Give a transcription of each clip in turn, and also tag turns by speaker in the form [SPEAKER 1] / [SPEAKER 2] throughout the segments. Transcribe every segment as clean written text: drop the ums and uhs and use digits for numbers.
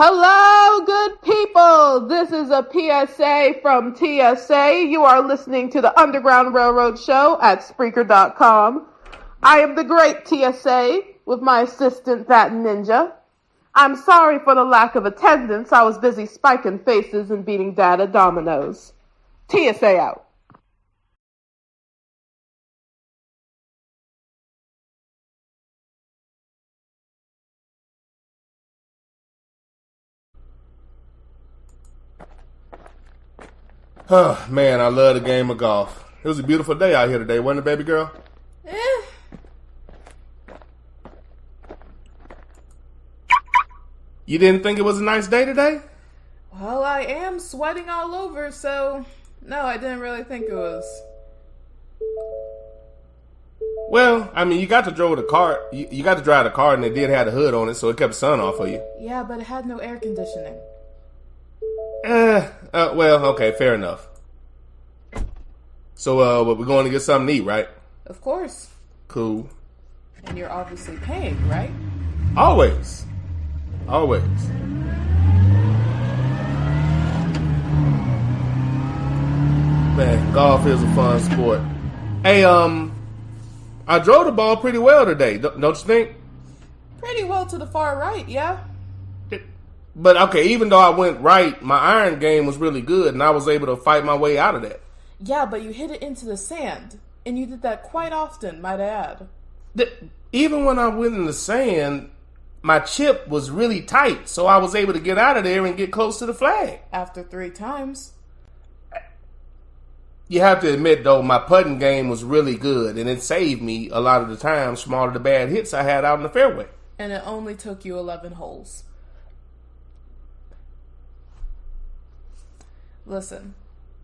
[SPEAKER 1] Hello, good people. This is a PSA from TSA. You are listening to the Underground Railroad Show at Spreaker.com. I am the great TSA with my assistant, That Ninja. I'm sorry for the lack of attendance. I was busy spiking faces and beating data dominoes. TSA out.
[SPEAKER 2] Oh, man, I love the game of golf. It was a beautiful day out here today, wasn't it, baby girl? You didn't think it was a nice day today?
[SPEAKER 3] Well, I am sweating all over, so no, I didn't really think it was.
[SPEAKER 2] Well, I mean, you got to drive the car. You got to drive the car, and it did have the hood on it, so it kept the sun off of you.
[SPEAKER 3] Yeah, but it had no air conditioning.
[SPEAKER 2] Well, okay, fair enough. So, we're going to get something to eat, right?
[SPEAKER 3] Of course.
[SPEAKER 2] Cool.
[SPEAKER 3] And you're obviously paying, right?
[SPEAKER 2] Always. Man, golf is a fun sport. Hey, I drove the ball pretty well today, don't you think?
[SPEAKER 3] Pretty well to the far right, yeah.
[SPEAKER 2] But, okay, even though I went right, my iron game was really good, and I was able to fight my way out of that.
[SPEAKER 3] Yeah, but you hit it into the sand, and you did that quite often, might I add.
[SPEAKER 2] Even when I went in the sand, my chip was really tight, so I was able to get out of there and get close to the flag.
[SPEAKER 3] After 3 times.
[SPEAKER 2] You have to admit, though, my putting game was really good, and it saved me a lot of the times from all of the bad hits I had out in the fairway.
[SPEAKER 3] And it only took you 11 holes. Listen,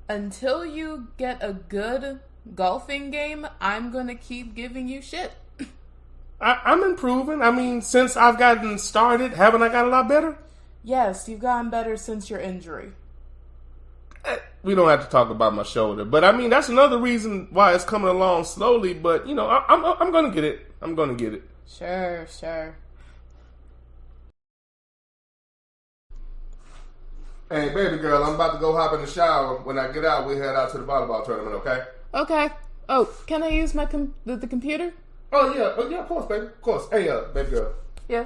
[SPEAKER 3] until you get a good golfing game, I'm going to keep giving you shit.
[SPEAKER 2] I'm improving. I mean, since I've gotten started, haven't I got a lot better?
[SPEAKER 3] Yes, you've gotten better since your injury.
[SPEAKER 2] We don't have to talk about my shoulder, but I mean, that's another reason why it's coming along slowly, but, you know, I'm going to get it. I'm going to get it.
[SPEAKER 3] Sure.
[SPEAKER 2] Hey, baby girl, I'm about to go hop in the shower. When I get out, we head out to the volleyball tournament, okay?
[SPEAKER 3] Okay. Oh, can I use my the computer?
[SPEAKER 2] Oh, yeah, of course, baby. Of course. Hey, baby girl.
[SPEAKER 3] Yeah.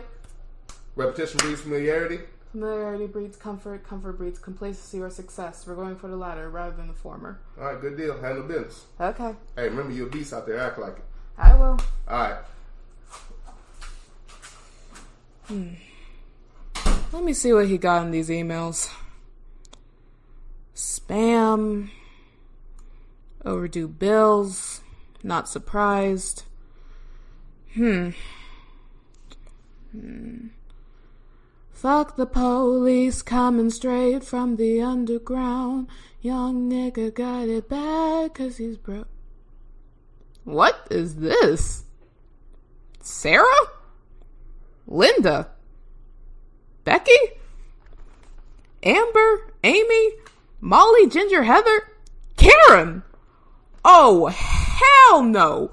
[SPEAKER 2] Repetition breeds familiarity.
[SPEAKER 3] Familiarity breeds comfort. Comfort breeds complacency or success. We're going for the latter rather than the former.
[SPEAKER 2] All right, good deal. Handle business.
[SPEAKER 3] Okay.
[SPEAKER 2] Hey, remember you're a beast out there. Act like it.
[SPEAKER 3] I will.
[SPEAKER 2] All right.
[SPEAKER 3] Let me see what he got in these emails. Spam. Overdue bills. Not surprised. Fuck the police coming straight from the underground. Young nigga got it bad 'cause he's broke. What is this? Sarah? Linda? Becky? Amber? Amy? Molly? Ginger? Heather? Karen? Oh, hell no.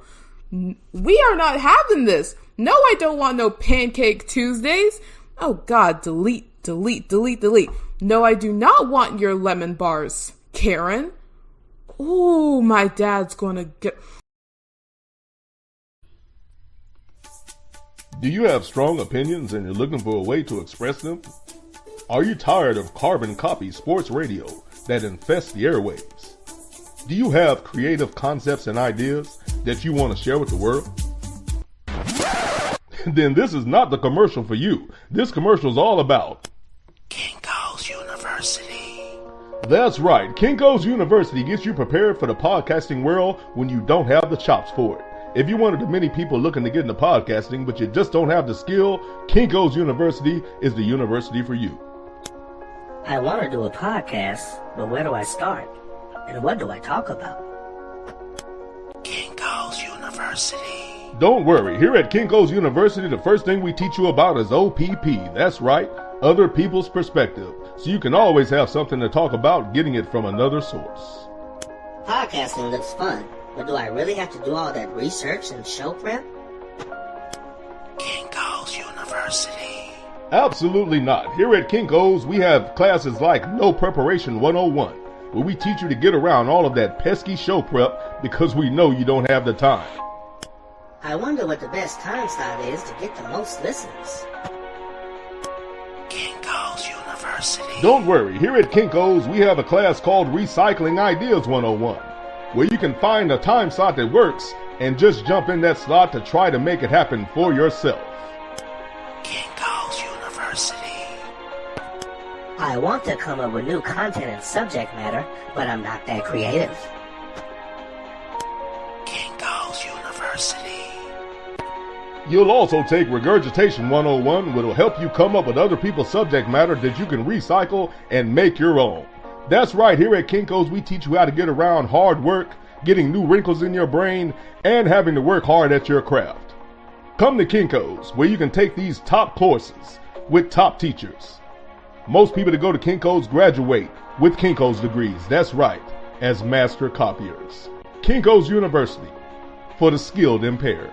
[SPEAKER 3] We are not having this. No, I don't want no Pancake Tuesdays. Oh God, delete. No, I do not want your lemon bars, Karen. Ooh, my dad's gonna get...
[SPEAKER 4] Do you have strong opinions and you're looking for a way to express them? Are you tired of carbon copy sports radio that infests the airwaves? Do you have creative concepts and ideas that you want to share with the world? Then this is not the commercial for you. This commercial is all about
[SPEAKER 5] Kinko's University.
[SPEAKER 4] That's right. Kinko's University gets you prepared for the podcasting world when you don't have the chops for it. If you're one of the many people looking to get into podcasting, but you just don't have the skill, Kinko's University is the university for you.
[SPEAKER 5] I want to do a podcast, but where do I start? And what do I talk about? Kinko's University.
[SPEAKER 4] Don't worry, here at Kinko's University, the first thing we teach you about is OPP. That's right, other people's perspective. So you can always have something to talk about getting it from another source.
[SPEAKER 5] Podcasting looks fun, but do I really have to do all that research and show prep? Kinko's University.
[SPEAKER 4] Absolutely not. Here at Kinko's, we have classes like No Preparation 101, where we teach you to get around all of that pesky show prep because we know you don't have the time.
[SPEAKER 5] I wonder what the best time slot is to get the most listeners.
[SPEAKER 6] Kinko's University.
[SPEAKER 4] Don't worry, here at Kinko's, we have a class called Recycling Ideas 101, where you can find a time slot that works and just jump in that slot to try to make it happen for yourself.
[SPEAKER 6] Kinko's University.
[SPEAKER 5] I want to come up with new content and subject matter, but I'm not that creative.
[SPEAKER 6] Kinko's University.
[SPEAKER 4] You'll also take Regurgitation 101, which will help you come up with other people's subject matter that you can recycle and make your own. That's right, here at Kinko's, we teach you how to get around hard work, getting new wrinkles in your brain, and having to work hard at your craft. Come to Kinko's, where you can take these top courses with top teachers. Most people that go to Kinko's graduate with Kinko's degrees, that's right, as master copiers. Kinko's University, for the skilled impaired.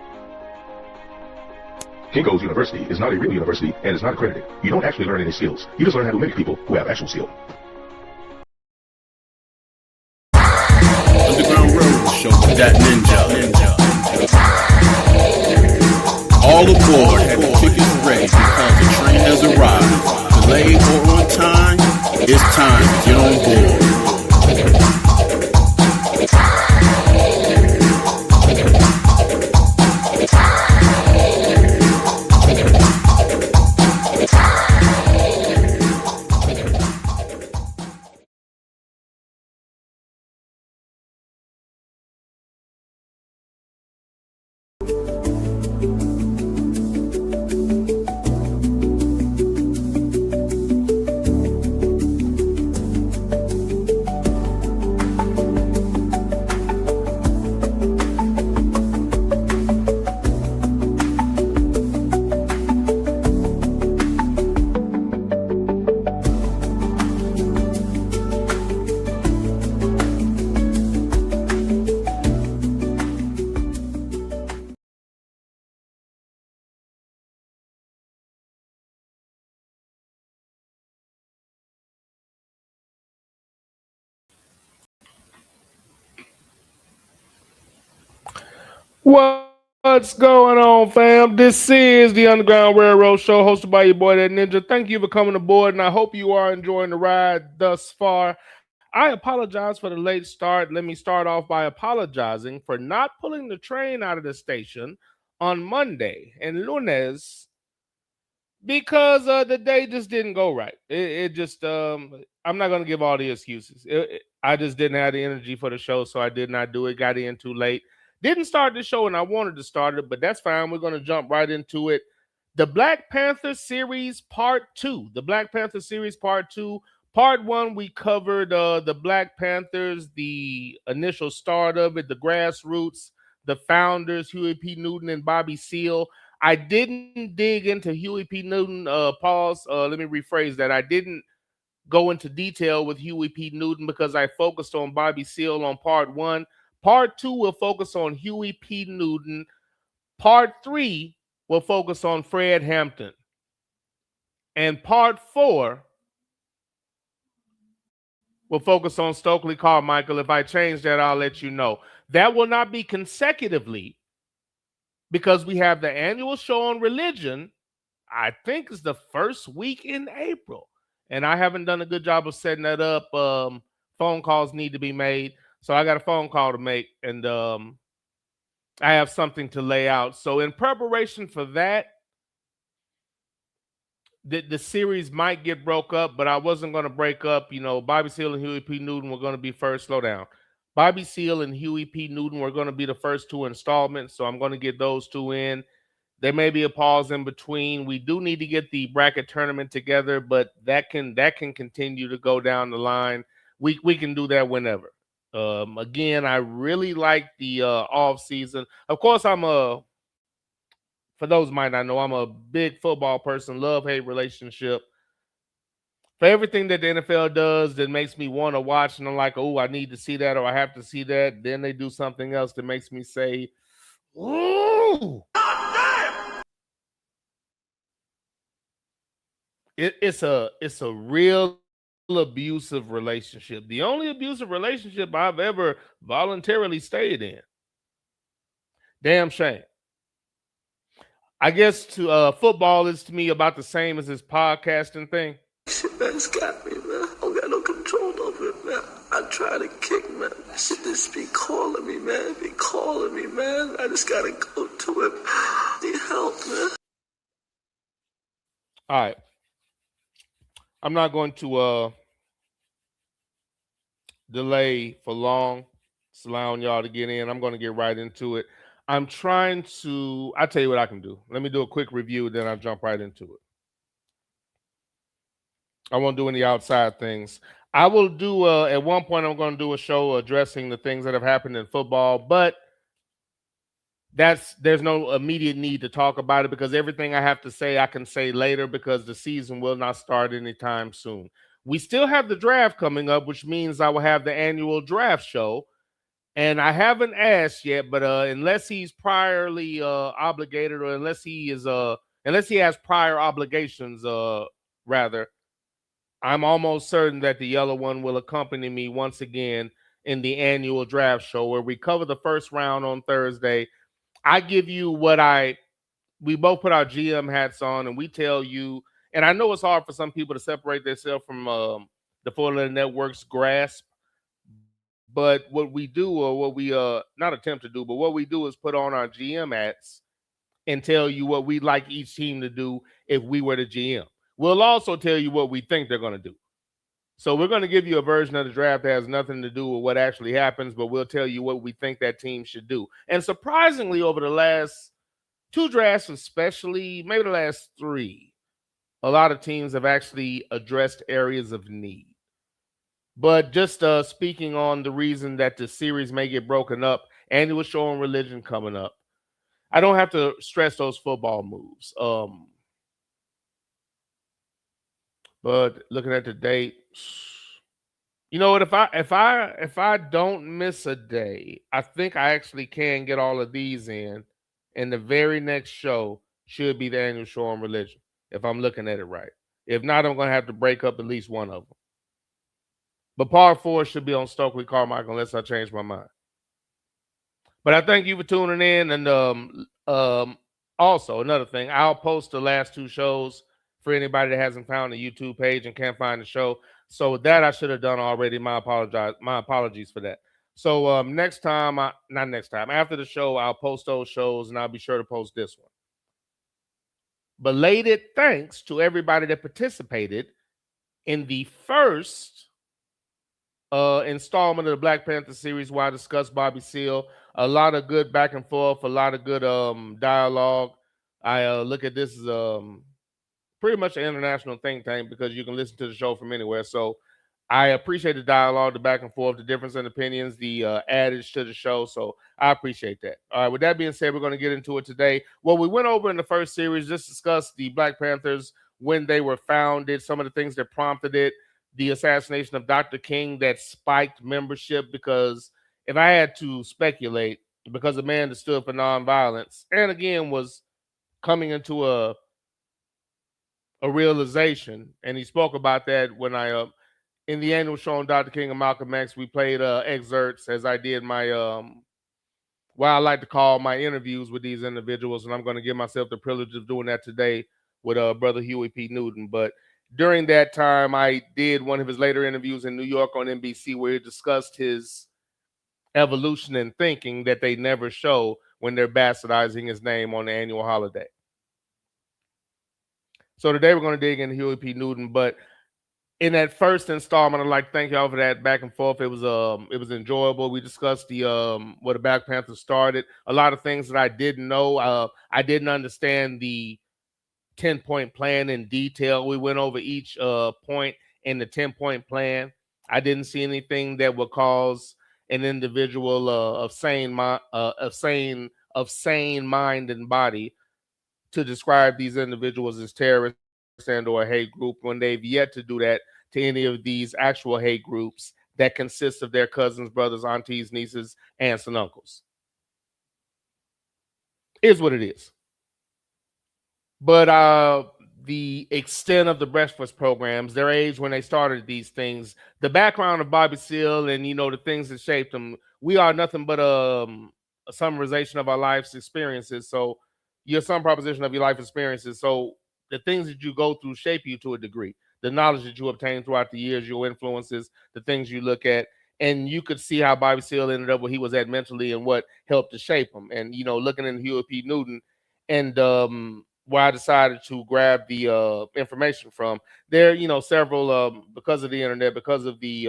[SPEAKER 7] Kinko's University is not a real university and is not accredited. You don't actually learn any skills. You just learn how to mimic people who have actual skill.
[SPEAKER 8] Underground Railroad Show with that ninja. All aboard, have your tickets ready because the train has arrived. Delayed or on time, it's time to get on board.
[SPEAKER 2] What's going on, fam? This is the Underground Railroad Show hosted by your boy, That Ninja. Thank you for coming aboard, and I hope you are enjoying the ride thus far. I apologize for the late start. Let me start off by apologizing for not pulling the train out of the station on Monday and Lunes because the day just didn't go right. It just, I'm not going to give all the excuses. I just didn't have the energy for the show, so I did not do it. Got in too late. Didn't start the show, and I wanted to start it, but that's fine. We're going to jump right into it. The Black Panther series part 2. The Black Panther series part 2. Part 1, we covered the Black Panthers, the initial start of it, the grassroots, the founders, Huey P. Newton and Bobby Seale. I didn't dig into Huey P. Newton. Let me rephrase that. I didn't go into detail with Huey P. Newton because I focused on Bobby Seale on part 1. Part 2 will focus on Huey P. Newton. Part 3 will focus on Fred Hampton. And part 4 will focus on Stokely Carmichael. If I change that, I'll let you know. That will not be consecutively because we have the annual show on religion. I think it's the first week in April. And I haven't done a good job of setting that up. Phone calls need to be made. So I got a phone call to make, and I have something to lay out. So in preparation for that, the series might get broke up, but I wasn't going to break up. You know, Bobby Seale and Huey P. Newton were going to be first. Slow down. Bobby Seale and Huey P. Newton were going to be the first 2 installments, so I'm going to get those 2 in. There may be a pause in between. We do need to get the bracket tournament together, but that can continue to go down the line. We can do that whenever. Again, I really like the off season. Of course, for those who might not know, I'm a big football person, love-hate relationship. For everything that the NFL does that makes me want to watch, and I'm like, oh, I need to see that or I have to see that. Then they do something else that makes me say, ooh. It's a real abusive relationship. The only abusive relationship I've ever voluntarily stayed in. Damn shame. I guess to football is to me about the same as this podcasting thing.
[SPEAKER 9] Shit, man, it's got me, man. I don't got no control over it, man. I try to kick, man. Shit just be calling me, man. Be calling me, man. I just gotta go to it. Need help, man.
[SPEAKER 2] All right. I'm not going to delay for long. It's allowing y'all to get in. I'm going to get right into it. I'll tell you what I can do. Let me do a quick review, then I'll jump right into it. I won't do any outside things. I will do, at one point, I'm going to do a show addressing the things that have happened in football, but there's no immediate need to talk about it because everything I have to say, I can say later because the season will not start anytime soon. We still have the draft coming up, which means I will have the annual draft show. And I haven't asked yet, but unless he's priorly obligated, or unless he has prior obligations, rather, I'm almost certain that the yellow one will accompany me once again in the annual draft show where we cover the first round on Thursday. I give you we both put our GM hats on and we tell you, and I know it's hard for some people to separate themselves from the Four Letter Network's grasp, but what we do, or what we not attempt to do, but what we do is put on our GM hats and tell you what we'd like each team to do if we were the GM. We'll also tell you what we think they're going to do. So we're going to give you a version of the draft that has nothing to do with what actually happens, but we'll tell you what we think that team should do. And surprisingly, over the last 2 drafts, especially, maybe the last 3, a lot of teams have actually addressed areas of need. But just speaking on the reason that the series may get broken up, annual show on religion coming up, I don't have to stress those football moves. But looking at the date, you know what? If I don't miss a day, I think I actually can get all of these in, and the very next show should be the annual show on religion, if I'm looking at it right. If not, I'm going to have to break up at least one of them. But part 4 should be on Stokely Carmichael unless I change my mind. But I thank you for tuning in, and also another thing, I'll post the last 2 shows for anybody that hasn't found the YouTube page and can't find the show. So that I should have done already. My apologies for that. So after the show, I'll post those shows, and I'll be sure to post this one. Belated thanks to everybody that participated in the first installment of the Black Panther series where I discussed Bobby Seale. A lot of good back and forth, a lot of good dialogue. I look at this as pretty much an international think tank because you can listen to the show from anywhere. So I appreciate the dialogue, the back and forth, the difference in opinions, the adage to the show. So I appreciate that. All right, with that being said, we're going to get into it today. Well, we went over in the first series, just discussed the Black Panthers, when they were founded, some of the things that prompted it, the assassination of Dr. King that spiked membership, because if I had to speculate, because a man that stood for nonviolence and again was coming into a realization, and he spoke about that when I in the annual show on Dr. King and Malcolm X, we played excerpts as I did my what I like to call my interviews with these individuals, and I'm going to give myself the privilege of doing that today with brother Huey P. Newton. But during that time, I did one of his later interviews in New York on NBC where he discussed his evolution in thinking that they never show when they're bastardizing his name on the annual holiday. So today we're going to dig into Huey P. Newton, but in that first installment, I'd like to thank y'all for that back and forth. It was enjoyable. We discussed the where the Black Panthers started. A lot of things that I didn't know. I didn't understand the 10-point plan in detail. We went over each point in the 10-point plan. I didn't see anything that would cause an individual of sane mind and body to describe these individuals as terrorists and or a hate group when they've yet to do that to any of these actual hate groups that consist of their cousins, brothers, aunties, nieces, aunts, and uncles. Is what it is. But the extent of the breakfast programs, their age when they started these things, the background of Bobby Seale, and the things that shaped them. We are nothing but a summarization of our life's experiences. So you're some proposition of your life experiences. So the things that you go through shape you to a degree. The knowledge that you obtain throughout the years, your influences, the things you look at, and you could see how Bobby Seale ended up where he was at mentally and what helped to shape him. And looking at Huey P. Newton, and where I decided to grab the information from. There, several because of the internet, because of the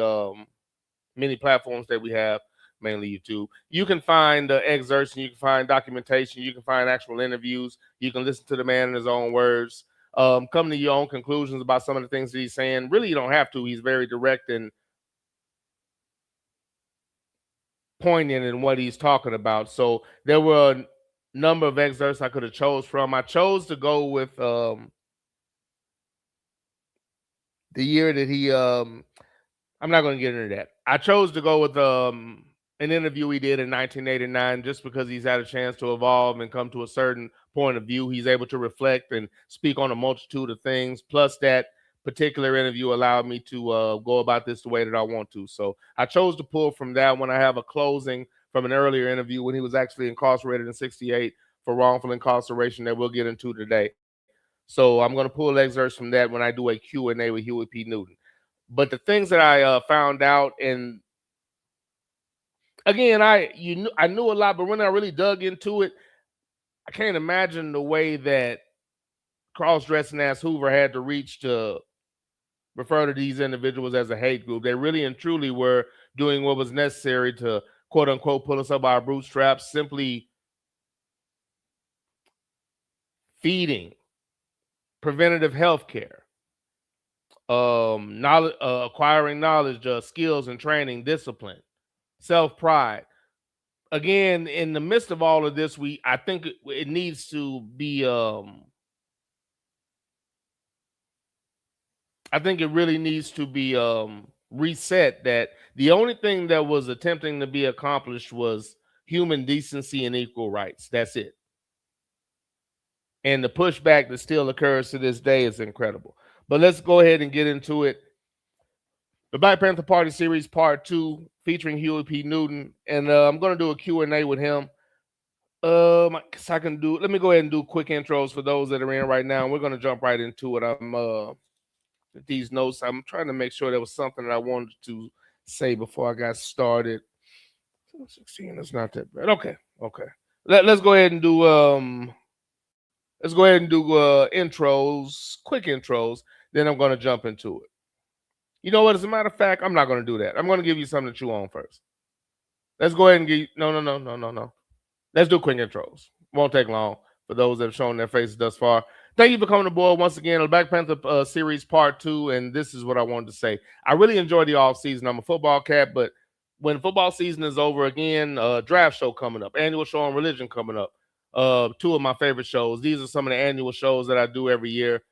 [SPEAKER 2] many platforms that we have, mainly YouTube. You can find excerpts, and you can find documentation, you can find actual interviews, you can listen to the man in his own words, come to your own conclusions about some of the things that he's saying. Really, you don't have to. He's very direct and poignant in what he's talking about. So there were a number of excerpts I could have chose from. I chose to go with the year that he I'm not going to get into that. I chose to go with an interview he did in 1989 just because he's had a chance to evolve and come to a certain point of view. He's able to reflect and speak on a multitude of things. Plus, that particular interview allowed me to go about this the way that I want to. So I chose to pull from that when I have a closing from an earlier interview when he was actually incarcerated in 1968 for wrongful incarceration that we'll get into today. So I'm going to pull excerpts from that when I do a Q&A with Huey P. Newton. But the things that I found out, and again, I knew a lot, but when I really dug into it, I can't imagine the way that cross-dressing ass Hoover had to reach to refer to these individuals as a hate group. They really and truly were doing what was necessary to, quote unquote, pull us up by our bootstraps, simply feeding, preventative health care, knowledge, acquiring knowledge, skills and training, discipline, self-pride. Again, in the midst of all of this, I think it needs to be I think it really needs to be reset that the only thing that was attempting to be accomplished was human decency and equal rights. That's it. And the pushback that still occurs to this day is incredible. But let's go ahead and get into it. The Black Panther Party series part 2 featuring Huey P. Newton. And I'm going to do a Q&A with him. Let me go ahead and do quick intros for those that are in right now. We're going to jump right into it. I'm these notes. I'm trying to make sure there was something that I wanted to say before I got started. 16, that's not that bad. Okay. Let's go ahead and do intros, quick intros. Then I'm going to jump into it. You know what? As a matter of fact, I'm not going to do that. I'm going to give you something to chew on first. Let's go ahead and get no. Let's do quick intros. Won't take long for those that have shown their faces thus far. Thank you for coming aboard once again on the Black Panther series part 2. And this is what I wanted to say. I really enjoy the off season. I'm a football cat, but when football season is over again, draft show coming up, annual show on religion coming up. 2 of my favorite shows. These are some of the annual shows that I do every year.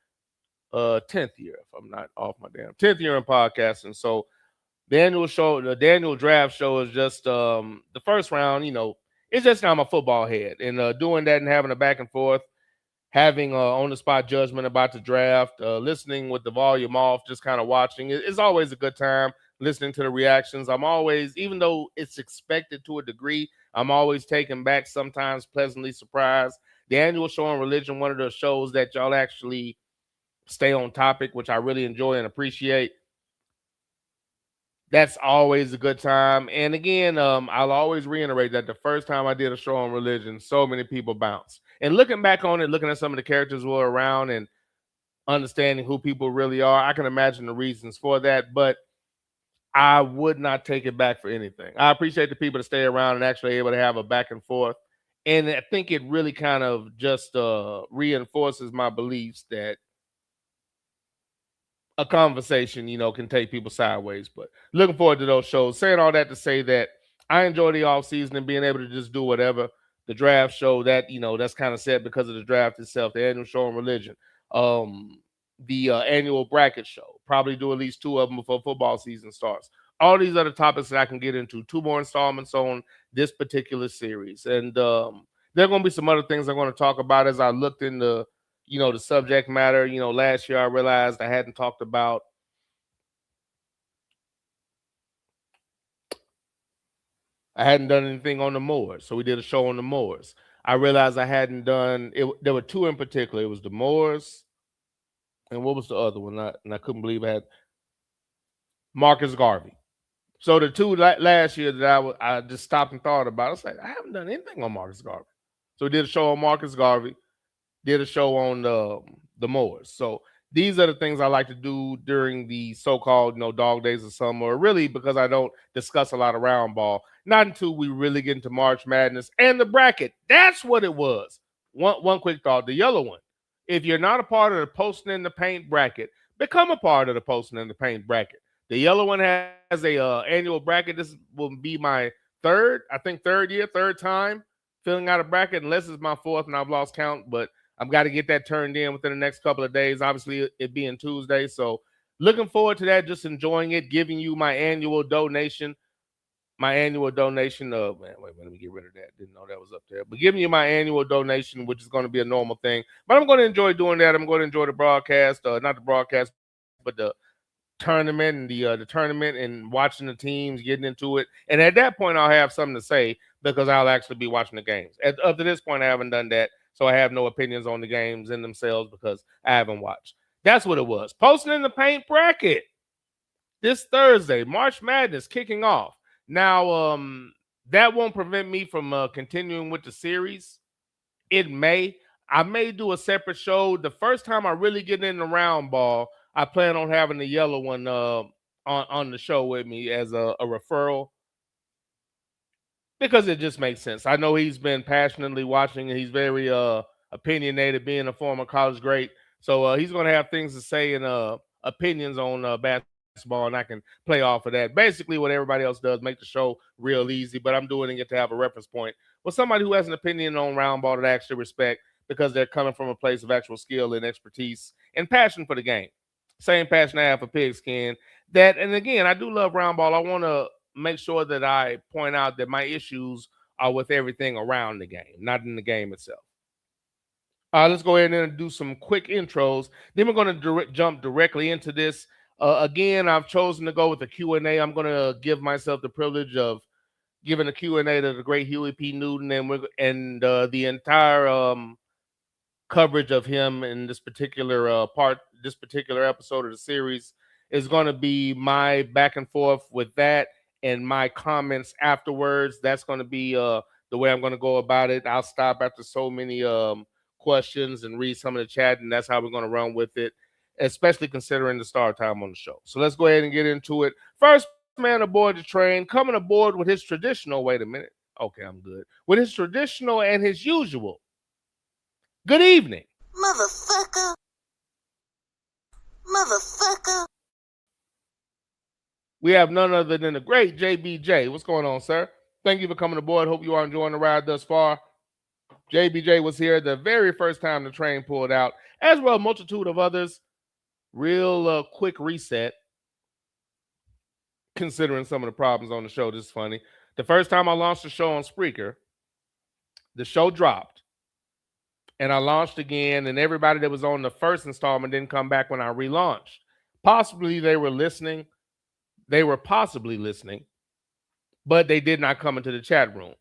[SPEAKER 2] 10th year, if I'm not off my damn 10th year in podcasting. So the annual draft show is just the first round. It's just I'm a football head, and doing that and having a back and forth, having on the spot judgment about the draft, listening with the volume off, just kind of watching. It's always a good time listening to the reactions. I'm always, even though it's expected to a degree, I'm always taken back, sometimes pleasantly surprised. The annual show on religion, one of the shows that y'all actually stay on topic, which I really enjoy and appreciate. That's always a good time. And again, I'll always reiterate that the first time I did a show on religion, so many people bounced. And looking back on it, looking at some of the characters who were around and understanding who people really are, I can imagine the reasons for that. But I would not take it back for anything. I appreciate the people that stay around and actually able to have a back and forth. And I think it really kind of just reinforces my beliefs that a conversation, can take people sideways. But looking forward to those shows. Saying all that to say that I enjoy the off season and being able to just do whatever. The draft show, that that's kind of set because of the draft itself. The annual show on religion, the annual bracket show. Probably do at least 2 of them before football season starts. All these other topics that I can get into. 2 more installments on this particular series, and there are going to be some other things I'm going to talk about as I looked into the subject matter. Last year I realized I hadn't talked about I hadn't done anything on the Moors, so we did a show on the Moors. I realized I hadn't done it. There were two in particular. It was the Moors, and what was the other one? And I couldn't believe I had Marcus Garvey. So the two last year that I just stopped and thought about. I was like, I haven't done anything on Marcus Garvey. So we did a show on Marcus Garvey. Did a show on the Moors. So these are the things I like to do during the so-called dog days of summer, or really because I don't discuss a lot of round ball. Not until we really get into March Madness and the bracket. That's what it was. One quick thought: the yellow one. If you're not a part of the posting in the paint bracket, become a part of the posting in the paint bracket. The yellow one has a annual bracket. This will be my third time filling out a bracket, unless it's my fourth and I've lost count, but I've got to get that turned in within the next couple of days. Obviously, it being Tuesday. So looking forward to that, just enjoying it, giving you my annual donation. My annual donation of, man, wait, let me get rid of that. Didn't know that was up there. But giving you my annual donation, which is going to be a normal thing. But I'm going to enjoy doing that. I'm going to enjoy the broadcast, not the broadcast, but the tournament and the tournament and watching the teams, getting into it. And at that point, I'll have something to say because I'll actually be watching the games. Up to this point, I haven't done that. So I have no opinions on the games in themselves because I haven't watched. That's what it was. Posting in the paint bracket this Thursday, March Madness kicking off. Now, that won't prevent me from continuing with the series. It may. I may do a separate show. The first time I really get in the round ball, I plan on having the yellow one on the show with me as a referral because it just makes sense. I know he's been passionately watching and he's very opinionated, being a former college great. So he's going to have things to say and opinions on basketball, and I can play off of that. Basically, what everybody else does, make the show real easy, but I'm doing it to have a reference point with somebody who has an opinion on round ball that I actually respect because they're coming from a place of actual skill and expertise and passion for the game. Same passion I have for pigskin. And again, I do love round ball. I want to make sure that I point out that my issues are with everything around the game, not in the game itself. Let's go ahead and do some quick intros. Then we're going to jump directly into this. Again, I've chosen to go with a Q&A. I'm going to give myself the privilege of giving a Q&A to the great Huey P. Newton and the entire coverage of him in this particular episode of the series is going to be my back and forth with that and my comments afterwards. That's going to be the way I'm going to go about it. I'll stop after so many questions and read some of the chat, and that's how we're going to run with it, especially considering the start time on the show. So let's go ahead and get into it. First man aboard the train, coming aboard with his traditional, wait a minute. Okay, I'm good. With his traditional and his usual. Good evening.
[SPEAKER 6] Motherfucker.
[SPEAKER 2] We have none other than the great JBJ. What's going on, sir? Thank you for coming aboard. Hope you are enjoying the ride thus far. JBJ was here the very first time the train pulled out, as well as a multitude of others. Real quick reset, considering some of the problems on the show. This is funny. The first time I launched the show on Spreaker, the show dropped. And I launched again, and everybody that was on the first installment didn't come back when I relaunched. Possibly they were listening. They were possibly listening, but they did not come into the chat room.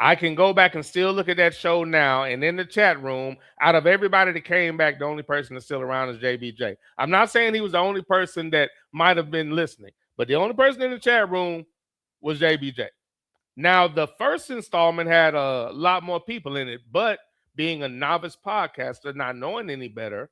[SPEAKER 2] I can go back and still look at that show now, and in the chat room, out of everybody that came back, the only person that's still around is JBJ. I'm not saying he was the only person that might have been listening, but the only person in the chat room was JBJ. Now, the first installment had a lot more people in it, but being a novice podcaster, not knowing any better,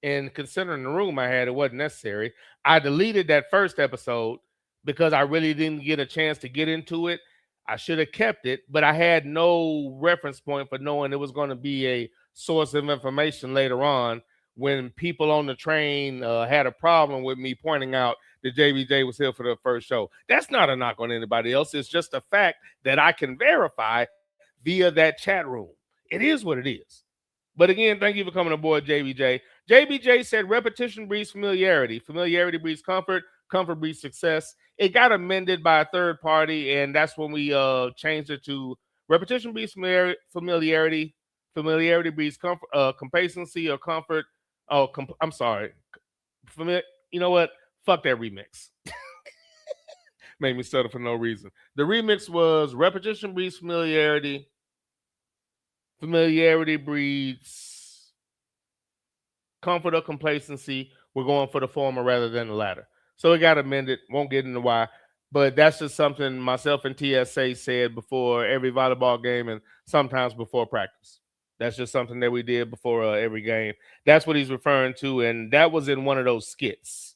[SPEAKER 2] and considering the room I had, it wasn't necessary. I deleted that first episode because I really didn't get a chance to get into it. I should have kept it, but I had no reference point for knowing it was going to be a source of information later on when people on the train had a problem with me pointing out that JBJ was here for the first show. That's not a knock on anybody else. It's just a fact that I can verify via that chat room. It is what it is. But again, thank you for coming aboard, JBJ. JBJ said repetition breeds familiarity. Familiarity breeds comfort. Comfort breeds success. It got amended by a third party, and that's when we changed it to repetition breeds familiarity. Familiarity breeds complacency or comfort. Oh, I'm sorry. You know what? Fuck that remix. Made me stutter for no reason. The remix was repetition breeds familiarity. Familiarity breeds comfort or complacency. We're going for the former rather than the latter. So it got amended. Won't get into why. But that's just something myself and TSA said before every volleyball game and sometimes before practice. That's just something that we did before every game. That's what he's referring to. And that was in one of those skits.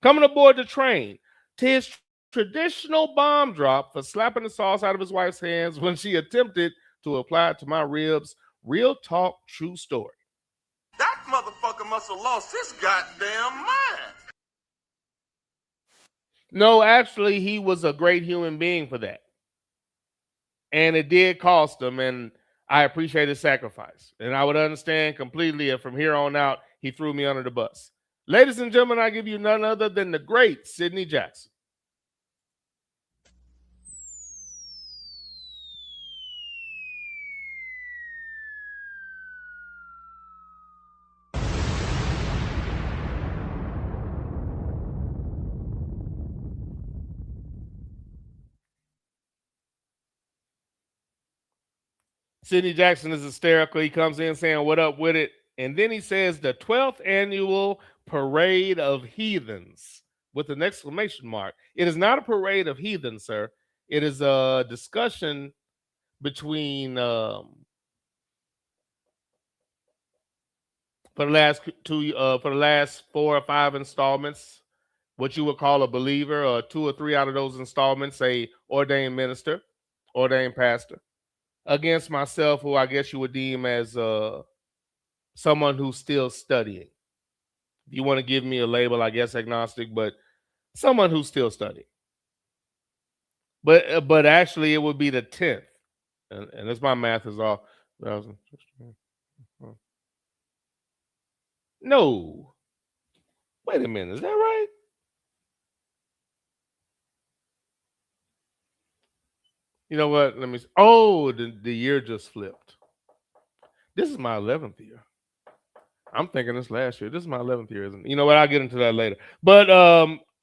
[SPEAKER 2] Coming aboard the train to his traditional bomb drop for slapping the sauce out of his wife's hands when she attempted to apply it to my ribs. Real talk, true story.
[SPEAKER 10] That motherfucker must have lost his goddamn mind.
[SPEAKER 2] No, actually, he was a great human being for that. And it did cost him, and I appreciate his sacrifice. And I would understand completely if from here on out, he threw me under the bus. Ladies and gentlemen, I give you none other than the great Sidney Jackson. Sidney Jackson is hysterical. He comes in saying, "What up with it?" And then he says, "The 12th annual parade of heathens," with an exclamation mark. It is not a parade of heathens, sir. It is a discussion between for the last 4 or 5 installments, what you would call a believer, or 2 or 3 out of those installments, a ordained minister, ordained pastor, against myself, who I guess you would deem as someone who's still studying. If you want to give me a label, I guess agnostic, but someone who's still studying. But actually, it would be the 10th, and this my math is off. No, wait a minute, is that right? You know what? Let me. Oh, the year just flipped. This is my 11th year. I'm thinking this last year. This is my 11th year, isn't it? You know what? I'll get into that later. But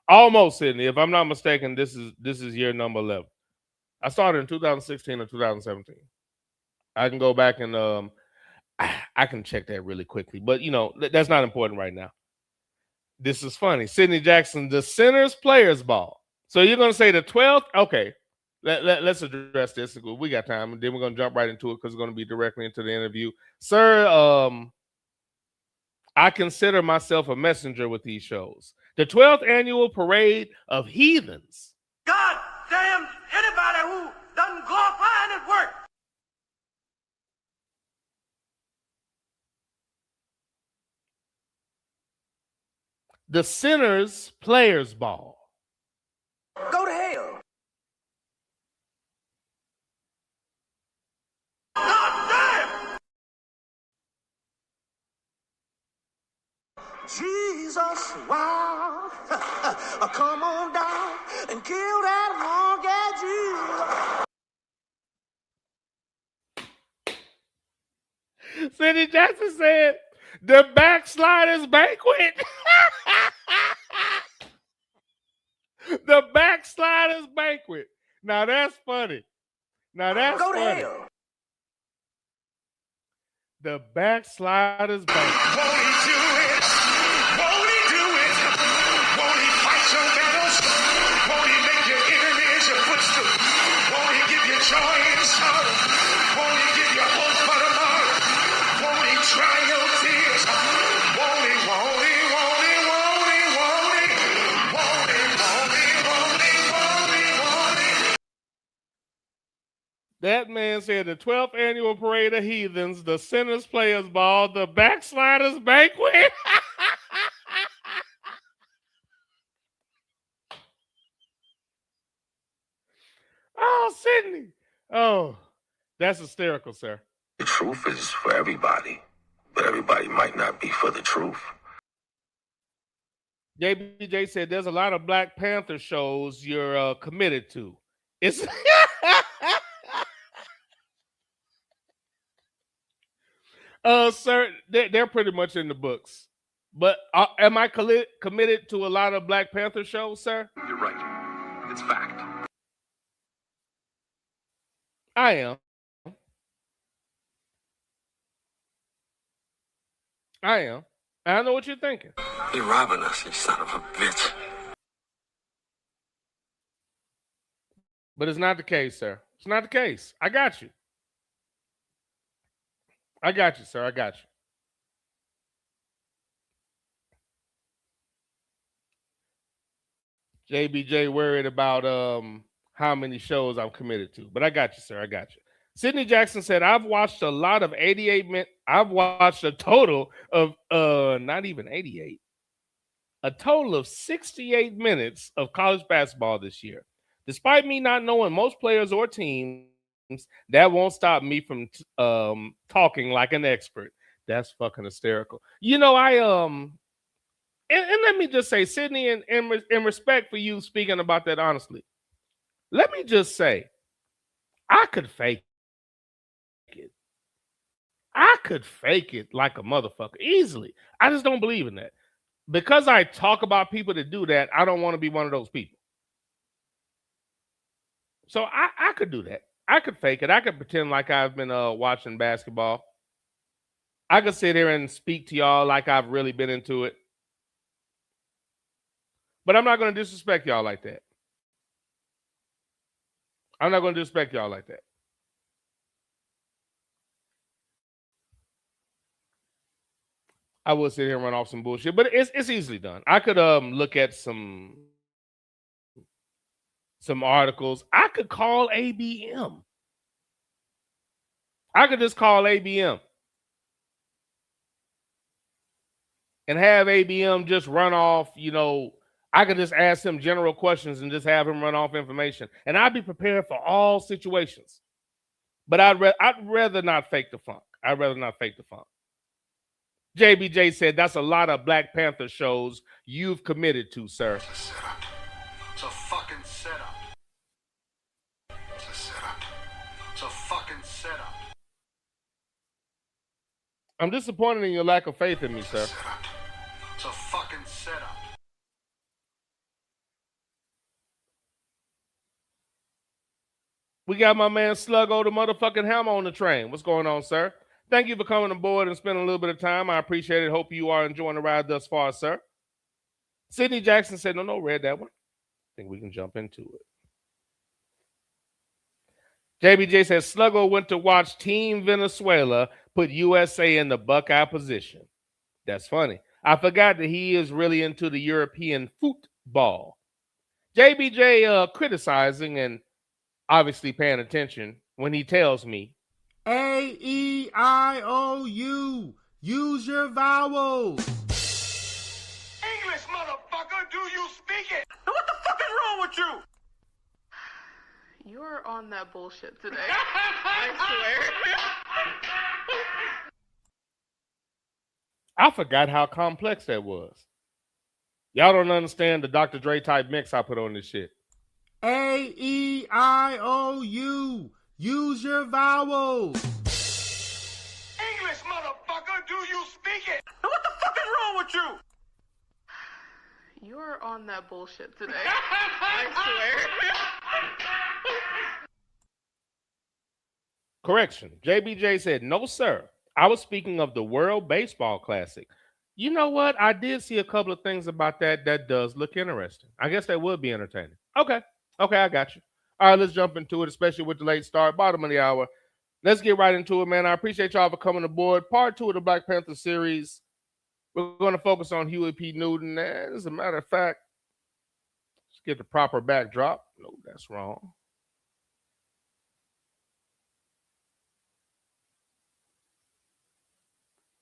[SPEAKER 2] almost, Sydney. If I'm not mistaken, this is year number 11. I started in 2016 or 2017. I can go back and I can check that really quickly. But you know that's not important right now. This is funny. Sidney Jackson, the Centers Players Ball. So you're gonna say the 12th? Okay. Let's address this. We got time, and then we're gonna jump right into it because we're gonna be directly into the interview, sir. I consider myself a messenger with these shows. The 12th annual parade of heathens.
[SPEAKER 10] God damn anybody who doesn't glorify his work.
[SPEAKER 2] The Centers Players Ball.
[SPEAKER 10] Go to hell. God damn! Jesus, wow. Come on down and kill that monkey Jesus.
[SPEAKER 2] Sidney Jackson said, "The Backsliders Banquet." The Backsliders Banquet. Now that's funny. Now that's
[SPEAKER 10] Go to
[SPEAKER 2] funny.
[SPEAKER 10] hell.
[SPEAKER 2] The Backsliders Banquet.
[SPEAKER 10] Won't he do it? Won't he do it? Won't he fight your battles? Won't he make your enemies your footstool? Won't he give you joy in sorrow? Won't he give you hope for tomorrow? Won't he dry your tears? Won't he, won't he, won't he, won't he, won't he? Won't he, won't he, won't he, won't he, won't he?
[SPEAKER 2] That man said the 12th annual parade of heathens, the Centers Players Ball, the Backsliders Banquet. Oh, Sidney. Oh, that's hysterical, sir.
[SPEAKER 11] The truth is for everybody, but everybody might not be for the truth.
[SPEAKER 2] JBJ said there's a lot of Black Panther shows you're committed to. It's Sir, they're pretty much in the books. But am I committed to a lot of Black Panther shows, sir?
[SPEAKER 12] You're right. It's fact.
[SPEAKER 2] I am. And I know what you're thinking.
[SPEAKER 11] You're robbing us, you son of a bitch.
[SPEAKER 2] But it's not the case, sir. It's not the case. I got you. I got you, sir. I got you. JBJ worried about how many shows I'm committed to. But I got you, sir. I got you. Sidney Jackson said, I've watched a lot of 88 minutes. I've watched a total of not even 88. A total of 68 minutes of college basketball this year. Despite me not knowing most players or teams, that won't stop me from talking like an expert. That's fucking hysterical. You know, and let me just say, Sydney, in respect for you speaking about that honestly, let me just say, I could fake it. I could fake it like a motherfucker easily. I just don't believe in that. Because I talk about people that do that, I don't want to be one of those people. So I could do that. I could fake it. I could pretend like I've been watching basketball. I could sit here and speak to y'all like I've really been into it. But I'm not going to disrespect y'all like that. I'm not going to disrespect y'all like that. I will sit here and run off some bullshit, but it's easily done. I could look at some articles. I could call ABM. I could just call ABM and have ABM just run off, I could just ask him general questions and just have him run off information. And I'd be prepared for all situations. But I'd rather not fake the funk. I'd rather not fake the funk. JBJ said that's a lot of Black Panther shows you've committed to, sir.
[SPEAKER 10] It's a setup. It's a fucking setup. It's a setup. It's a fucking setup.
[SPEAKER 2] I'm disappointed in your lack of faith in me, sir.
[SPEAKER 10] It's a fucking setup.
[SPEAKER 2] We got my man Sluggo the motherfucking Hammer on the train. What's going on, sir? Thank you for coming aboard and spending a little bit of time. I appreciate it. Hope you are enjoying the ride thus far, sir. Sidney Jackson said, no, read that one. I think we can jump into it. JBJ says, Sluggo went to watch Team Venezuela put USA in the Buckeye position. That's funny. I forgot that he is really into the European football. JBJ criticizing and obviously paying attention when he tells me,
[SPEAKER 13] A-E-I-O-U. Use your vowels.
[SPEAKER 10] English, motherfucker, do you speak it? What the fuck is wrong with you?
[SPEAKER 1] You're on that bullshit today. I swear.
[SPEAKER 2] I forgot how complex that was. Y'all don't understand the Dr. Dre type mix I put on this shit.
[SPEAKER 13] A-E-I-O-U. Use your vowels.
[SPEAKER 10] English, motherfucker, do you speak it? What the fuck is wrong with you?
[SPEAKER 1] You're on that bullshit today. I swear.
[SPEAKER 2] Correction. JBJ said, no, sir. I was speaking of the World Baseball Classic. You know what? I did see a couple of things about that does look interesting. I guess that would be entertaining. Okay, I got you. All right, let's jump into it, especially with the late start, bottom of the hour. Let's get right into it, man. I appreciate y'all for coming aboard. Part 2 of the Black Panther series. We're going to focus on Huey P. Newton. And as a matter of fact, let's get the proper backdrop. No, that's wrong.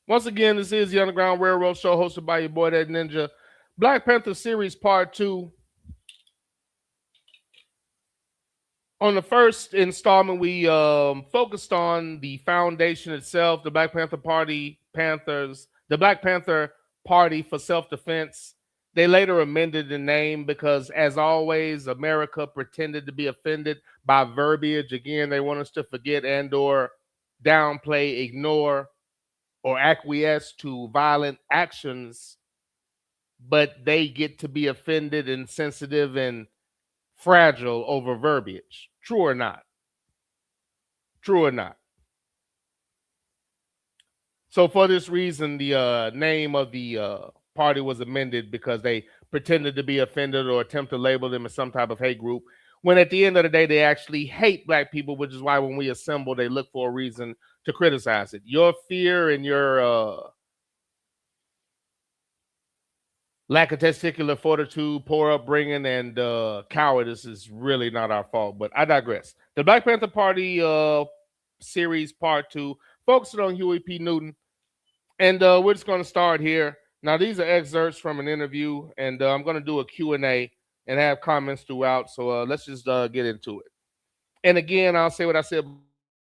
[SPEAKER 2] Once again, this is the Underground Railroad Show hosted by your boy, That Ninja. Black Panther series part 2. On the first installment, we focused on the foundation itself, the Black Panther Party, the Black Panther Party for Self-Defense. They later amended the name because, as always, America pretended to be offended by verbiage. Again, they want us to forget and or downplay, ignore or acquiesce to violent actions, but they get to be offended and sensitive and fragile over verbiage. True or not? True or not? So for this reason, the name of the party was amended because they pretended to be offended or attempt to label them as some type of hate group. When at the end of the day, they actually hate black people, which is why when we assemble, they look for a reason to criticize it. Your fear and your lack of testicular fortitude, poor upbringing, and cowardice is really not our fault. But I digress. The Black Panther Party series part 2 focused on Huey P. Newton. And we're just going to start here. Now, these are excerpts from an interview, and I'm going to do a Q&A and have comments throughout. So let's just get into it. And again, I'll say what I said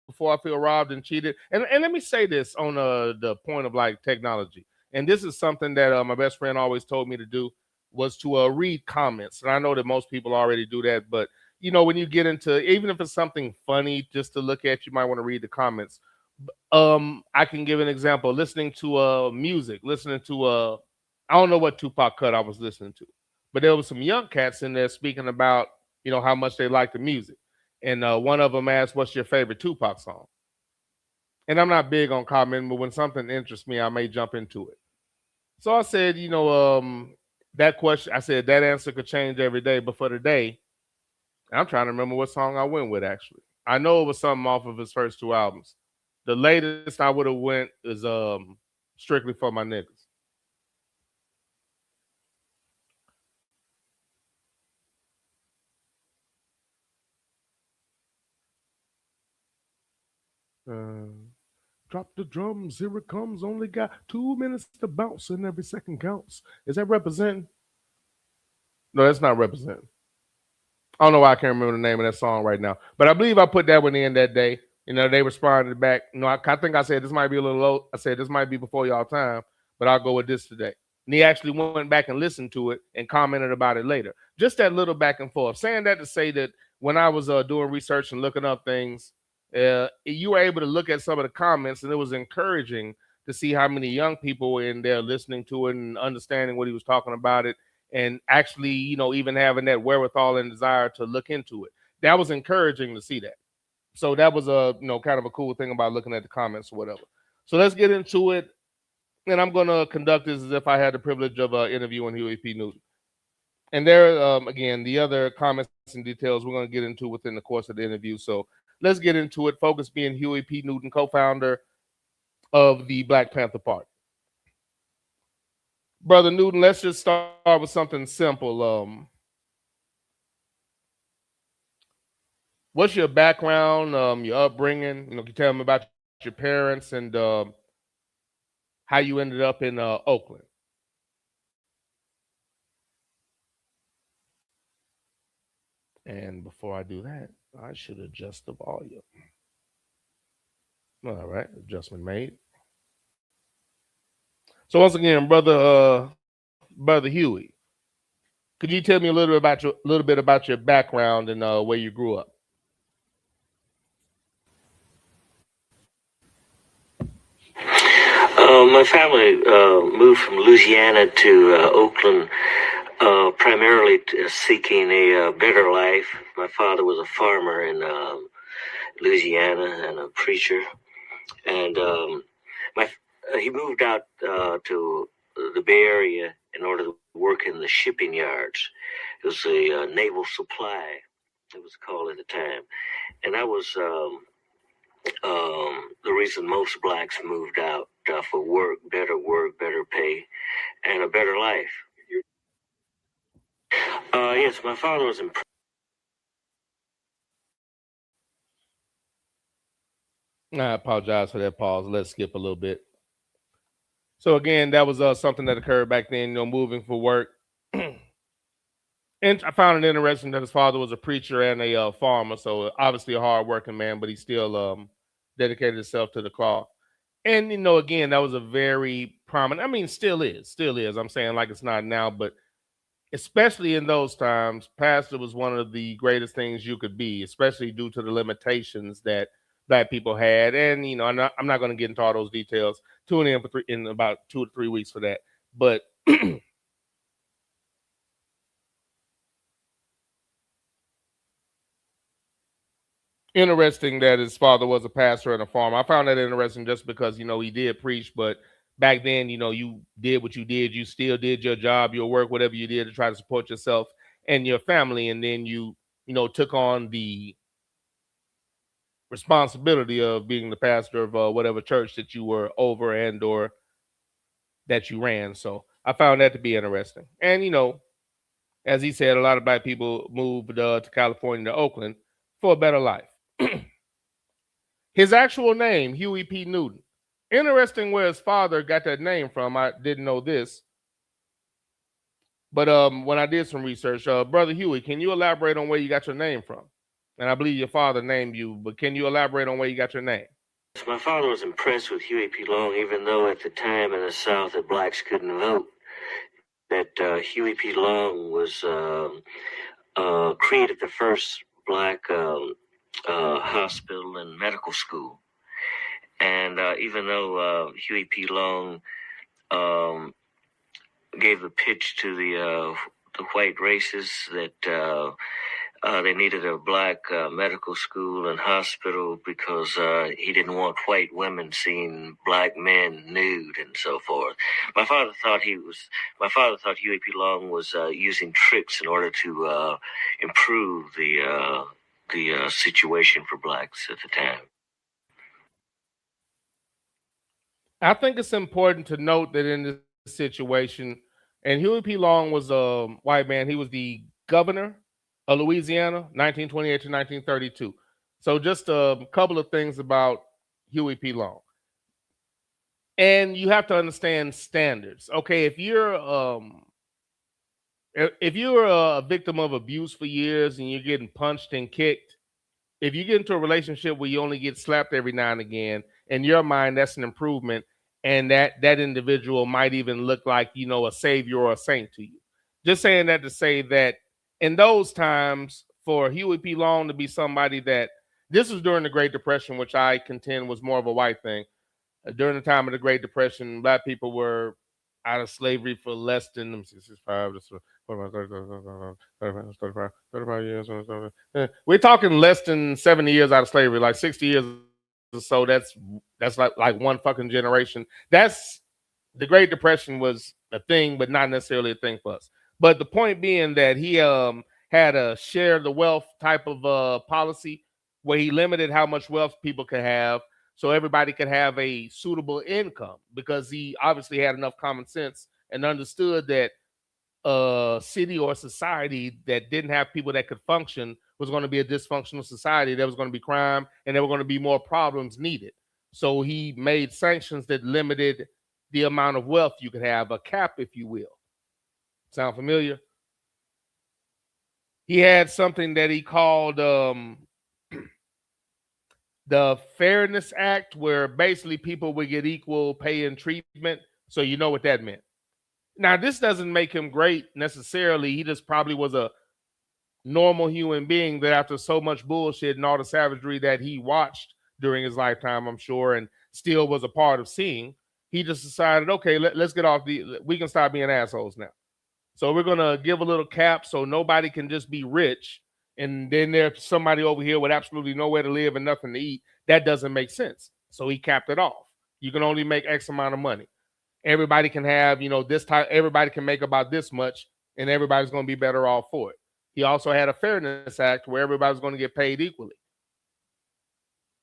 [SPEAKER 2] before. I feel robbed and cheated. And let me say this on the point of like technology. And this is something that my best friend always told me to do, was to read comments. And I know that most people already do that. But, you know, when you get into, even if it's something funny just to look at, you might want to read the comments. I can give an example. Listening to music, listening to I don't know what Tupac cut I was listening to, but there was some young cats in there speaking about, you know, how much they like the music. And one of them asked, "What's your favorite Tupac song?" And I'm not big on commenting, but when something interests me, I may jump into it. So I said, you know, that question, I said that answer could change every day, but for today, I'm trying to remember what song I went with. Actually, I know it was something off of his first 2 albums. The latest I would have went is Strictly for My Niggas. Drop the drums, here it comes. Only got 2 minutes to bounce, and every second counts. Is that representing? No, that's not representing. I don't know why I can't remember the name of that song right now, but I believe I put that one in that day. You know, they responded back. You know, I think I said this might be a little low. I said this might be before y'all time, but I'll go with this today. And he actually went back and listened to it and commented about it later. Just that little back and forth. Saying that to say that when I was doing research and looking up things, you were able to look at some of the comments, and it was encouraging to see how many young people were in there listening to it and understanding what he was talking about it, and actually, you know, even having that wherewithal and desire to look into it. That was encouraging to see that. So that was a, you know, kind of a cool thing about looking at the comments or whatever. So let's get into it. And I'm going to conduct this as if I had the privilege of interviewing Huey P. Newton. And there, again, the other comments and details we're going to get into within the course of the interview. So let's get into it. Focus being Huey P. Newton, co-founder of the Black Panther Party. Brother Newton, let's just start with something simple. What's your background, your upbringing? You know, can you tell me about your parents and how you ended up in Oakland? And before I do that, I should adjust the volume. All right, adjustment made. So once again, brother Huey, could you tell me a little bit about your background and where you grew up?
[SPEAKER 14] My family moved from Louisiana to Oakland, primarily seeking a better life. My father was a farmer in Louisiana and a preacher, and he moved out to the Bay Area in order to work in the shipping yards. It was a naval supply, it was called at the time, and that was the reason most blacks moved out for work, better pay, and a better life. Yes, my father was in.
[SPEAKER 2] I apologize for that pause. Let's skip a little bit. So again, that was something that occurred back then, you know, moving for work. And I found it interesting that his father was a preacher and a farmer, so obviously a hard-working man, but he still dedicated himself to the cloth. And, you know, again, that was a very prominent, I mean, still is. I'm saying like it's not now, but especially in those times, pastor was one of the greatest things you could be, especially due to the limitations that black people had. And, you know, I'm not going to get into all those details. tune in about 2 to 3 weeks for that. But interesting that his father was a pastor and a farmer. I found that interesting just because, he did preach, but back then, you did what you did. You still did your job, your work, whatever you did to try to support yourself and your family. And then you took on the responsibility of being the pastor of whatever church that you were over and or that you ran. So I found that to be interesting. And, as he said, a lot of black people moved to California, to Oakland for a better life. His actual name, Huey P. Newton. Interesting where his father got that name from. I didn't know this. But when I did some research, Brother Huey, can you elaborate on where you got your name from? And I believe your father named you, but can you elaborate on where you got your name?
[SPEAKER 14] My father was impressed with Huey P. Long, even though at the time in the South that blacks couldn't vote. That Huey P. Long was created the first black hospital and medical school. And even though Huey P. Long gave the pitch to the white races that they needed a black medical school and hospital because he didn't want white women seeing black men nude and so forth. My father thought Huey P. Long was using tricks in order to improve the situation for blacks at the time.
[SPEAKER 2] I think it's important to note that in this situation, and Huey P. Long was a white man. He was the governor of Louisiana, 1928 to 1932. So just a couple of things about Huey P. Long. And you have to understand standards. Okay, if you're a victim of abuse for years and you're getting punched and kicked, if you get into a relationship where you only get slapped every now and again, in your mind, that's an improvement. And that individual might even look like, a savior or a saint to you. Just saying that to say that in those times, for Huey P. Long to be somebody that, this was during the Great Depression, which I contend was more of a white thing. During the time of the Great Depression, black people were out of slavery for less than 65 35 years. We're talking less than 70 years out of slavery, like 60 years or so. That's like one fucking generation. That's the Great Depression was a thing, but not necessarily a thing for us. But the point being that he had a share the wealth type of policy where he limited how much wealth people could have so everybody could have a suitable income, because he obviously had enough common sense and understood that a city or society that didn't have people that could function was going to be a dysfunctional society. There was going to be crime and there were going to be more problems needed. So he made sanctions that limited the amount of wealth you could have, a cap, if you will. Sound familiar? He had something that he called the Fairness Act, where basically people would get equal pay and treatment. So you know what that meant. Now, this doesn't make him great necessarily. He just probably was a normal human being that after so much bullshit and all the savagery that he watched during his lifetime, I'm sure, and still was a part of seeing, he just decided, okay, let's get off we can stop being assholes now. So we're going to give a little cap so nobody can just be rich. And then there's somebody over here with absolutely nowhere to live and nothing to eat. That doesn't make sense. So he capped it off. You can only make X amount of money. Everybody can have, this type, everybody can make about this much, and everybody's going to be better off for it. He also had a Fairness Act where everybody's going to get paid equally.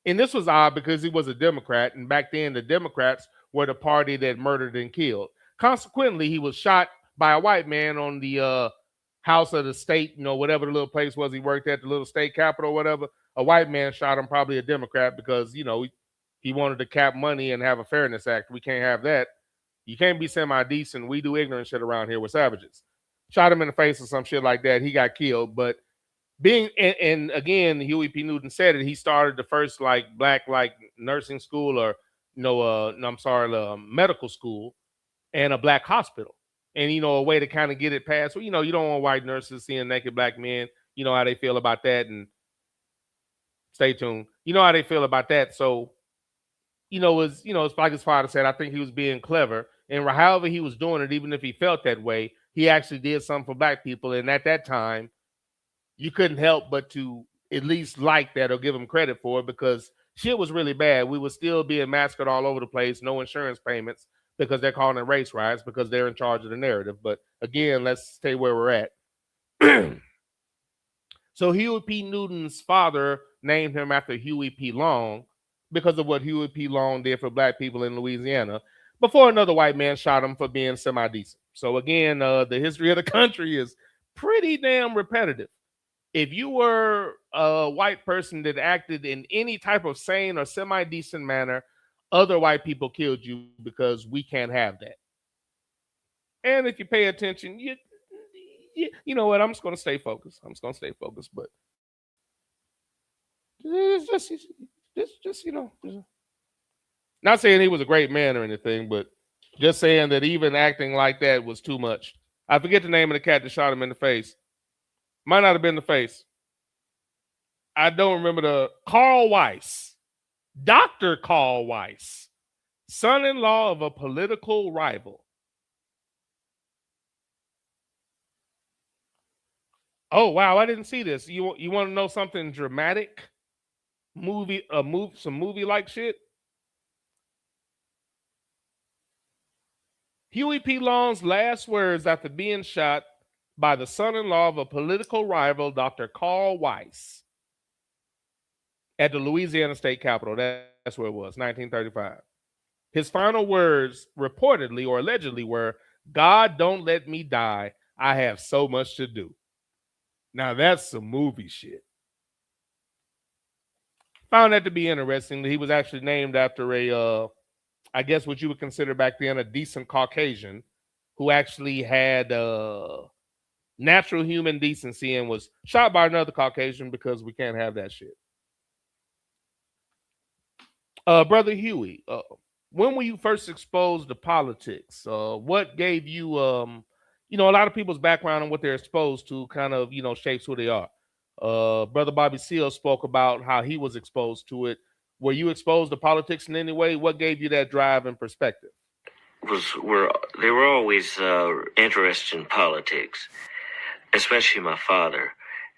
[SPEAKER 2] And this was odd because he was a Democrat, and back then the Democrats were the party that murdered and killed. Consequently, he was shot by a white man on the house of the state, whatever the little place was he worked at, the little state capitol or whatever. A white man shot him, probably a Democrat, because, he wanted to cap money and have a Fairness Act. We can't have that. You can't be semi-decent. We do ignorant shit around here. We're savages. Shot him in the face or some shit like that. He got killed. But and again, Huey P. Newton said it. He started the first black nursing school or medical school and a black hospital. And a way to kind of get it past. Well, you don't want white nurses seeing naked black men. You know how they feel about that. And stay tuned. You know how they feel about that. So it's like his father said, I think he was being clever. And however he was doing it, even if he felt that way, he actually did something for black people. And at that time, you couldn't help but to at least like that or give him credit for it, because shit was really bad. We were still being massacred all over the place, no insurance payments because they're calling it race riots because they're in charge of the narrative. But again, let's stay where we're at. So Huey P. Newton's father named him after Huey P. Long because of what Huey P. Long did for black people in Louisiana before another white man shot him for being semi-decent. So again, the history of the country is pretty damn repetitive. If you were a white person that acted in any type of sane or semi-decent manner, other white people killed you because we can't have that. And if you pay attention, you know what? I'm just going to stay focused. But it's just not saying he was a great man or anything, but just saying that even acting like that was too much. I forget the name of the cat that shot him in the face. Might not have been the face. I don't remember the Carl Weiss, Dr. Carl Weiss, son-in-law of a political rival. Oh wow, I didn't see this. You want to know something dramatic? Some movie-like shit. Huey P. Long's last words after being shot by the son-in-law of a political rival, Dr. Carl Weiss, at the Louisiana State Capitol. That's where it was, 1935. His final words, reportedly or allegedly, were, "God, don't let me die. I have so much to do." Now that's some movie shit. Found that to be interesting. He was actually named after a, I guess what you would consider back then a decent Caucasian who actually had natural human decency and was shot by another Caucasian because we can't have that shit. Brother Huey, when were you first exposed to politics? What gave you, a lot of people's background and what they're exposed to kind of, shapes who they are. Brother Bobby Seale spoke about how he was exposed to it. Were you exposed to politics in any way? What gave you that drive and perspective?
[SPEAKER 14] They were always interested in politics, especially my father.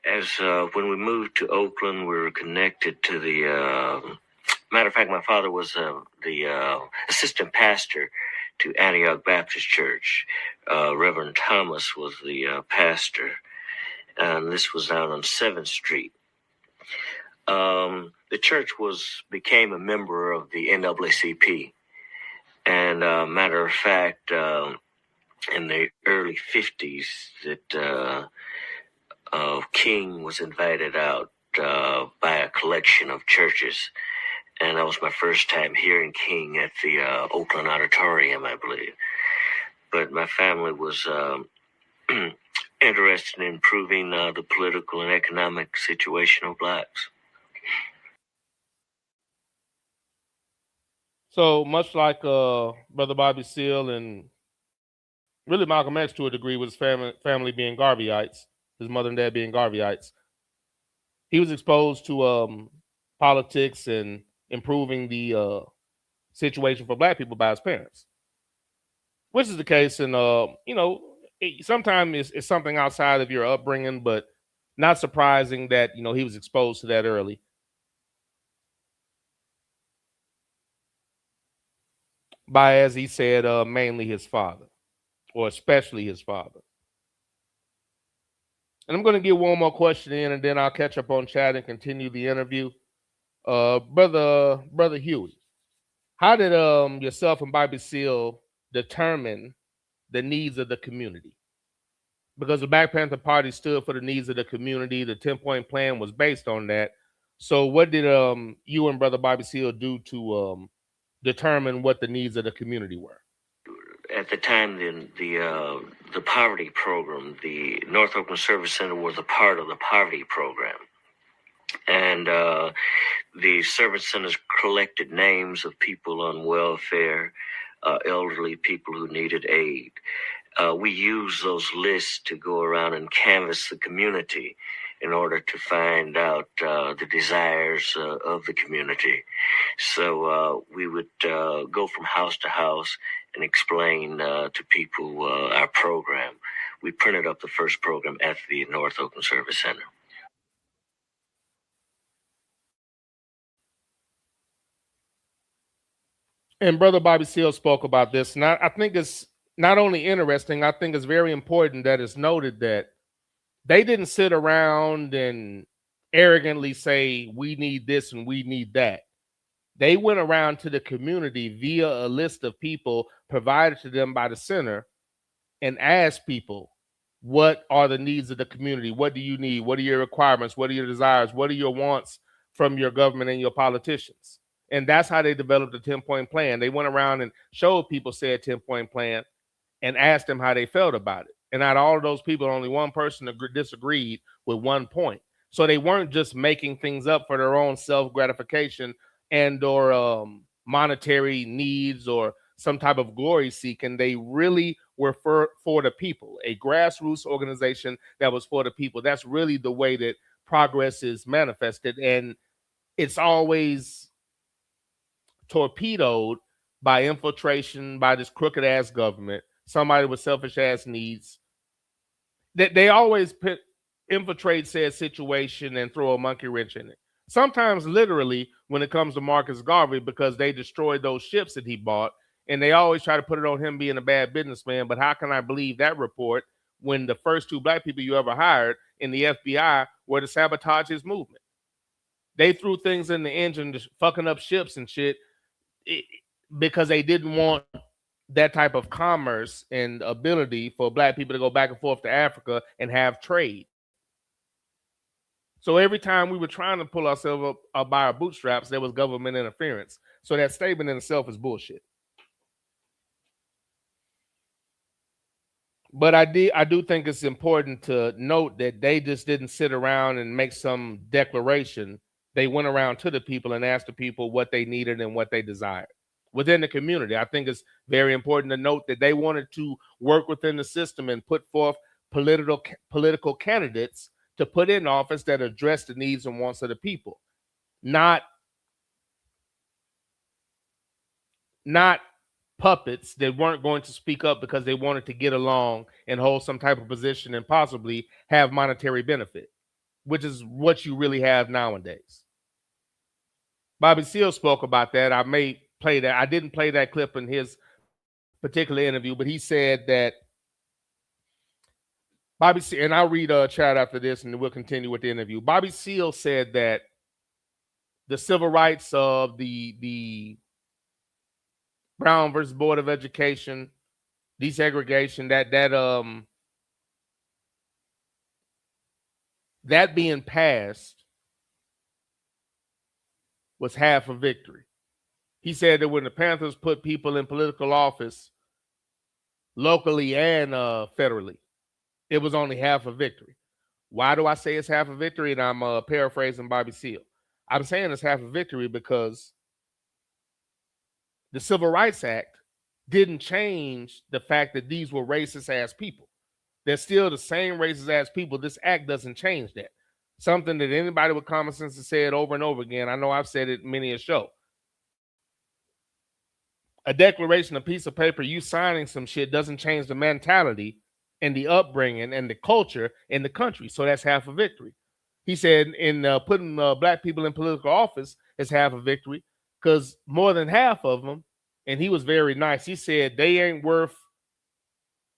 [SPEAKER 14] As when we moved to Oakland, we were connected to the. Matter of fact, my father was the assistant pastor to Antioch Baptist Church. Reverend Thomas was the pastor, and this was down on 7th Street. The church became a member of the NAACP, and matter of fact, in the early 50s, that King was invited out by a collection of churches. And that was my first time hearing King at the Oakland Auditorium, I believe. But my family was interested in improving the political and economic situation of blacks.
[SPEAKER 2] So much like Brother Bobby Seale and really Malcolm X to a degree, with his family being Garveyites, his mother and dad being Garveyites, he was exposed to politics and improving the situation for black people by his parents, which is the case. And sometimes it's something outside of your upbringing, but not surprising that he was exposed to that early. By, as he said, mainly his father, or especially his father. And I'm going to get one more question in, and then I'll catch up on chat and continue the interview. Brother Huey, how did yourself and Bobby Seale determine the needs of the community? Because the Black Panther Party stood for the needs of the community. The 10-point plan was based on that. So what did you and Brother Bobby Seale do to determine what the needs of the community were?
[SPEAKER 14] At the time, the poverty program, the North Oakland Service Center was a part of the poverty program. And the service centers collected names of people on welfare, elderly people who needed aid. We used those lists to go around and canvass the community in order to find out the desires of the community. So we would go from house to house and explain to people our program. We printed up the first program at the North Oakland Service Center.
[SPEAKER 2] And Brother Bobby Seale spoke about this. And I think it's not only interesting, I think it's very important that it's noted that they didn't sit around and arrogantly say, we need this and we need that. They went around to the community via a list of people provided to them by the center and asked people, what are the needs of the community? What do you need? What are your requirements? What are your desires? What are your wants from your government and your politicians? And that's how they developed the 10-point plan. They went around and showed people said 10-point plan and asked them how they felt about it. And out of all of those people, only one person disagreed with 1 point. So they weren't just making things up for their own self-gratification and or monetary needs or some type of glory seeking. They really were for the people, a grassroots organization that was for the people. That's really the way that progress is manifested. And it's always torpedoed by infiltration, by this crooked ass government, somebody with selfish ass needs. They always infiltrate said situation and throw a monkey wrench in it. Sometimes literally when it comes to Marcus Garvey, because they destroyed those ships that he bought, and they always try to put it on him being a bad businessman. But how can I believe that report when the first 2 black people you ever hired in the FBI were to sabotage his movement? They threw things in the engine, just fucking up ships and shit, because they didn't want that type of commerce and ability for black people to go back and forth to Africa and have trade. So every time we were trying to pull ourselves up by our bootstraps, there was government interference. So that statement in itself is bullshit. But I do think it's important to note that they just didn't sit around and make some declaration. They went around to the people and asked the people what they needed and what they desired within the community. I think it's very important to note that they wanted to work within the system and put forth political candidates to put in office that address the needs and wants of the people, not puppets that weren't going to speak up because they wanted to get along and hold some type of position and possibly have monetary benefit, which is what you really have nowadays. Bobby Seale spoke about that. I may play that. I didn't play that clip in his particular interview, but he said that Bobby Seale, and I'll read a chat after this and we'll continue with the interview. Bobby Seale said that the civil rights of the Brown versus Board of Education, desegregation, that being passed was half a victory. He said that when the Panthers put people in political office locally and federally, it was only half a victory. Why do I say it's half a victory? And I'm paraphrasing Bobby Seale. I'm saying it's half a victory because the Civil Rights Act didn't change the fact that these were racist ass people. They're still the same racist ass people. This act doesn't change that. Something that anybody with common sense has said over and over again. I know I've said it many a show. A declaration, a piece of paper, you signing some shit doesn't change the mentality and the upbringing and the culture in the country. So that's half a victory. He said in putting black people in political office is half a victory because more than half of them, and he was very nice, he said they ain't worth,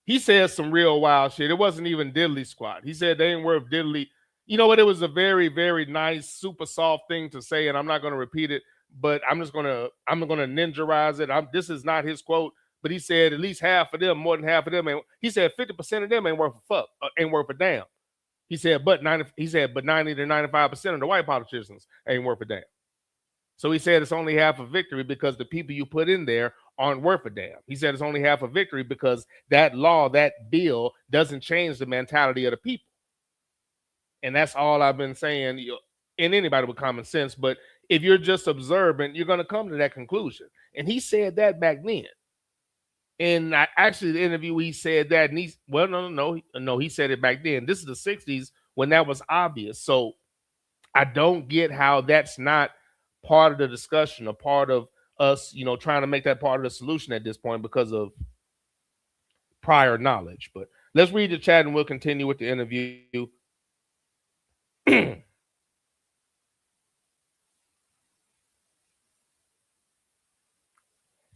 [SPEAKER 2] he said some real wild shit. It wasn't even diddly squat. He said they ain't worth diddly. You know what? It was a very, very nice, super soft thing to say, and I'm not going to repeat it, but I'm gonna ninjarize it. This is not his quote, but he said at least half of them, more than half of them, and he said 50% of them ain't worth a fuck, ain't worth a damn. He said, but 90 to 95% of the white politicians ain't worth a damn. So he said it's only half a victory because the people you put in there aren't worth a damn. He said it's only half a victory because that law, that bill doesn't change the mentality of the people. And that's all I've been saying, and anybody with common sense. But if you're just observant, you're going to come to that conclusion. And he said that back then. And actually, the interview, he said that. And no, he said it back then. This is the 60s when that was obvious. So I don't get how that's not part of the discussion, or part of us, trying to make that part of the solution at this point because of prior knowledge. But let's read the chat and we'll continue with the interview.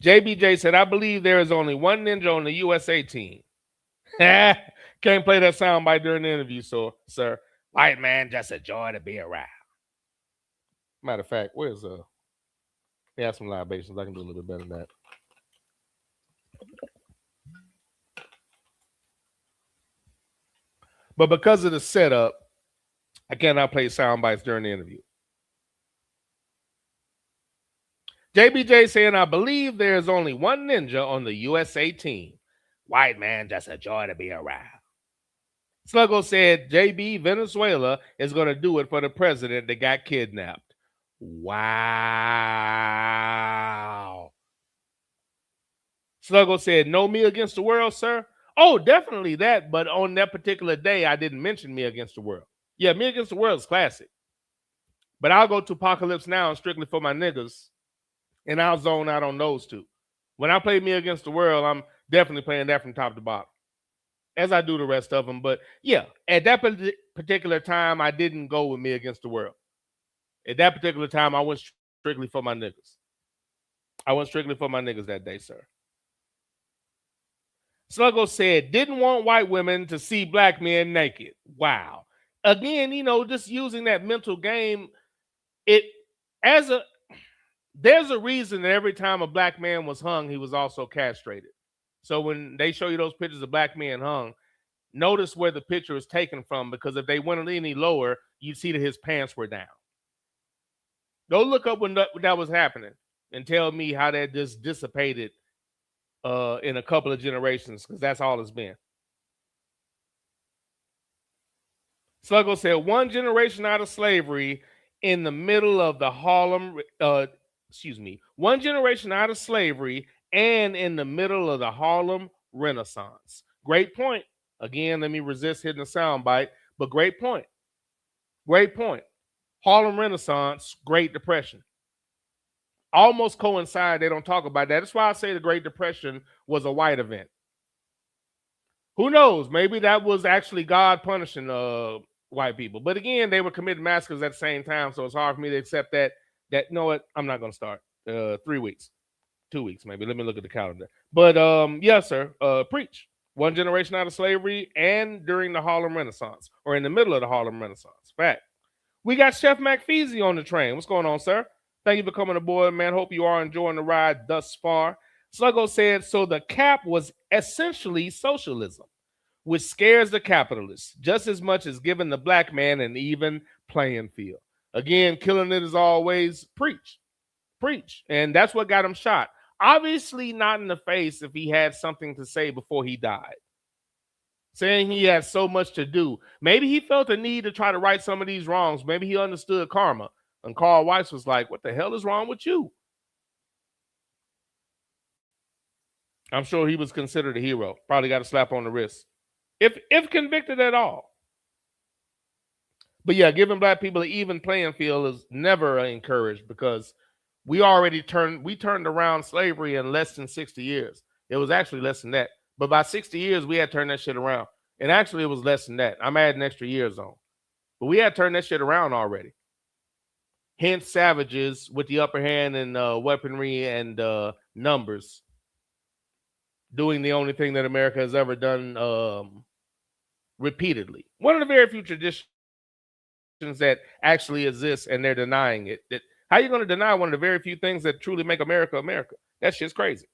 [SPEAKER 2] JBJ said, I believe there is only one ninja on the USA team. Can't play that soundbite during the interview, so sir. White man, just a joy to be around. Matter of fact, where's they have some libations. I can do a little bit better than that. But because of the setup, I cannot play sound bites during the interview. JBJ saying, I believe there's only one ninja on the USA team. White man, just a joy to be around. Sluggo said, JB, Venezuela is going to do it for the president that got kidnapped. Wow. Sluggo said, no Me Against the World, sir? Oh, definitely that. But on that particular day, I didn't mention Me Against the World. Yeah, Me Against the World is classic. But I'll go to Apocalypse Now and Strictly for My Niggas, and I'll zone out on those two. When I play Me Against the World, I'm definitely playing that from top to bottom, as I do the rest of them. But yeah, at that particular time, I didn't go with Me Against the World. At that particular time, I went strictly for my niggas. I went strictly for my niggas that day, sir. Sluggo said, didn't want white women to see black men naked. Wow. Again, just using that mental game, there's a reason that every time a black man was hung, he was also castrated. So when they show you those pictures of black men hung, notice where the picture is taken from, because if they went any lower, you'd see that his pants were down. Go look up when that was happening and tell me how that just dissipated in a couple of generations, because that's all it's been. Sluggo said, one generation out of slavery in the middle of the one generation out of slavery and in the middle of the Harlem Renaissance. Great point. Again, let me resist hitting the soundbite, but great point. Great point. Harlem Renaissance, Great Depression. Almost coincide. They don't talk about that. That's why I say the Great Depression was a white event. Who knows? Maybe that was actually God punishing white people. But again, they were committing massacres at the same time, so it's hard for me to accept that. You know what? I'm not going to start. 3 weeks. 2 weeks, maybe. Let me look at the calendar. But yes, sir. Preach. One generation out of slavery and during the Harlem Renaissance, or in the middle of the Harlem Renaissance. Fact. We got Chef McFeezy on the train. What's going on, sir? Thank you for coming aboard, man. Hope you are enjoying the ride thus far. Sluggo said, so the cap was essentially socialism, which scares the capitalists just as much as giving the black man an even playing field. Again, killing it as always. Preach. And that's what got him shot. Obviously not in the face if he had something to say before he died. Saying he had so much to do. Maybe he felt a need to try to right some of these wrongs. Maybe he understood karma. And Carl Weiss was like, what the hell is wrong with you? I'm sure he was considered a hero. Probably got a slap on the wrist. If convicted at all. But yeah, giving black people an even playing field is never encouraged, because we turned around slavery in less than 60 years. It was actually less than that. But by 60 years, we had turned that shit around. And actually, it was less than that. I'm adding extra years on. But we had turned that shit around already. Hence, savages with the upper hand in weaponry and numbers, doing the only thing that America has ever done repeatedly. One of the very few traditions that actually exists, and they're denying it. How are you going to deny one of the very few things that truly make America America? That shit's crazy.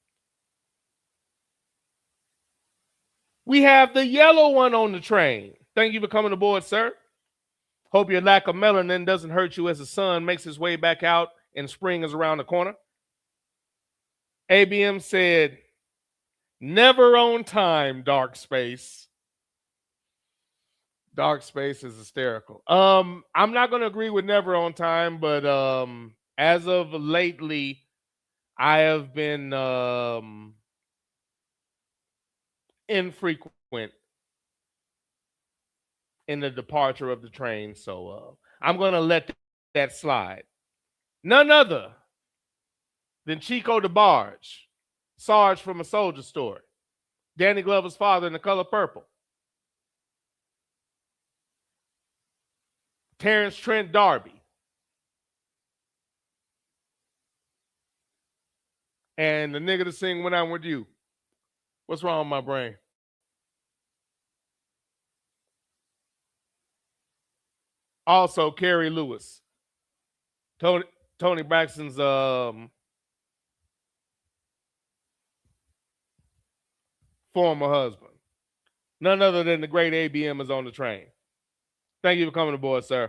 [SPEAKER 2] We have the yellow one on the train. Thank you for coming aboard, sir. Hope your lack of melanin doesn't hurt you as the sun makes its way back out and spring is around the corner. ABM said, never on time, Dark Space. Dark Space is hysterical. I'm not going to agree with never on time, but as of lately, I have been infrequent in the departure of the train. So I'm going to let that slide. None other than Chico DeBarge, Sarge from A Soldier Story, Danny Glover's father in The Color Purple, Terrence Trent D'Arby, and the nigga to sing When I'm With You. What's wrong with my brain? Also, Carrie Lewis, Tony Braxton's former husband. None other than the great ABM is on the train. Thank you for coming aboard, sir.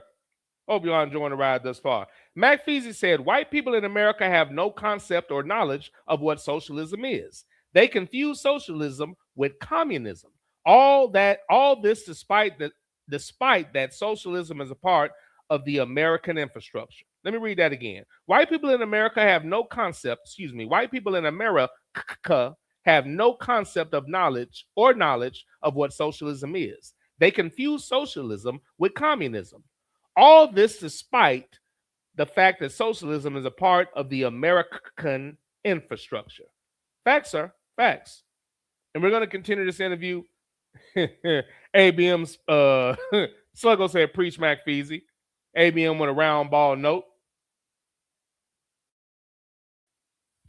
[SPEAKER 2] Hope you are enjoying the ride thus far. Mac Feasy said, white people in America have no concept or knowledge of what socialism is. They confuse socialism with communism. All this despite that socialism is a part of the American infrastructure. Let me read that again. White people in America have no concept, white people in America have no concept of knowledge of what socialism is. They confuse socialism with communism. All this despite the fact that socialism is a part of the American infrastructure. Facts, sir. Facts. And we're going to continue this interview. ABM's Sluggo said, preach Mac Feasy. ABM with a round ball note.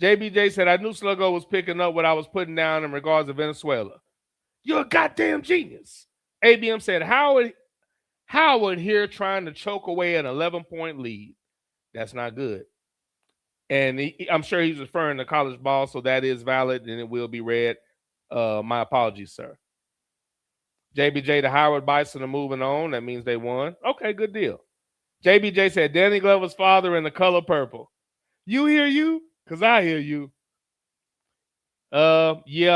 [SPEAKER 2] JBJ said, I knew Sluggo was picking up what I was putting down in regards to Venezuela. You're a goddamn genius. ABM said, Howard here trying to choke away an 11-point lead. That's not good. And I'm sure he's referring to college ball, so that is valid and it will be read. My apologies, sir. JBJ, the Howard Bison are moving on. That means they won. Okay, good deal. JBJ said, Danny Glover's father in The Color Purple. You hear you? Because I hear you. Yeah,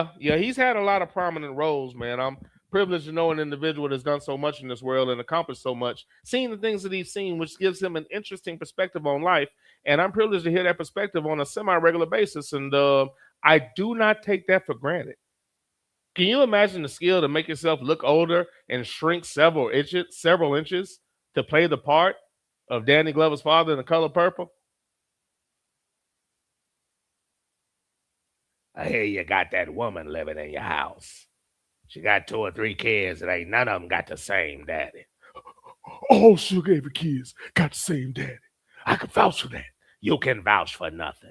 [SPEAKER 2] he's had a lot of prominent roles, man. I'm privileged to know an individual that's done so much in this world and accomplished so much, seeing the things that he's seen, which gives him an interesting perspective on life. And I'm privileged to hear that perspective on a semi-regular basis. And I do not take that for granted. Can you imagine the skill to make yourself look older and shrink several inches to play the part of Danny Glover's father in The Color Purple? I hear you got that woman living in your house. She got 2 or 3 kids, and ain't none of them got the same daddy. All Sugar Avery kids got the same daddy. I can vouch for that. You can vouch for nothing.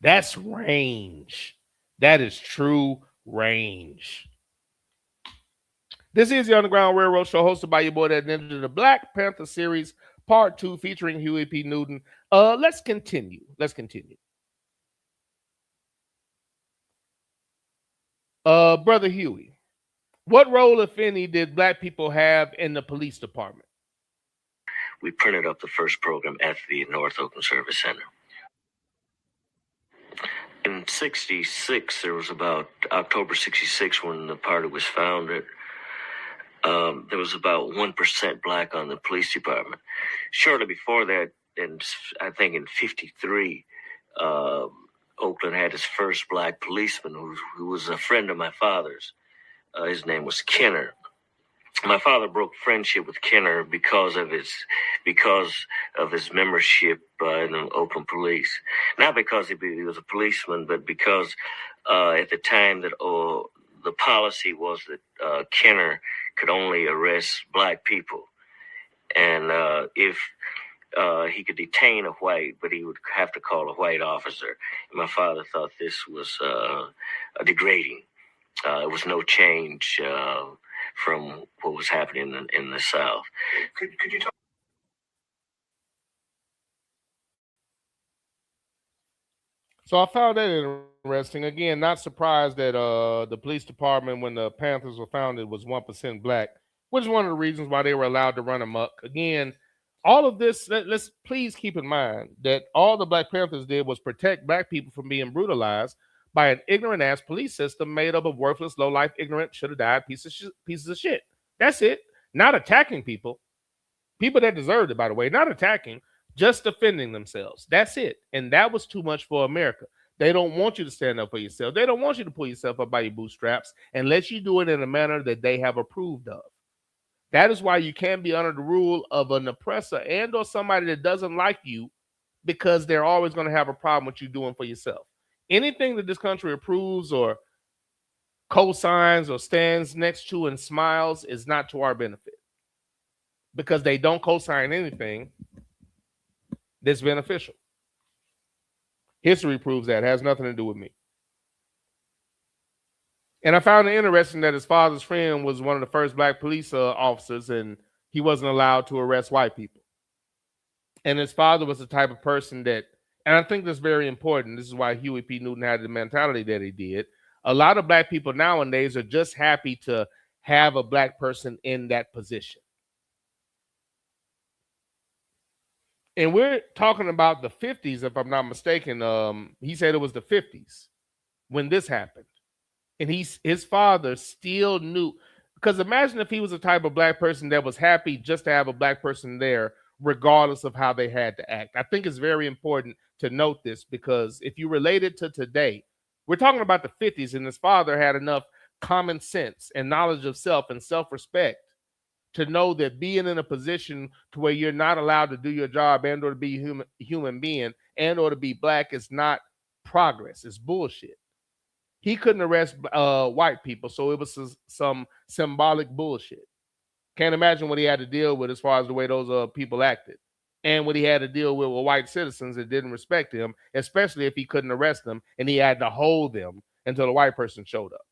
[SPEAKER 2] That's range. That is true range. This is the Underground Railroad Show, hosted by your boy that Ninja, the Black Panther series, part 2, featuring Huey P. Newton. Let's continue. Brother Huey, what role, if any, did black people have in the police department?
[SPEAKER 14] We printed up the first program at the North Oakland Service Center. In 66, there was about October 66 when the party was founded. There was about 1% black on the police department. Shortly before that, I think in 53, Oakland had his first black policeman who was a friend of my father's. His name was Kenner. My father broke friendship with Kenner because of his membership in the Oakland Police. Not because he was a policeman, but because at the time that the policy was that Kenner could only arrest black people, and if he could detain a white, but he would have to call a white officer. And my father thought this was degrading. It was no change from what was happening in the South. Could you talk?
[SPEAKER 2] So I found that interesting. Again, not surprised that the police department, when the Panthers were founded, was 1% black, which is one of the reasons why they were allowed to run amok. Again, all of this, let's please keep in mind that all the Black Panthers did was protect black people from being brutalized by an ignorant-ass police system made up of worthless, low-life, ignorant, should-have-died pieces of shit. That's it. Not attacking people. People that deserved it, by the way. Not attacking, just defending themselves. That's it. And that was too much for America. They don't want you to stand up for yourself. They don't want you to pull yourself up by your bootstraps unless you do it in a manner that they have approved of. That is why you can't be under the rule of an oppressor and or somebody that doesn't like you, because they're always going to have a problem with you doing for yourself. Anything that this country approves or co-signs or stands next to and smiles is not to our benefit, because they don't co-sign anything that's beneficial. History proves that. It has nothing to do with me. And I found it interesting that his father's friend was one of the first black police officers, and he wasn't allowed to arrest white people. And his father was the type of person that, and I think that's very important. This is why Huey P. Newton had the mentality that he did. A lot of black people nowadays are just happy to have a black person in that position. And we're talking about the 50s, if I'm not mistaken. He said it was the 50s when this happened. And his father still knew, because imagine if he was the type of black person that was happy just to have a black person there, regardless of how they had to act. I think it's very important to note this, because if you relate it to today, we're talking about the 50s, and his father had enough common sense and knowledge of self and self-respect to know that being in a position to where you're not allowed to do your job and or to be a human being and or to be black is not progress. It's bullshit. He couldn't arrest white people, so it was some symbolic bullshit. Can't imagine what he had to deal with as far as the way those people acted, and what he had to deal with white citizens that didn't respect him, especially if he couldn't arrest them and he had to hold them until the white person showed up.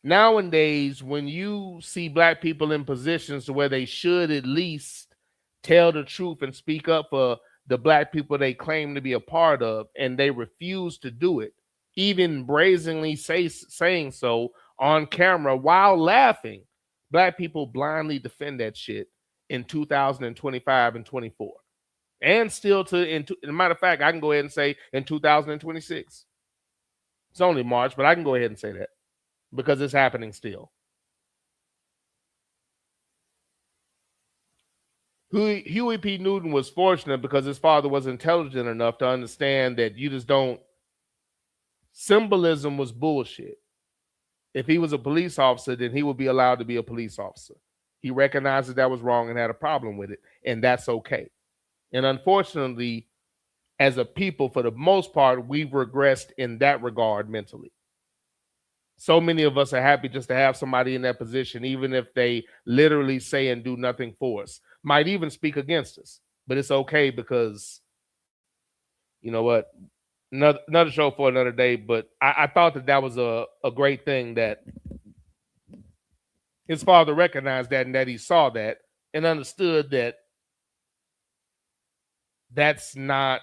[SPEAKER 2] Nowadays, when you see black people in positions where they should at least tell the truth and speak up for the black people they claim to be a part of, and they refuse to do it, even brazenly saying so on camera while laughing, black people blindly defend that shit in 2025 and 24. And still as a matter of fact, I can go ahead and say in 2026. It's only March, but I can go ahead and say that, because it's happening still. Huey P. Newton was fortunate because his father was intelligent enough to understand that you just don't. Symbolism was bullshit. If he was a police officer, then he would be allowed to be a police officer. He recognized that was wrong and had a problem with it, and that's okay. And unfortunately, as a people, for the most part, we've regressed in that regard mentally. So many of us are happy just to have somebody in that position, even if they literally say and do nothing for us. Might even speak against us, but it's okay, because you know what? Another show for another day. But I thought that was a great thing that his father recognized that, and that he saw that and understood that that's not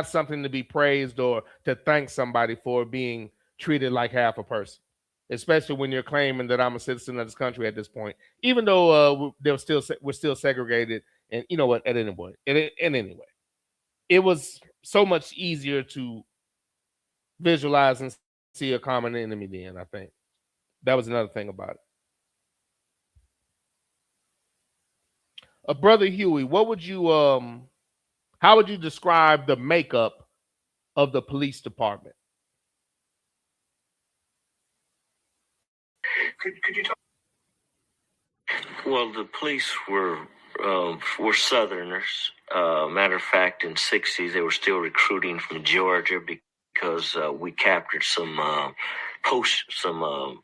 [SPEAKER 2] something to be praised or to thank somebody for being treated like half a person, especially when you're claiming that I'm a citizen of this country at this point, even though we're still segregated. And you know what? At any point, anyway, it was so much easier to visualize and see a common enemy then. I think that was another thing about it. Brother Huey, what would you how would you describe the makeup of the police department?
[SPEAKER 14] Could you talk? Well, the police were Southerners. Matter of fact, in the 60s, they were still recruiting from Georgia because we captured some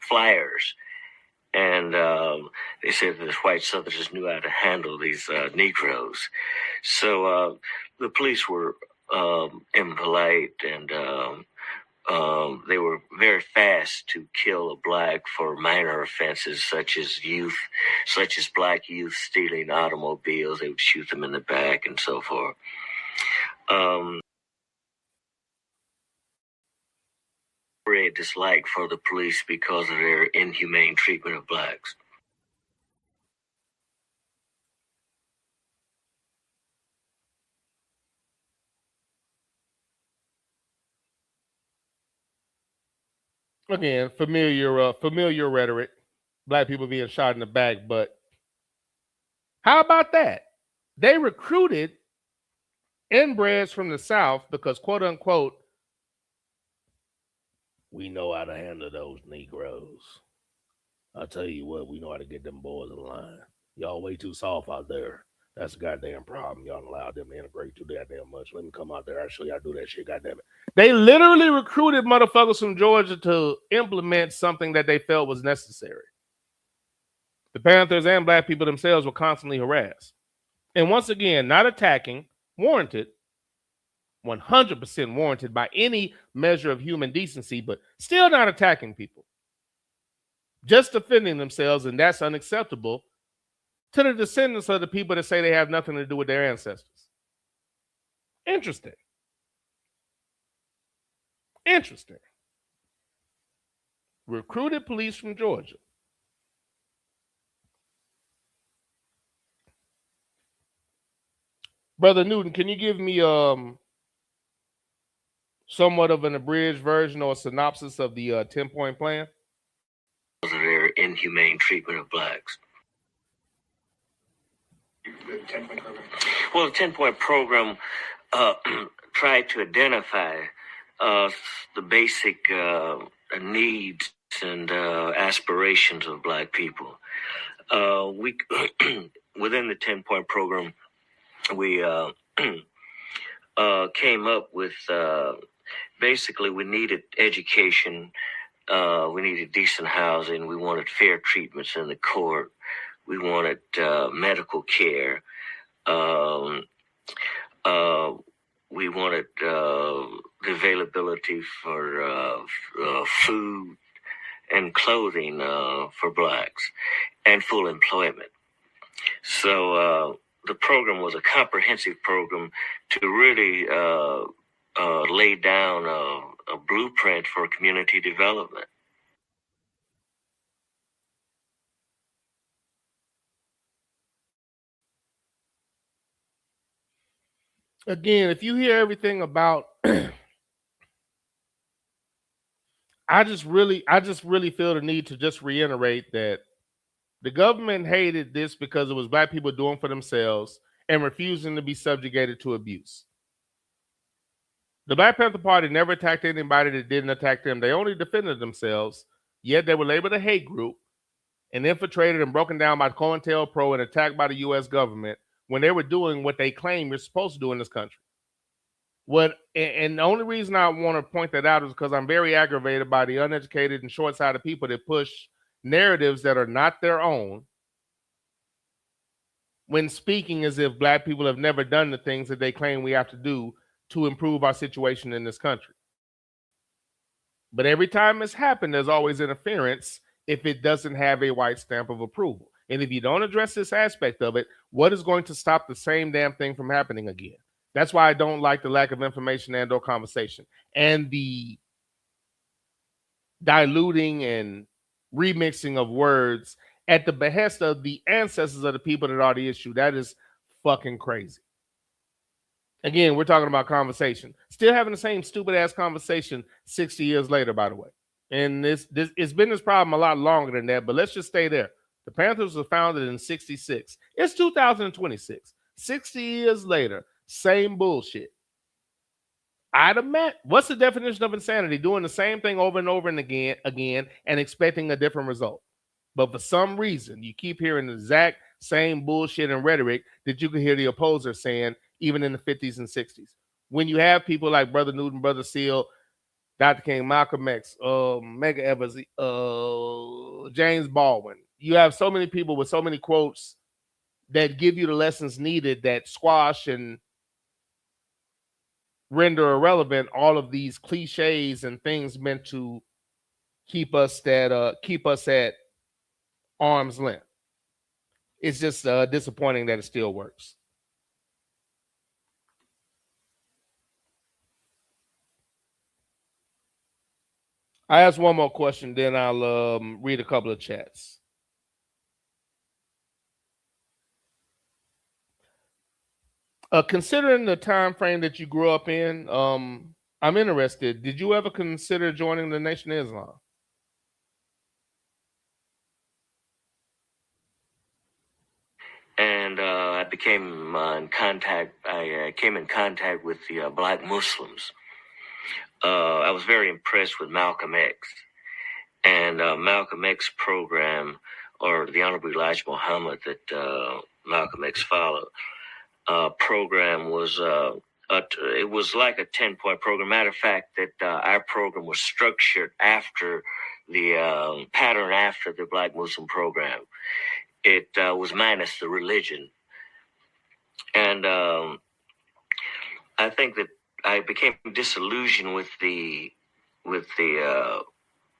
[SPEAKER 14] flyers. And they said that the white Southerners knew how to handle these Negroes. So the police were impolite, and they were very fast to kill a black for minor offenses such as black youth stealing automobiles. They would shoot them in the back and so forth. A dislike for the police because of their inhumane treatment of blacks.
[SPEAKER 2] Again, familiar rhetoric, black people being shot in the back, but how about that? They recruited inbreds from the South because, quote unquote, we know how to handle those Negroes. I'll tell you what, we know how to get them boys in line. Y'all way too soft out there. That's a goddamn problem. Y'all allow them to integrate too goddamn much. Let me come out there. I'll show you how to do that shit, goddamn it. They literally recruited motherfuckers from Georgia to implement something that they felt was necessary. The Panthers and black people themselves were constantly harassed. And once again, not attacking, warranted, 100% warranted by any measure of human decency, but still not attacking people. Just defending themselves, and that's unacceptable to the descendants of the people that say they have nothing to do with their ancestors. Interesting. Interesting. Recruited police from Georgia. Brother Newton, can you give me somewhat of an abridged version or a synopsis of the 10-point plan?
[SPEAKER 14] Their inhumane treatment of blacks. Well, the 10-point program tried to identify the basic needs and aspirations of black people. We within the 10-point program, we came up with basically we needed education. We needed decent housing. We wanted fair treatments in the court. We wanted medical care. We wanted the availability for food and clothing for blacks and full employment. So the program was a comprehensive program to really lay down a blueprint for community development.
[SPEAKER 2] Again, if you hear everything about, I just really feel the need to just reiterate that the government hated this because it was black people doing for themselves and refusing to be subjugated to abuse. The Black Panther Party never attacked anybody that didn't attack them. They only defended themselves, yet they were labeled a hate group and infiltrated and broken down by COINTELPRO and attacked by the U.S. government when they were doing what they claim you're supposed to do in this country. And the only reason I want to point that out is because I'm very aggravated by the uneducated and short-sighted people that push narratives that are not their own when speaking as if black people have never done the things that they claim we have to do to improve our situation in this country. But every time it's happened, there's always interference if it doesn't have a white stamp of approval. And if you don't address this aspect of it, what is going to stop the same damn thing from happening again? That's why I don't like the lack of information and or conversation and the diluting and remixing of words at the behest of the ancestors of the people that are the issue. That is fucking crazy. Again, we're talking about conversation. Still having the same stupid ass conversation 60 years later, by the way. And it's been this problem a lot longer than that, but let's just stay there. The Panthers were founded in 66. It's 2026. 60 years later, same bullshit. I'd have met. What's the definition of insanity? Doing the same thing over and over and again and expecting a different result. But for some reason, you keep hearing the exact same bullshit and rhetoric that you can hear the opposer saying even in the 50s and 60s. When you have people like Brother Newton, Brother Seal, Dr. King, Malcolm X, Medgar Evers, James Baldwin. You have so many people with so many quotes that give you the lessons needed that squash and render irrelevant all of these cliches and things meant to keep us at arm's length. It's just disappointing that it still works. I ask one more question, then I'll read a couple of chats. Considering the time frame that you grew up in, I'm interested. Did you ever consider joining the Nation of Islam?
[SPEAKER 14] And I became in contact. I came in contact with the black Muslims. I was very impressed with Malcolm X and Malcolm X program, or the Honorable Elijah Muhammad that Malcolm X followed. Program was it was like a 10-point program. Matter of fact, that our program was structured after the pattern after the Black Muslim program. It was minus the religion, and I think that I became disillusioned with the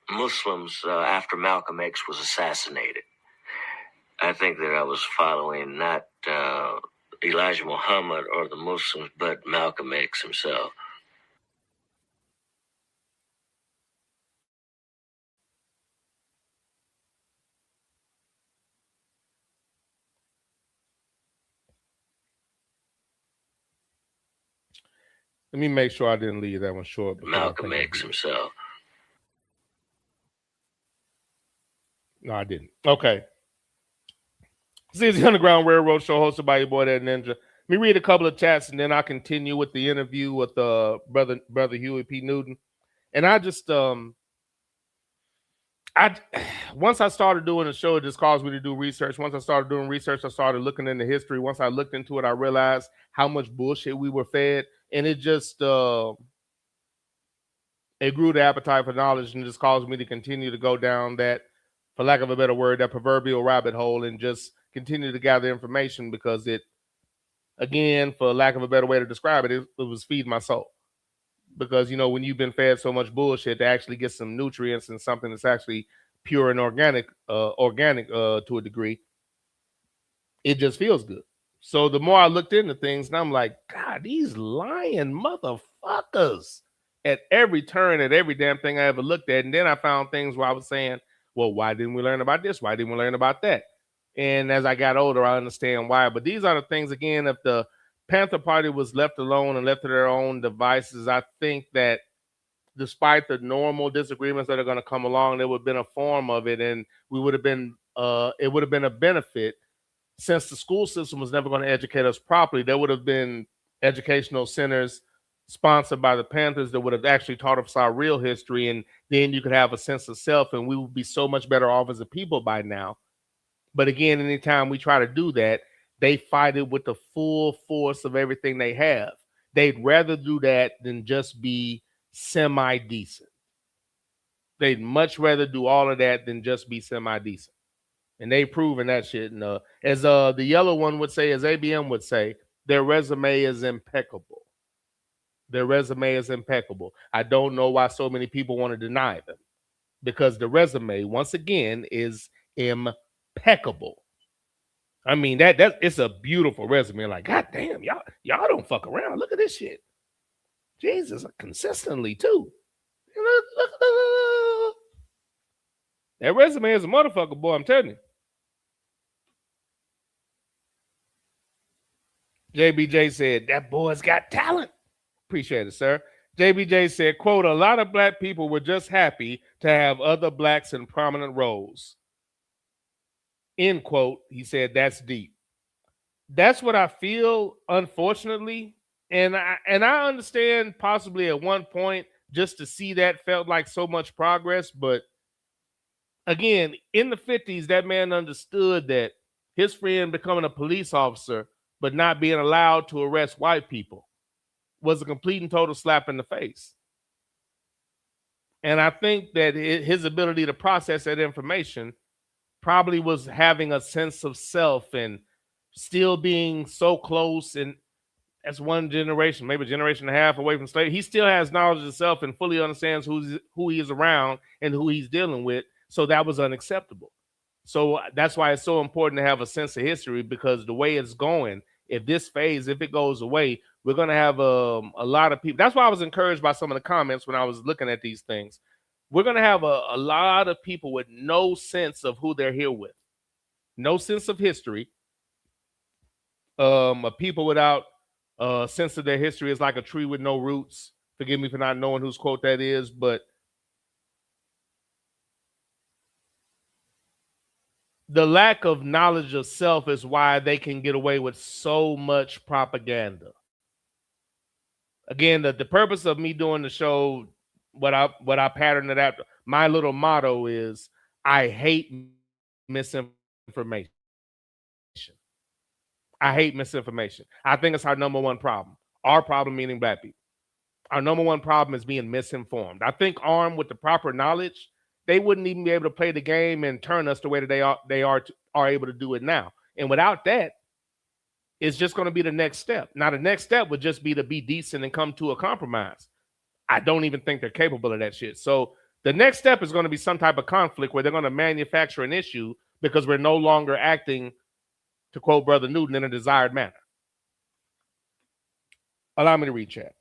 [SPEAKER 14] Muslims after Malcolm X was assassinated. I think that I was following not Elijah Muhammad or the Muslims, but Malcolm X himself.
[SPEAKER 2] Let me make sure I didn't leave that one short.
[SPEAKER 14] Malcolm X himself.
[SPEAKER 2] No, I didn't. Okay. This is the Underground Railroad Show hosted by your boy, That Ninja. Let me read a couple of chats and then I'll continue with the interview with brother Huey P. Newton. And I just once I started doing the show, it just caused me to do research. Once I started doing research, I started looking into history. Once I looked into it, I realized how much bullshit we were fed. And it just it grew the appetite for knowledge and just caused me to continue to go down that, for lack of a better word, that proverbial rabbit hole and just continue to gather information because it, again, for lack of a better way to describe it, it was feeding my soul. Because, you know, when you've been fed so much bullshit, to actually get some nutrients and something that's actually pure and organic to a degree, it just feels good. So the more I looked into things, and I'm like, God, these lying motherfuckers at every turn, at every damn thing I ever looked at. And then I found things where I was saying, well, why didn't we learn about this? Why didn't we learn about that? And as I got older, I understand why. But these are the things, again, if the Panther Party was left alone and left to their own devices, I think that despite the normal disagreements that are going to come along, there would have been a form of it, and we would have been it would have been a benefit. Since the school system was never going to educate us properly, there would have been educational centers sponsored by the Panthers that would have actually taught us our real history, and then you could have a sense of self, and we would be so much better off as a people by now. But again, anytime we try to do that, they fight it with the full force of everything they have. They'd rather do that than just be semi-decent. They'd much rather do all of that than just be semi-decent. And they've proven that shit. And as the yellow one would say, as ABM would say, their resume is impeccable. Their resume is impeccable. I don't know why so many people want to deny them. Because the resume, once again, is impeccable. I mean, that it's a beautiful resume. Like, God damn, y'all don't fuck around. Look at this shit. Jesus, consistently too. Look. That resume is a motherfucker, boy, I'm telling you. JBJ said, that boy's got talent. Appreciate it, sir. JBJ said, quote, a lot of black people were just happy to have other blacks in prominent roles. End quote. He said, that's deep. That's what I feel, unfortunately. And I understand possibly at one point just to see that felt like so much progress. But again, in the 50s, that man understood that his friend becoming a police officer but not being allowed to arrest white people was a complete and total slap in the face. And I think that his ability to process that information probably was having a sense of self and still being so close, and as one generation, maybe a generation and a half away from slavery, he still has knowledge of himself and fully understands who he is around and who he's dealing with. So that was unacceptable. So that's why it's so important to have a sense of history, because the way it's going, if this phase, if it goes away, we're going to have a lot of people. That's why I was encouraged by some of the comments when I was looking at these things. We're going to have a lot of people with no sense of who they're here with, no sense of history. A people without a sense of their history is like a tree with no roots. Forgive me for not knowing whose quote that is, but the lack of knowledge of self is why they can get away with so much propaganda. Again, the purpose of me doing the show, what I patterned it after, my little motto is I hate misinformation. I hate misinformation. I think it's our number one problem. Our problem meaning black people. Our number one problem is being misinformed. I think armed with the proper knowledge, they wouldn't even be able to play the game and turn us the way that they are able to do it now. And without that, it's just going to be the next step. Now, the next step would just be to be decent and come to a compromise. I don't even think they're capable of that shit. So the next step is going to be some type of conflict where they're going to manufacture an issue because we're no longer acting, to quote Brother Newton, in a desired manner. Allow me to read chat.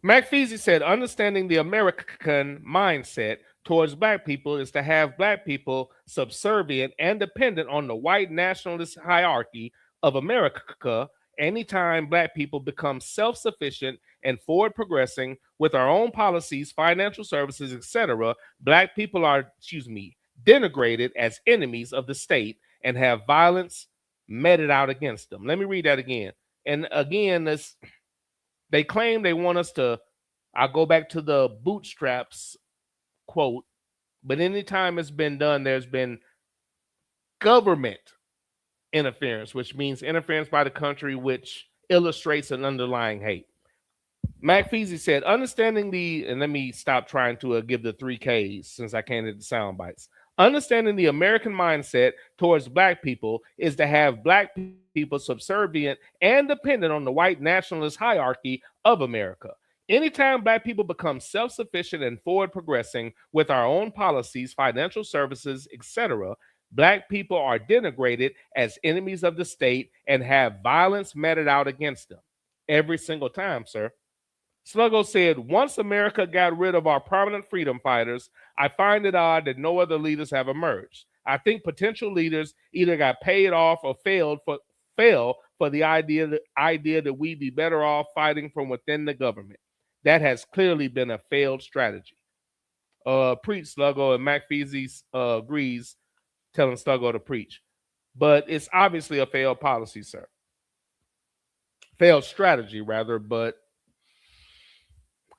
[SPEAKER 2] Mac Feezy said, understanding the American mindset towards black people is to have black people subservient and dependent on the white nationalist hierarchy of America. Anytime black people become self-sufficient and forward progressing with our own policies, financial services, etc., black people are, denigrated as enemies of the state and have violence meted out against them. Let me read that again. And again, they claim they want us to, I'll go back to the bootstraps quote, but anytime it's been done, there's been government interference, which means interference by the country, which illustrates an underlying hate. Mac Feezy said, understanding and let me stop trying to give the 3Ks since I can't hit the sound bites. Understanding the American mindset towards black people is to have black people subservient and dependent on the white nationalist hierarchy of America. Anytime black people become self-sufficient and forward progressing with our own policies, financial services, etc., black people are denigrated as enemies of the state and have violence meted out against them. Every single time, sir. Sluggo said, once America got rid of our prominent freedom fighters, I find it odd that no other leaders have emerged. I think potential leaders either got paid off or fell for the idea that we'd be better off fighting from within the government. That has clearly been a failed strategy. Preach, Sluggo, and Mac Feezy agrees, telling Sluggo to preach. But it's obviously a failed policy, sir. Failed strategy, rather, but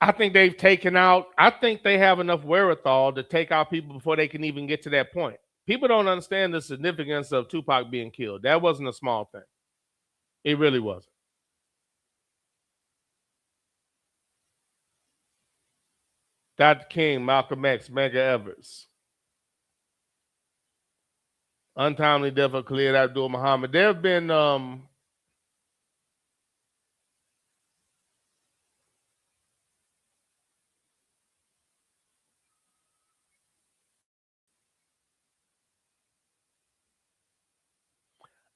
[SPEAKER 2] I think they've taken out, I think they have enough wherewithal to take out people before they can even get to that point. People don't understand the significance of Tupac being killed. That wasn't a small thing. It really wasn't. Dr. King, Malcolm X, Medgar Evers. Untimely death of Khalid Abdul Muhammad. There have been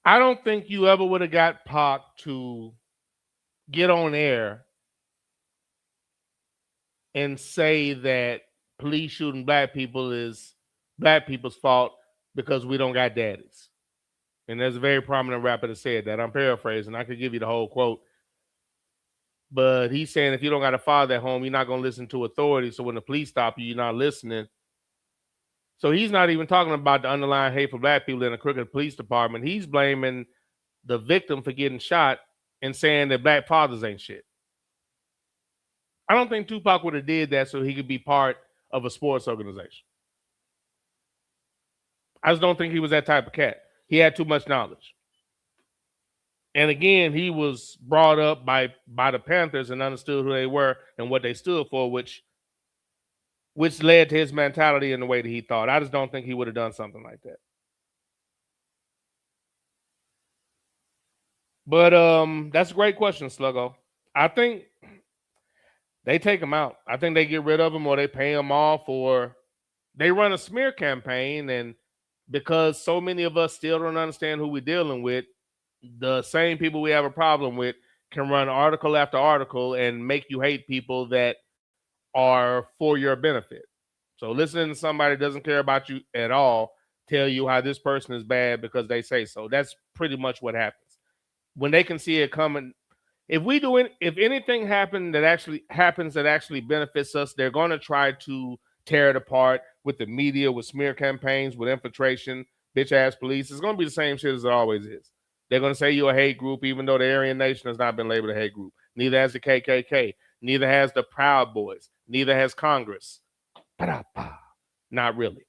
[SPEAKER 2] I don't think you ever would have got Pac to get on air and say that police shooting black people is black people's fault because we don't got daddies. And there's a very prominent rapper that said that. I'm paraphrasing. I could give you the whole quote. But he's saying if you don't got a father at home, you're not going to listen to authority. So when the police stop you, you're not listening. So he's not even talking about the underlying hate for black people in a crooked police department. He's blaming the victim for getting shot and saying that black fathers ain't shit. I don't think Tupac would have did that so he could be part of a sports organization. I just don't think he was that type of cat. He had too much knowledge. And again, he was brought up by the Panthers and understood who they were and what they stood for, which led to his mentality and the way that he thought. I just don't think he would have done something like that. But that's a great question, Sluggo. I think they take him out. I think they get rid of him or they pay him off or they run a smear campaign. And because so many of us still don't understand who we're dealing with, the same people we have a problem with can run article after article and make you hate people that are for your benefit. So listening to somebody that doesn't care about you at all tell you how this person is bad because they say so. That's pretty much what happens. When they can see it coming, if anything that actually benefits us, they're going to try to tear it apart with the media, with smear campaigns, with infiltration. bitch ass police. It's going to be the same shit as it always is. They're going to say you're a hate group, even though the Aryan Nation has not been labeled a hate group. Neither has the KKK. Neither has the Proud Boys. Neither has Congress. Not really.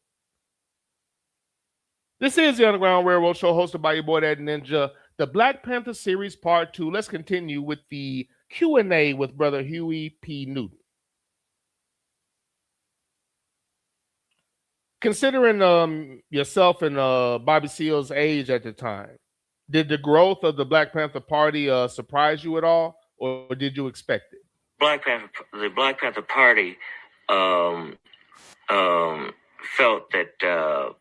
[SPEAKER 2] This is the Underground Railroad Show, hosted by your boy, that Ninja. The Black Panther series part 2. Let's continue with the Q&A with brother Huey P. Newton. Considering yourself and Bobby Seale's age at the time, did the growth of the Black Panther Party surprise you at all, or did you expect it?
[SPEAKER 14] The Black Panther Party felt that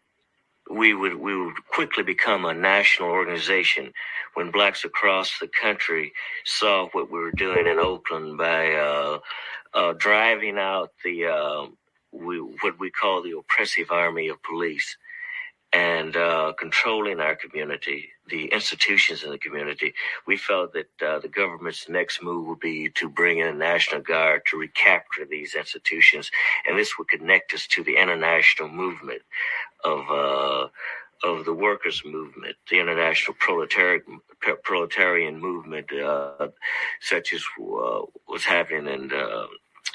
[SPEAKER 14] we would quickly become a national organization when blacks across the country saw what we were doing in Oakland by driving out what we call the oppressive army of police and controlling our community, the institutions in the community. We felt that the government's next move would be to bring in a National Guard to recapture these institutions, and this would connect us to the international movement of the workers' movement, the international proletarian movement, such as what's happening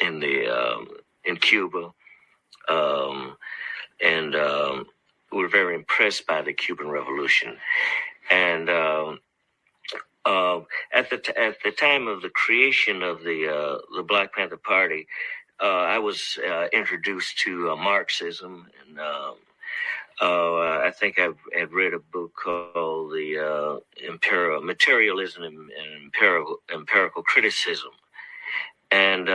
[SPEAKER 14] in Cuba, and we're very impressed by the Cuban Revolution. And at the time of the creation of the Black Panther Party, I was introduced to Marxism, and I think I had read a book called the Materialism and Empirical Criticism, and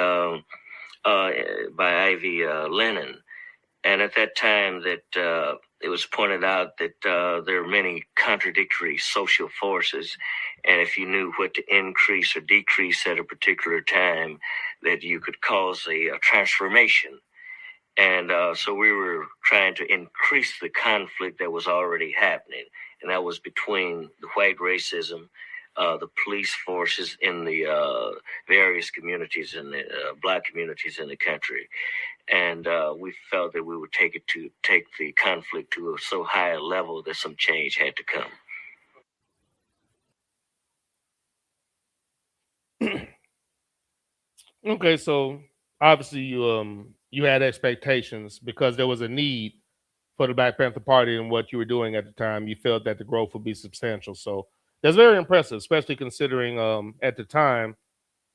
[SPEAKER 14] by Ivy Lenin. And at that time, that it was pointed out that there are many contradictory social forces, and if you knew what to increase or decrease at a particular time, that you could cause a transformation. And so we were trying to increase the conflict that was already happening, and that was between the white racism, the police forces in the various communities and the black communities in the country. And we felt that we would take the conflict to so high a level that some change had to come.
[SPEAKER 2] Okay, so obviously you had expectations because there was a need for the Black Panther Party and what you were doing at the time. You felt that the growth would be substantial. So that's very impressive, especially considering at the time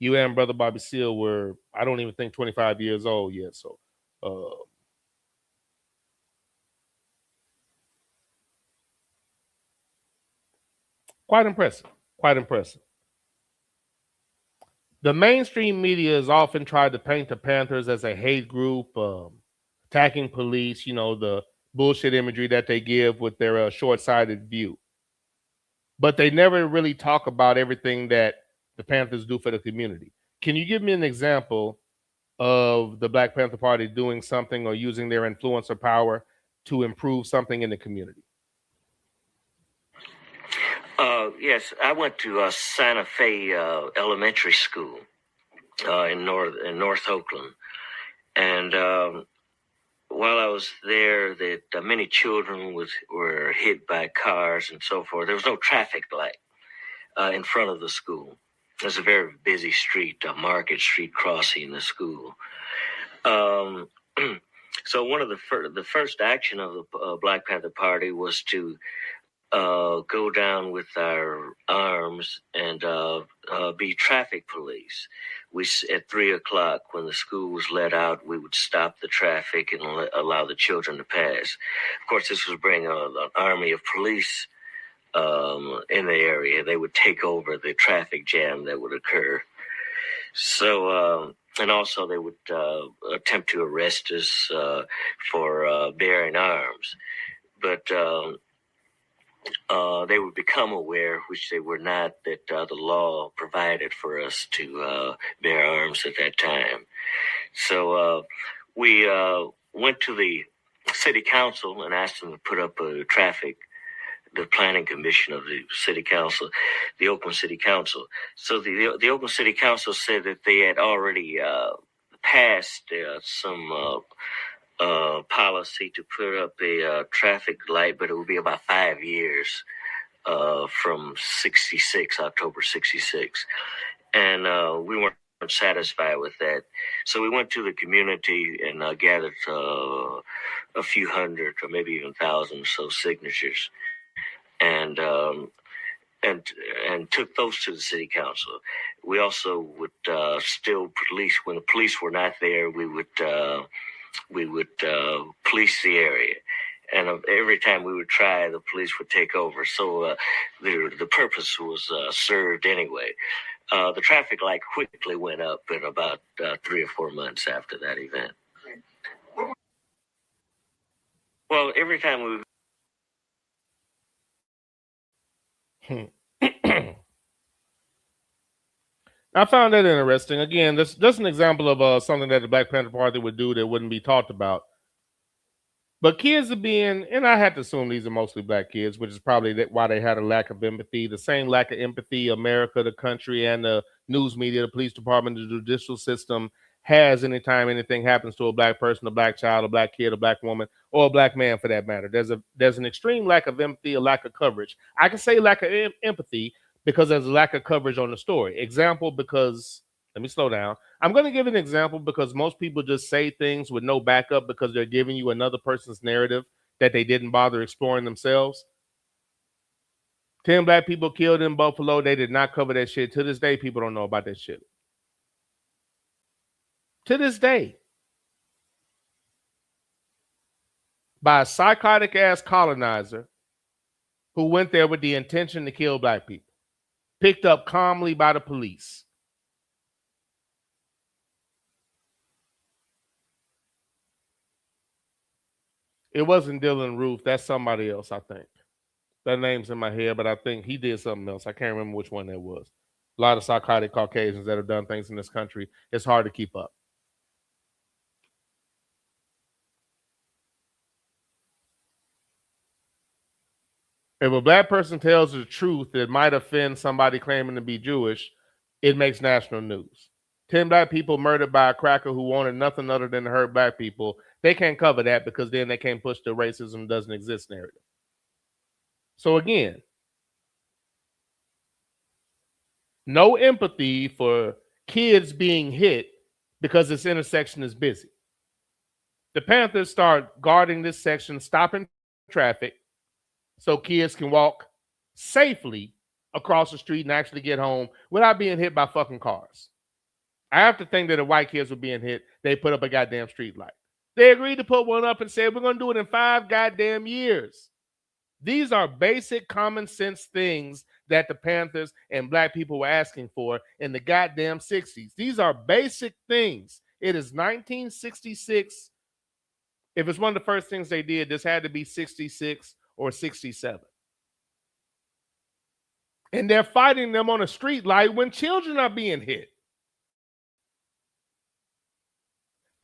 [SPEAKER 2] you and Brother Bobby Seale were, I don't even think 25 years old yet. So quite impressive. Quite impressive. The mainstream media has often tried to paint the Panthers as a hate group, attacking police, the bullshit imagery that they give with their short-sighted view. But they never really talk about everything that the Panthers do for the community. Can you give me an example of the Black Panther Party doing something or using their influence or power to improve something in the community?
[SPEAKER 14] Yes, I went to Santa Fe Elementary School in North Oakland, and while I was there, that many children were hit by cars and so forth. There was no traffic light in front of the school. It was a very busy street, Market Street crossing the school. So one of the first action of the Black Panther Party was to go down with our arms and be traffic police. At 3:00 when the school was let out, we would stop the traffic and allow the children to pass. Of course, this was bringing an army of police in the area. They would take over the traffic jam that would occur. So, and also they would attempt to arrest us for bearing arms. But they would become aware, which they were not, that the law provided for us to bear arms at that time. So we went to the city council and asked them to put up the planning commission of the city council, the Oakland City Council. So the Oakland City Council said that they had already passed some policy to put up a traffic light, but it would be about 5 years from October 66. And we weren't satisfied with that. So we went to the community and gathered a few hundred or maybe even thousand or so signatures. And took those to the city council. We also would still police when the police were not there. We would police the area, and every time we would try, the police would take over. So the purpose was served anyway. The traffic light quickly went up in about 3 or 4 months after that event. Well, every time we
[SPEAKER 2] I found that interesting. Again, that's just an example of something that the Black Panther Party would do that wouldn't be talked about. But kids are being, and I had to assume these are mostly black kids, which is probably why they had a lack of empathy. The same lack of empathy America, the country, and the news media, the police department, the judicial system has anytime anything happens to a black person, a black child, a black kid, a black woman, or a black man for that matter. There's an extreme lack of empathy, a lack of coverage. I can say lack of empathy because there's a lack of coverage on the story. Example, because let me slow down. I'm going to give an example because most people just say things with no backup because they're giving you another person's narrative that they didn't bother exploring themselves. 10 black people killed in Buffalo. They did not cover that shit. To this day, people don't know about that shit. To this day. By a psychotic ass colonizer who went there with the intention to kill black people. Picked up calmly by the police. It wasn't Dylan Roof. That's somebody else, I think. That name's in my head, but I think he did something else. I can't remember which one that was. A lot of psychotic Caucasians that have done things in this country. It's hard to keep up. If a black person tells the truth that might offend somebody claiming to be Jewish, it makes national news. 10 black people murdered by a cracker who wanted nothing other than to hurt black people. They can't cover that because then they can't push the racism doesn't exist narrative. So again, no empathy for kids being hit because this intersection is busy. The Panthers start guarding this section, stopping traffic so kids can walk safely across the street and actually get home without being hit by fucking cars. I have to think that if white kids were being hit, they put up a goddamn street light. They agreed to put one up and said, we're going to do it in 5 goddamn years. These are basic common sense things that the Panthers and black people were asking for in the goddamn 60s. These are basic things. It is 1966. If it's one of the first things they did, this had to be 66 or 67. And they're fighting them on a street light when children are being hit.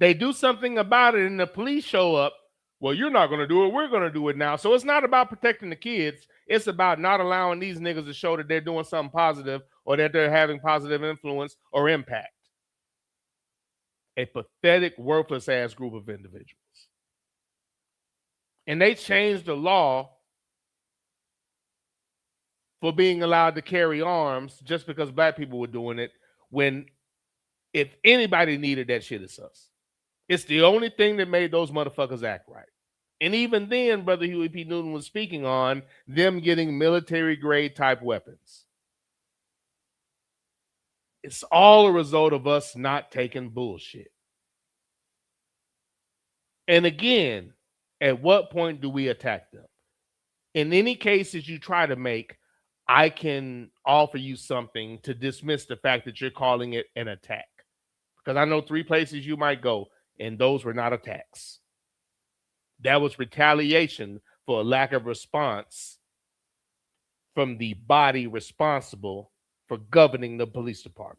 [SPEAKER 2] They do something about it and the police show up. Well, you're not going to do it. We're going to do it now. So it's not about protecting the kids. It's about not allowing these niggas to show that they're doing something positive or that they're having positive influence or impact. A pathetic, worthless ass group of individuals. And they changed the law for being allowed to carry arms just because black people were doing it when if anybody needed that shit, it's us. It's the only thing that made those motherfuckers act right. And even then, Brother Huey P. Newton was speaking on them getting military grade type weapons. It's all a result of us not taking bullshit. And again, at what point do we attack them? In any cases you try to make, I can offer you something to dismiss the fact that you're calling it an attack. Because I know 3 places you might go, and those were not attacks. That was retaliation for a lack of response from the body responsible for governing the police department.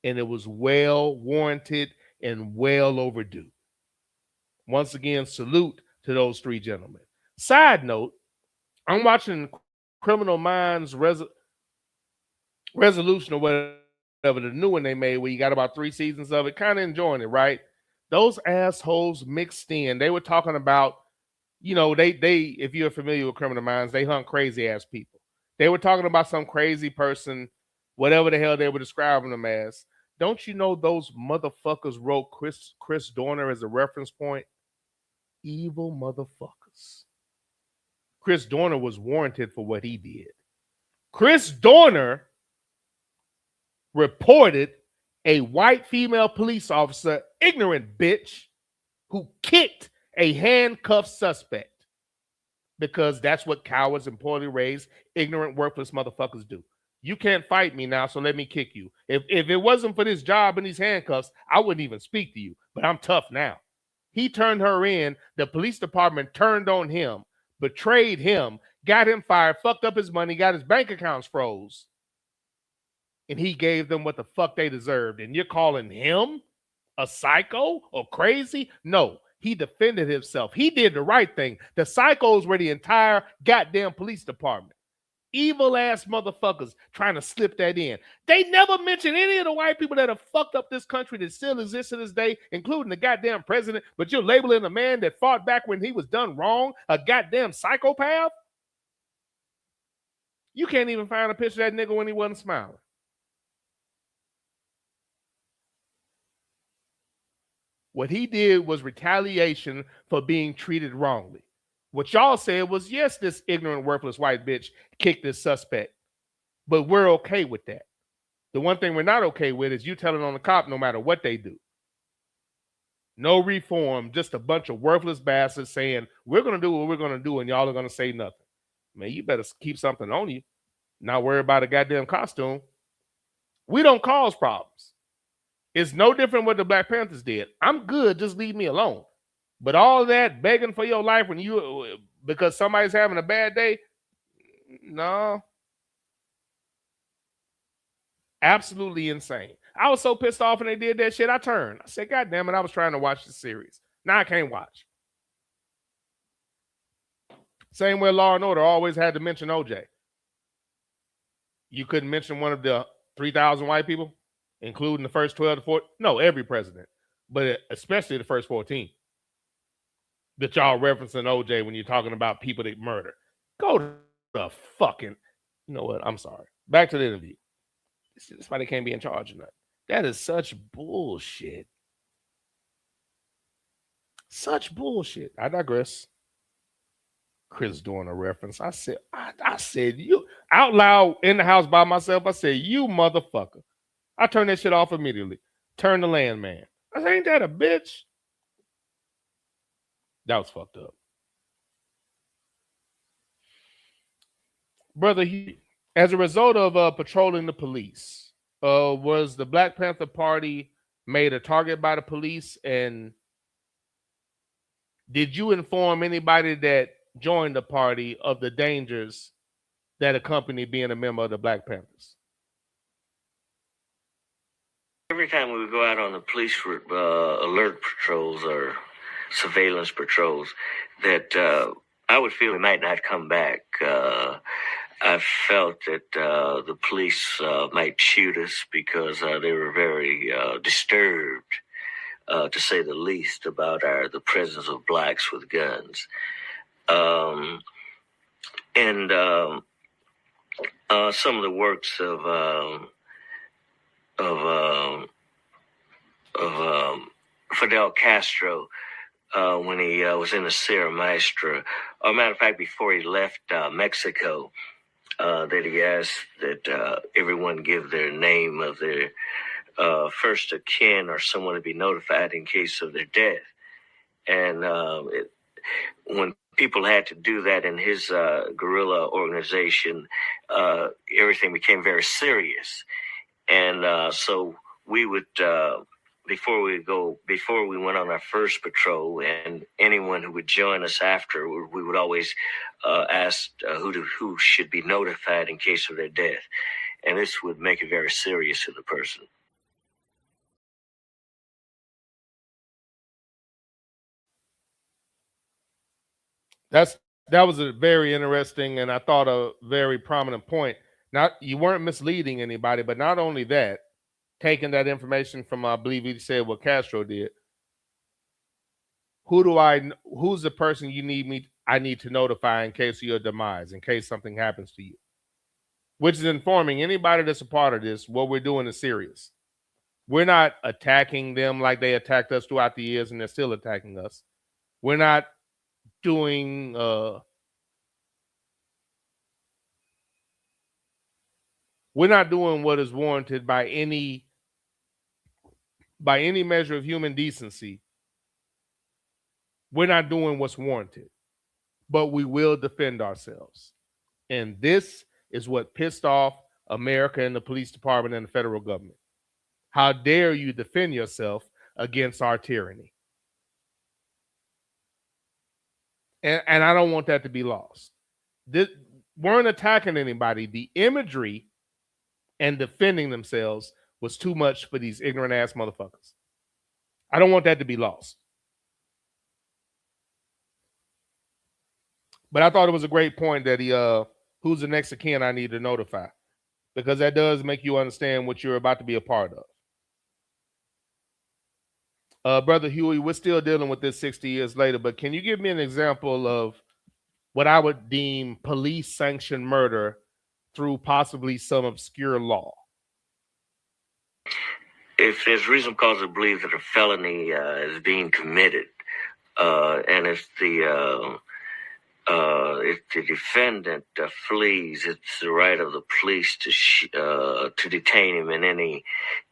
[SPEAKER 2] And it was well warranted and well overdue. Once again, salute to those 3 gentlemen. Side note, I'm watching Criminal Minds Resolution or whatever, the new one they made where you got about 3 seasons of it, kind of enjoying it, right? Those assholes mixed in. They were talking about, they if you're familiar with Criminal Minds, they hunt crazy ass people. They were talking about some crazy person, whatever the hell they were describing them as. Don't you know those motherfuckers wrote Chris Dorner as a reference point? Evil motherfuckers. Chris Dorner was warranted for what he did. Chris Dorner reported a white female police officer, ignorant bitch, who kicked a handcuffed suspect because that's what cowards and poorly raised, ignorant, worthless motherfuckers do. You can't fight me now, so let me kick you. If it wasn't for this job and these handcuffs, I wouldn't even speak to you, but I'm tough now. He turned her in. The police department turned on him, betrayed him, got him fired, fucked up his money, got his bank accounts froze. And he gave them what the fuck they deserved. And you're calling him a psycho or crazy? No, he defended himself. He did the right thing. The psychos were the entire goddamn police department. Evil ass motherfuckers trying to slip that in. They never mention any of the white people that have fucked up this country that still exists to this day, including the goddamn president. But you're labeling a man that fought back when he was done wrong a goddamn psychopath? You can't even find a picture of that nigga when he wasn't smiling. What he did was retaliation for being treated wrongly. What y'all said was, yes, this ignorant, worthless white bitch kicked this suspect, but we're okay with that. The one thing we're not okay with is you telling on the cop no matter what they do. No reform, just a bunch of worthless bastards saying, we're going to do what we're going to do, and y'all are going to say nothing. Man, you better keep something on you. Not worry about a goddamn costume. We don't cause problems. It's no different what the Black Panthers did. I'm good, just leave me alone. But all that begging for your life because somebody's having a bad day, no. Absolutely insane. I was so pissed off when they did that shit, I turned. I said, God damn it, I was trying to watch the series. Now I can't watch. Same way Law and Order always had to mention OJ. You couldn't mention one of the 3,000 white people, including the first 12 to 14. No, every president, but especially the first 14. That y'all referencing OJ when you're talking about people that murder. Go to the fucking, you know what? I'm sorry. Back to the interview. This why they can't be in charge of nothing. That is such bullshit. Such bullshit. I digress. Chris doing a reference. I said you out loud in the house by myself. I said, you motherfucker. I turned that shit off immediately. Turn the landman. I said, ain't that a bitch? That was fucked up. Brother, as a result of patrolling the police, was the Black Panther Party made a target by the police? And did you inform anybody that joined the party of the dangers that accompany being a member of the Black Panthers?
[SPEAKER 14] Every time we would go out on the police alert patrols or surveillance patrols, that I would feel we might not come back. I felt that the police might shoot us because they were very disturbed, to say the least, about the presence of blacks with guns. And some of the works of Fidel Castro, when he was in the Sierra Maestra. As a matter of fact, before he left Mexico, that he asked that everyone give their name of their first of kin or someone to be notified in case of their death. And when people had to do that in his guerrilla organization, everything became very serious. And so we would, before we went on our first patrol, and anyone who would join us after, we would always ask who should be notified in case of their death. And this would make it very serious to the person.
[SPEAKER 2] That was a very interesting and I thought a very prominent point. Not you weren't misleading anybody, but not only that, taking that information from I believe he said what Castro did, who's the person I need to notify in case of your demise, in case something happens to you. Which is informing anybody that's a part of this, what we're doing is serious. We're not attacking them like they attacked us throughout the years and they're still attacking us. We're not doing what is warranted by any measure of human decency. We're not doing what's warranted, but we will defend ourselves. And this is what pissed off America and the police department and the federal government. How dare you defend yourself against our tyranny? And I don't want that to be lost. This weren't attacking anybody. The imagery and defending themselves was too much for these ignorant ass motherfuckers. I don't want that to be lost. But I thought it was a great point that he who's the next of kin I need to notify, because that does make you understand what you're about to be a part of. Brother Huey, we're still dealing with this 60 years later, but can you give me an example of what I would deem police-sanctioned murder through possibly some obscure law?
[SPEAKER 14] If there's reasonable cause to believe that a felony is being committed, and if the defendant flees, it's the right of the police to detain him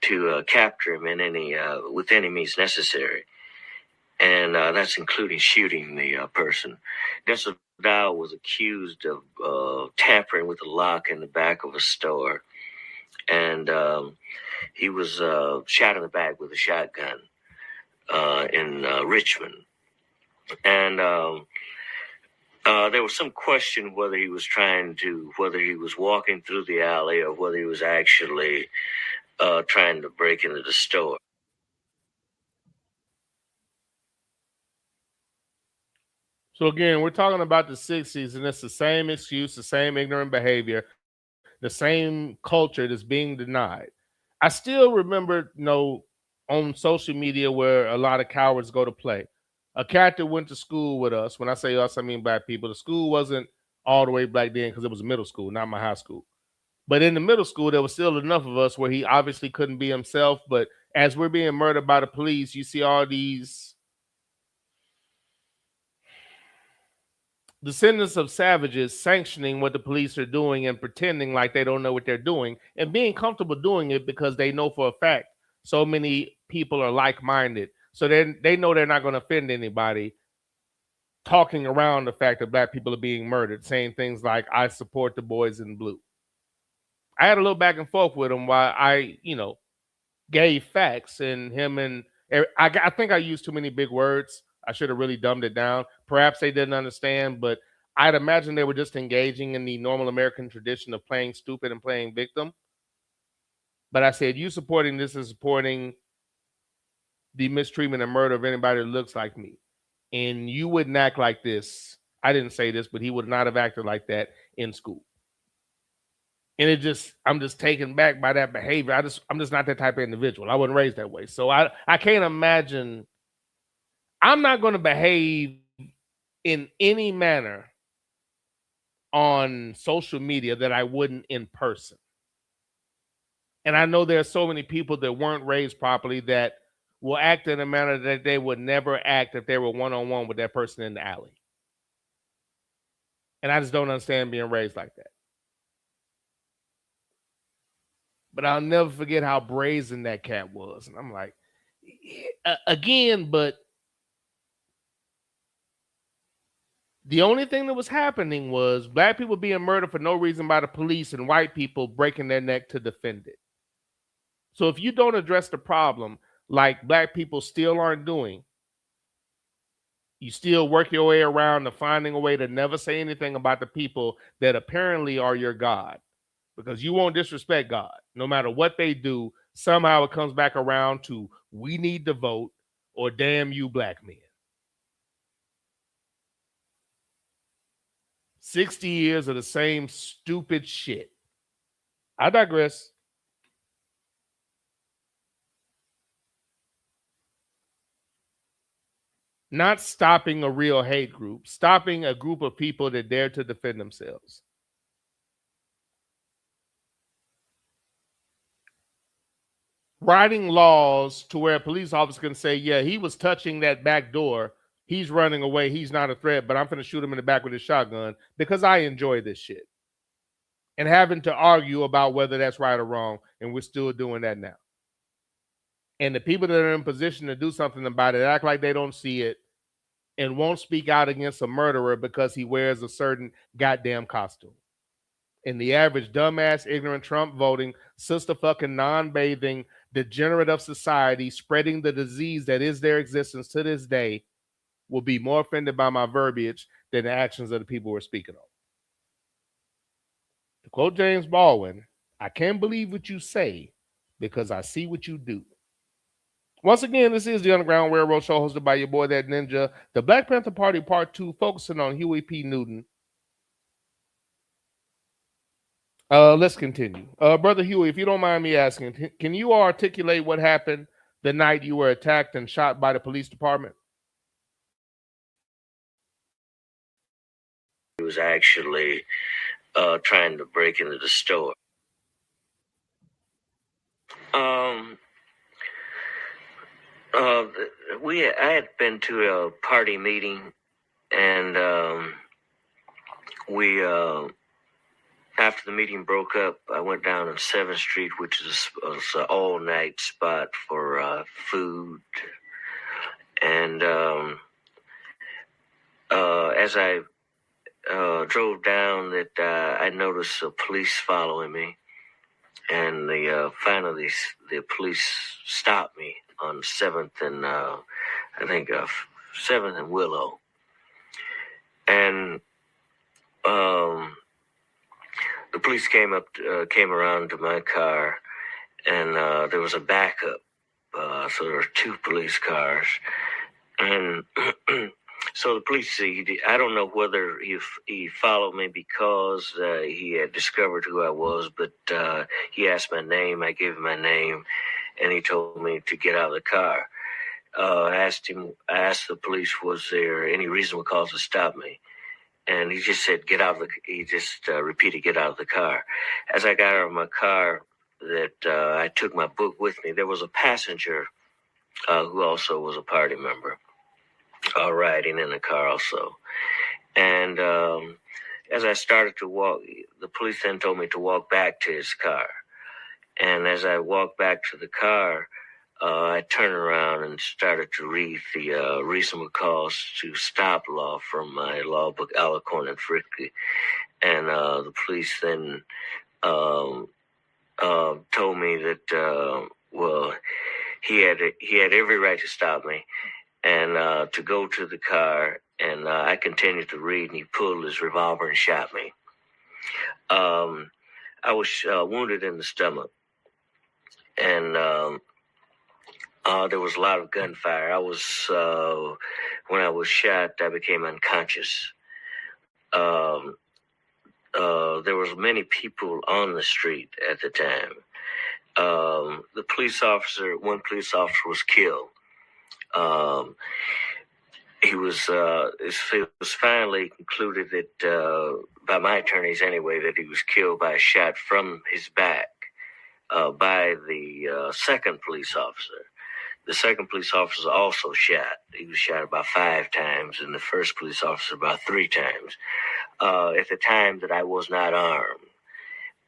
[SPEAKER 14] to capture him with any means necessary, and that's including shooting the person. Dessa Dow was accused of tampering with a lock in the back of a store, and he was shot in the back with a shotgun in Richmond, and there was some question whether he was walking through the alley or whether he was actually trying to break into the store.
[SPEAKER 2] So again, we're talking about the 60s, and it's the same excuse, the same ignorant behavior, the same culture that's being denied. I still remember, on social media where a lot of cowards go to play. A cat that went to school with us, when I say us, I mean black people. The school wasn't all the way black then because it was a middle school, not my high school. But in the middle school, there was still enough of us where he obviously couldn't be himself. But as we're being murdered by the police, you see all these descendants of savages sanctioning what the police are doing and pretending like they don't know what they're doing and being comfortable doing it because they know for a fact so many people are like-minded. So they know they're not going to offend anybody, talking around the fact that black people are being murdered, saying things like, I support the boys in blue. I had a little back and forth with him while I, gave facts, and I think I used too many big words. I should have really dumbed it down. Perhaps they didn't understand, but I'd imagine they were just engaging in the normal American tradition of playing stupid and playing victim. But I said, you supporting this is supporting the mistreatment and murder of anybody that looks like me. And you wouldn't act like this. I didn't say this, but he would not have acted like that in school. And I'm just taken back by that behavior. I'm just not that type of individual. I wasn't raised that way. So I can't imagine. I'm not going to behave in any manner on social media that I wouldn't in person. And I know there are so many people that weren't raised properly that will act in a manner that they would never act if they were one-on-one with that person in the alley. And I just don't understand being raised like that. But I'll never forget how brazen that cat was. And I'm like, again, but the only thing that was happening was black people being murdered for no reason by the police and white people breaking their neck to defend it. So if you don't address the problem, like black people still aren't doing, you still work your way around to finding a way to never say anything about the people that apparently are your God, because you won't disrespect God. No matter what they do, somehow it comes back around to we need to vote or damn you black men. 60 years of the same stupid shit. I digress. Not stopping a real hate group, stopping a group of people that dare to defend themselves. Writing laws to where a police officer can say, yeah, he was touching that back door. He's running away. He's not a threat, but I'm going to shoot him in the back with his shotgun because I enjoy this shit. And having to argue about whether that's right or wrong. And we're still doing that now. And the people that are in position to do something about it act like they don't see it and won't speak out against a murderer because he wears a certain goddamn costume. And the average dumbass, ignorant, Trump voting, sister fucking non-bathing degenerate of society spreading the disease that is their existence to this day will be more offended by my verbiage than the actions of the people we're speaking of. To quote James Baldwin, I can't believe what you say because I see what you do. Once again, this is the Underground Railroad Show hosted by your boy, That Ninja. The Black Panther Party Part 2, focusing on Huey P. Newton. Let's continue. Brother Huey, if you don't mind me asking, can you articulate what happened the night you were attacked and shot by the police department?
[SPEAKER 14] He was actually trying to break into the store. I had been to a party meeting, and after the meeting broke up, I went down on 7th Street, which was an all-night spot for food. And as I drove down, I noticed the police following me, and finally the police stopped me on 7th and I think 7th and Willow, and the police came around to my car, and there was a backup, so there were 2 police cars, and so the police, I don't know whether he followed me because he had discovered who I was, but he asked my name. I gave him my name, and he told me to get out of the car. I asked the police, was there any reasonable cause to stop me? And he just said, get out of he just repeated, get out of the car. As I got out of my car, I took my book with me. There was a passenger who also was a party member, riding in the car also. And as I started to walk, the police then told me to walk back to his car. And as I walked back to the car, I turned around and started to read the reasonable cause to stop law from my law book, Alcorn and Fricke. And the police then told me that, he had every right to stop me and to go to the car. And I continued to read, and he pulled his revolver and shot me. I was wounded in the stomach, and there was a lot of gunfire. When I was shot, I became unconscious. There was many people on the street at the time. One police officer was killed. It was finally concluded that, by my attorneys anyway, that he was killed by a shot from his back by the second police officer. The second police officer also shot. He was shot about 5 times, and the first police officer about 3 times. At the time that I was not armed,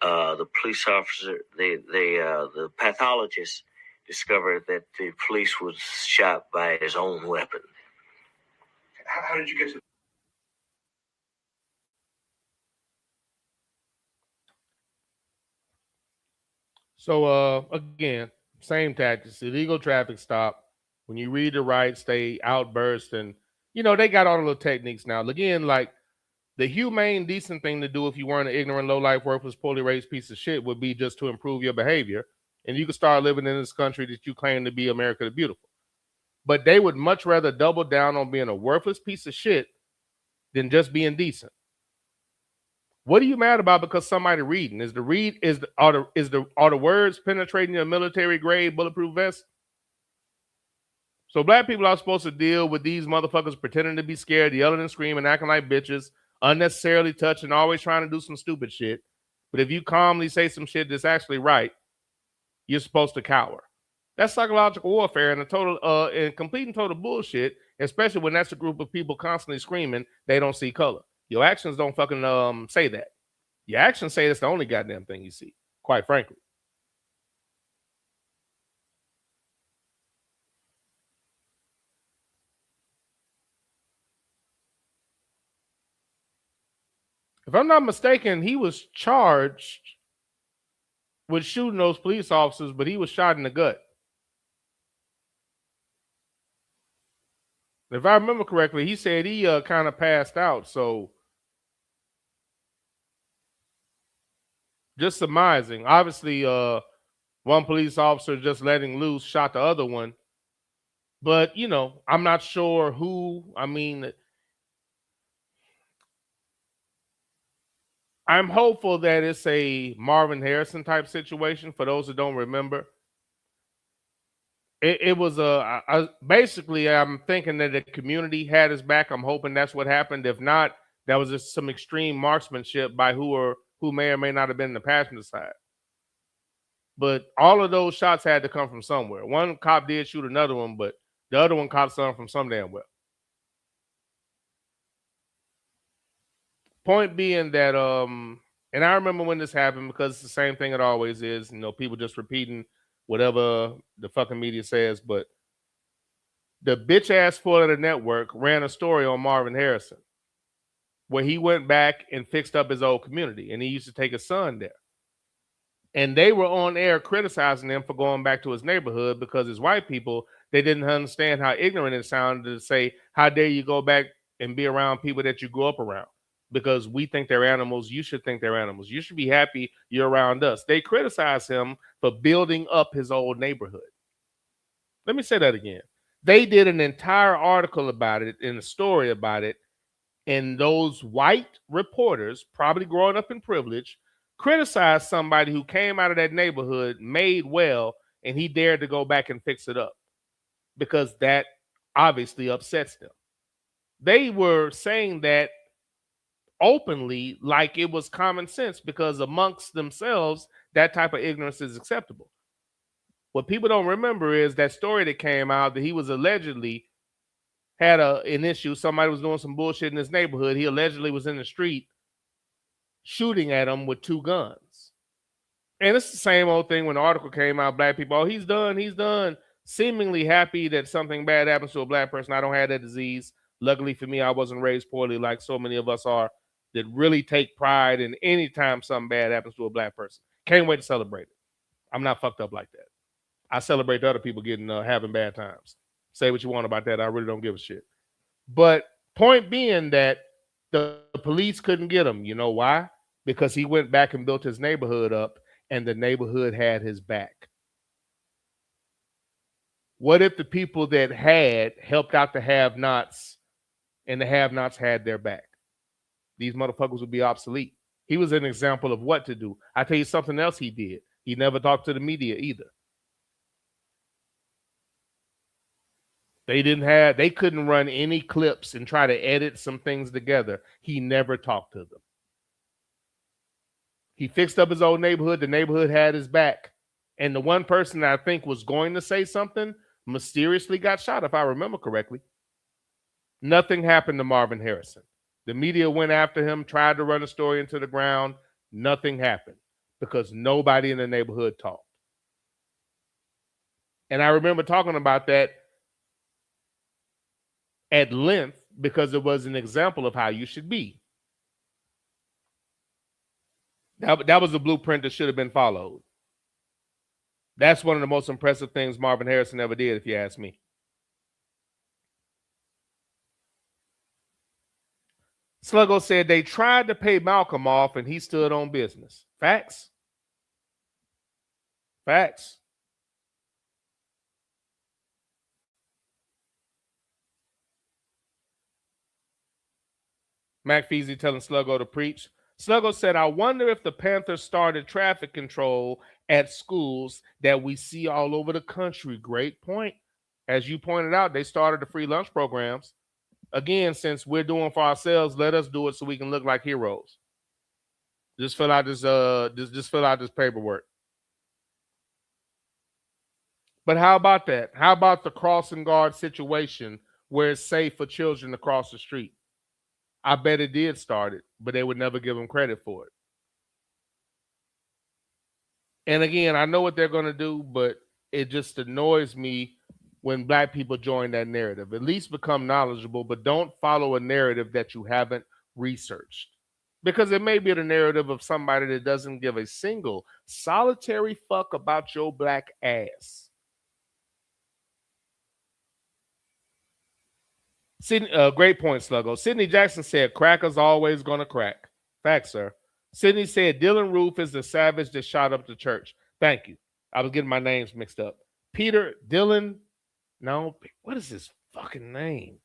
[SPEAKER 14] the police officer, the pathologist discovered that the police was shot by his own weapon.
[SPEAKER 12] How did you get to?
[SPEAKER 2] So again, same tactics, illegal traffic stop. When you read the rights, they outburst, and they got all the little techniques now. Again, like the humane, decent thing to do if you weren't an ignorant, low-life, worthless, poorly raised piece of shit would be just to improve your behavior, and you could start living in this country that you claim to be America the Beautiful. But they would much rather double down on being a worthless piece of shit than just being decent. What are you mad about because somebody reading? Are the words penetrating your military grade bulletproof vest? So black people are supposed to deal with these motherfuckers pretending to be scared, yelling and screaming, acting like bitches, unnecessarily touching, always trying to do some stupid shit. But if you calmly say some shit that's actually right, you're supposed to cower. That's psychological warfare and complete and total bullshit, especially when that's a group of people constantly screaming they don't see color. Your actions don't fucking say that. Your actions say it's the only goddamn thing you see, quite frankly. If I'm not mistaken, he was charged with shooting those police officers, but he was shot in the gut. If I remember correctly, he said he kind of passed out. So just surmising. Obviously, one police officer just letting loose shot the other one. But, you know, I'm not sure who. I mean, I'm hopeful that it's a Marvin Harrison type situation. For those that don't remember, it was basically, I'm thinking that the community had his back. I'm hoping that's what happened. If not, that was just some extreme marksmanship by who may or may not have been in the passenger side. But all of those shots had to come from somewhere. One cop did shoot another one, but the other one caught something from some damn well. Point being that, and I remember when this happened because it's the same thing it always is. You know, people just repeating whatever the fucking media says. But the bitch ass Florida network ran a story on Marvin Harrison where he went back and fixed up his old community, and he used to take his son there. And they were on air criticizing him for going back to his neighborhood because as white people, they didn't understand how ignorant it sounded to say, how dare you go back and be around people that you grew up around? Because we think they're animals. You should think they're animals. You should be happy you're around us. They criticize him for building up his old neighborhood. Let me say that again. They did an entire article about it and a story about it. And those white reporters, probably growing up in privilege, criticized somebody who came out of that neighborhood, made well, and he dared to go back and fix it up because that obviously upsets them. They were saying that openly like it was common sense because amongst themselves, that type of ignorance is acceptable. What people don't remember is that story that came out that he was allegedly had an issue. Somebody was doing some bullshit in his neighborhood. He allegedly was in the street shooting at him with 2 guns. And it's the same old thing when the article came out, black people, oh, he's done, seemingly happy that something bad happens to a black person. I don't have that disease. Luckily for me, I wasn't raised poorly like so many of us are that really take pride in any time something bad happens to a black person. Can't wait to celebrate it. I'm not fucked up like that. I celebrate other people getting having bad times. Say what you want about that. I really don't give a shit. But point being that the police couldn't get him. You know why? Because he went back and built his neighborhood up and the neighborhood had his back. What if the people that had helped out the have-nots and the have-nots had their back? These motherfuckers would be obsolete. He was an example of what to do. I tell you something else he did. He never talked to the media either. They couldn't run any clips and try to edit some things together. He never talked to them. He fixed up his old neighborhood. The neighborhood had his back. And the one person that I think was going to say something mysteriously got shot, if I remember correctly. Nothing happened to Marvin Harrison. The media went after him, tried to run a story into the ground. Nothing happened because nobody in the neighborhood talked. And I remember talking about that at length because it was an example of how you should be. That was the blueprint that should have been followed. That's one of the most impressive things Marvin Harrison ever did, if you ask me. Sluggo said they tried to pay Malcolm off and he stood on business. Facts. Facts. Mac Feezy telling Sluggo to preach. Sluggo said, I wonder if the Panther started traffic control at schools that we see all over the country. Great point. As you pointed out, they started the free lunch programs. Again, since we're doing for ourselves, let us do it so we can look like heroes. Just fill out this just fill out this paperwork. But how about that? How about the crossing guard situation where it's safe for children to cross the street? I bet it did start it, but they would never give them credit for it. And again, I know what they're going to do, but it just annoys me when black people join that narrative. At least become knowledgeable, but don't follow a narrative that you haven't researched. Because it may be the narrative of somebody that doesn't give a single solitary fuck about your black ass. Great point, Sluggo. Sidney Jackson said, crackers always gonna crack. Facts, sir. Sidney said, Dylan Roof is the savage that shot up the church. Thank you. I was getting my names mixed up. Peter, Dylan, no, what is his fucking name?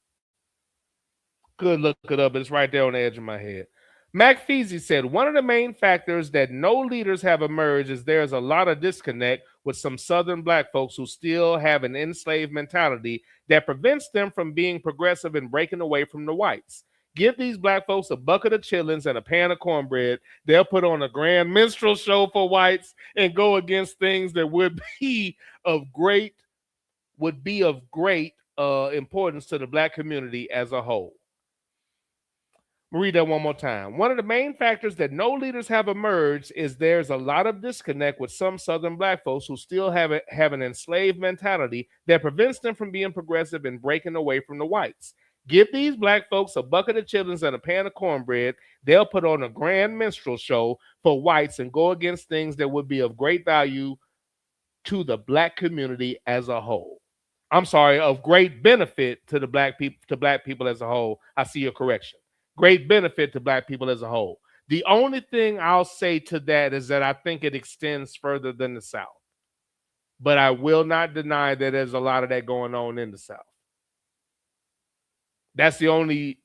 [SPEAKER 2] Good, look it up. It's right there on the edge of my head. Mac Feezy said, one of the main factors that no leaders have emerged is there's a lot of disconnect with some Southern black folks who still have an enslaved mentality that prevents them from being progressive and breaking away from the whites. Give these black folks a bucket of chitlins and a pan of cornbread. They'll put on a grand minstrel show for whites and go against things that would be of great importance to the black community as a whole. I'll read that one more time. One of the main factors that no leaders have emerged is there's a lot of disconnect with some Southern black folks who still have an enslaved mentality that prevents them from being progressive and breaking away from the whites. Give these black folks a bucket of chitlins and a pan of cornbread. They'll put on a grand minstrel show for whites and go against things that would be of great value to the black community as a whole. I'm sorry, of great benefit to the black people as a whole. I see your correction. Great benefit to black people as a whole. The only thing I'll say to that is that I think it extends further than the South. But I will not deny that there's a lot of that going on in the South. That's the only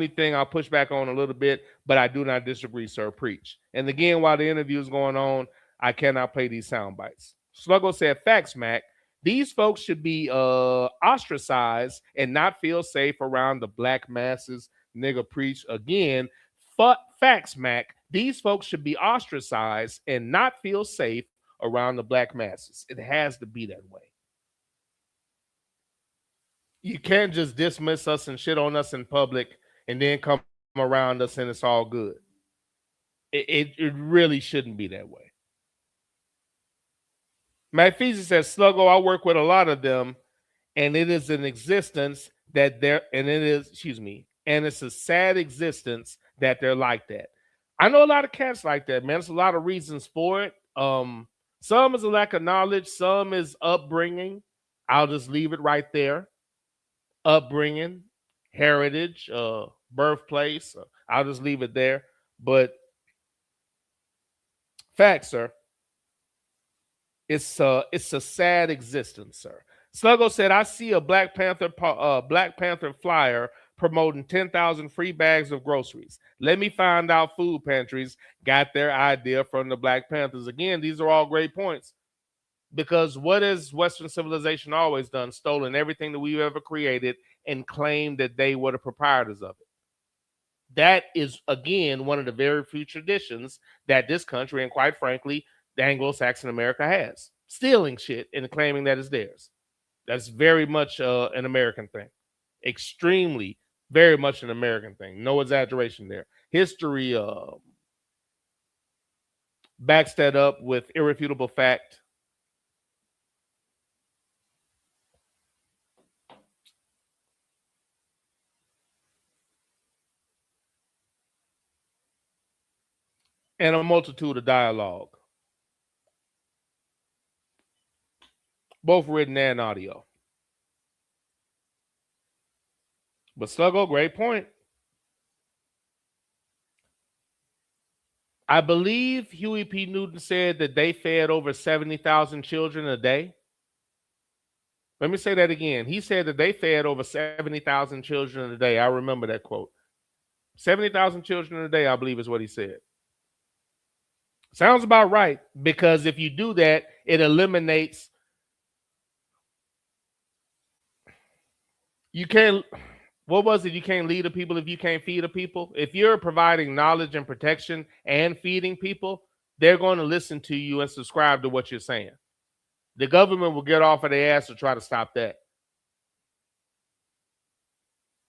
[SPEAKER 2] thing I'll push back on a little bit, but I do not disagree, sir. Preach. And again, while the interview is going on, I cannot play these sound bites. Sluggo said, facts, Mac. These folks should be ostracized and not feel safe around the black masses. Nigga preach again. Facts, Mac. These folks should be ostracized and not feel safe around the black masses. It has to be that way. You can't just dismiss us and shit on us in public and then come around us and it's all good. It really shouldn't be that way. Matt Feezy says, Sluggo, I work with a lot of them, and it is an existence that and it's a sad existence that they're like that. I know a lot of cats like that, man. There's a lot of reasons for it. Some is a lack of knowledge, some is upbringing. I'll just leave it right there. Upbringing, heritage, birthplace. I'll just leave it there. But facts, sir. It's a sad existence, sir. Sluggo said, I see a Black Panther flyer promoting 10,000 free bags of groceries. Let me find out food pantries got their idea from the Black Panthers. Again, these are all great points. Because what has Western civilization always done? Stolen everything that we've ever created and claimed that they were the proprietors of it. That is, again, one of the very few traditions that this country, and quite frankly, the Anglo-Saxon America has. Stealing shit and claiming that it's theirs. That's very much an American thing. Extremely, very much an American thing. No exaggeration there. History backs that up with irrefutable fact. And a multitude of dialogue. Both written and audio. But Sluggo, great point. I believe Huey P. Newton said that they fed over 70,000 children a day. Let me say that again. He said that they fed over 70,000 children a day. I remember that quote. 70,000 children a day, I believe is what he said. Sounds about right, because if you do that, it eliminates You can't. What was it? You can't lead the people if you can't feed the people. If you're providing knowledge and protection and feeding people, they're going to listen to you and subscribe to what you're saying. The government will get off of their ass to try to stop that.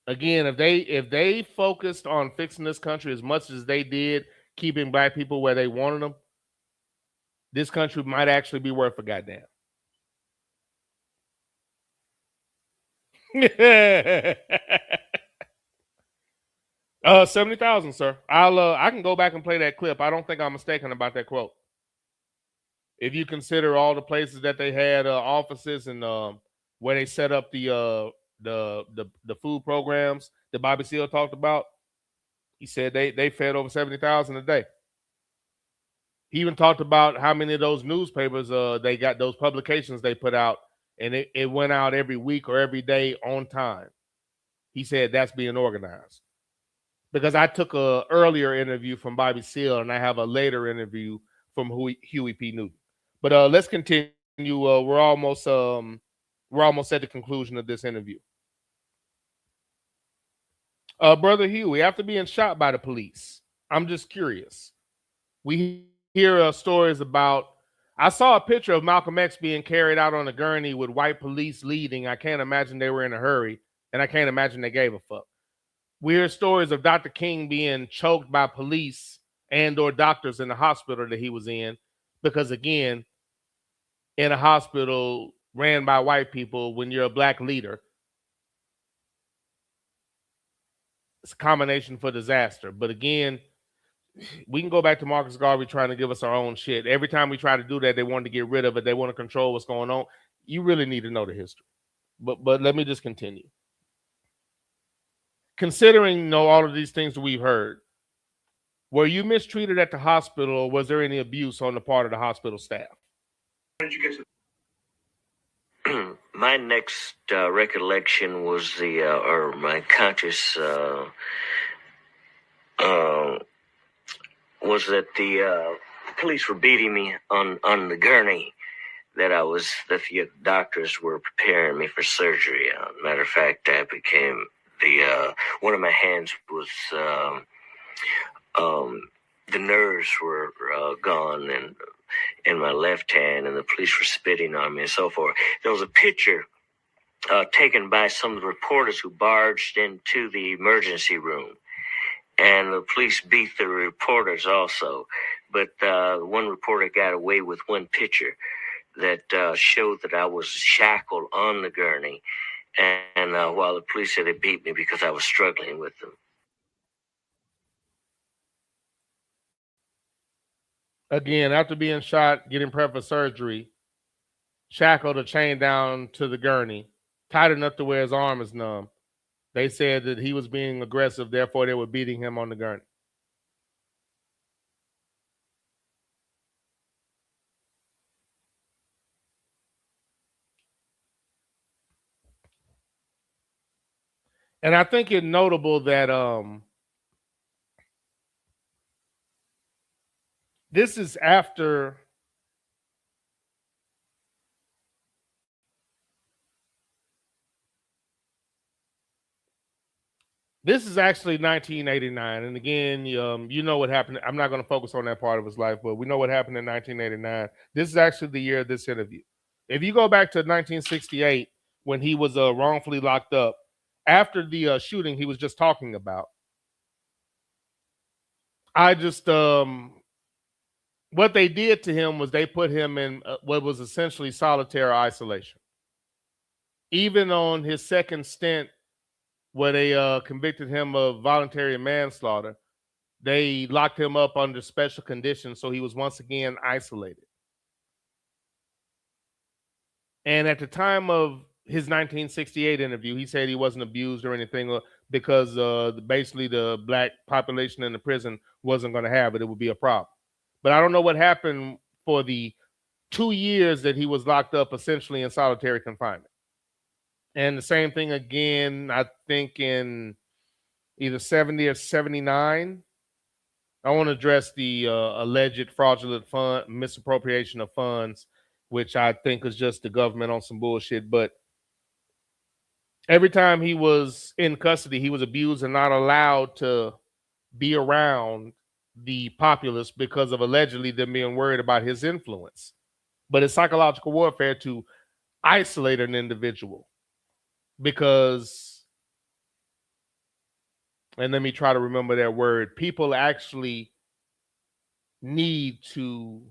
[SPEAKER 2] Again, if they focused on fixing this country as much as they did keeping black people where they wanted them, this country might actually be worth a goddamn. 70,000, sir. I can go back and play that clip. I don't think I'm mistaken about that quote. If you consider all the places that they had offices and where they set up the food programs that Bobby Seale talked about, he said they fed over 70,000 a day. He even talked about how many of those newspapers they got, those publications they put out, and it went out every week or every day on time. He said that's being organized. Because I took a earlier interview from Bobby Seale and I have a later interview from Huey P. Newton. But let's continue. We're almost at the conclusion of this interview. Brother Huey, after being shot by the police, I'm just curious. We hear stories about. I saw a picture of Malcolm X being carried out on a gurney with white police leading. I can't imagine they were in a hurry, and I can't imagine they gave a fuck. We hear stories of Dr. King being choked by police and or doctors in the hospital that he was in, because again, in a hospital ran by white people, when you're a black leader, it's a combination for disaster. But again, we can go back to Marcus Garvey trying to give us our own shit. Every time we try to do that, they want to get rid of it. They want to control what's going on. You really need to know the history. But let me just continue. Considering all of these things that we've heard, were you mistreated at the hospital, or was there any abuse on the part of the hospital staff?
[SPEAKER 12] How did you get to
[SPEAKER 14] My next recollection was or my conscious was that the police were beating me on the gurney, that the doctors were preparing me for surgery. Matter of fact, I became one of my hands was the nerves were gone, and in my left hand, and the police were spitting on me and so forth. There was a picture taken by some of the reporters who barged into the emergency room, and the police beat the reporters also. But one reporter got away with one picture that showed that I was shackled on the gurney, and while the police said they beat me because I was struggling with them.
[SPEAKER 2] Again, after being shot, getting prepped for surgery, shackled or chained down to the gurney, tight enough to where his arm is numb. They said that he was being aggressive, therefore they were beating him on the gurney. And I think it's notable that this is after this is actually 1989. And again, you know what happened. I'm not going to focus on that part of his life, but we know what happened in 1989. This is actually the year of this interview. If you go back to 1968, when he was wrongfully locked up, after the shooting he was just talking about, I just what they did to him was they put him in what was essentially solitary isolation. Even on his second stint, where they convicted him of voluntary manslaughter, they locked him up under special conditions, so he was once again isolated. And at the time of his 1968 interview, he said he wasn't abused or anything because basically the black population in the prison wasn't going to have it. It would be a problem. But I don't know what happened for the 2 years that he was locked up essentially in solitary confinement. And the same thing again, I think in either 70 or 79. I want to address the alleged fraudulent fund misappropriation of funds, which I think is just the government on some bullshit. But Every time he was in custody, he was abused and not allowed to be around the populace because of allegedly them being worried about his influence. But it's psychological warfare to isolate an individual because, and let me try to remember that word, people actually need to,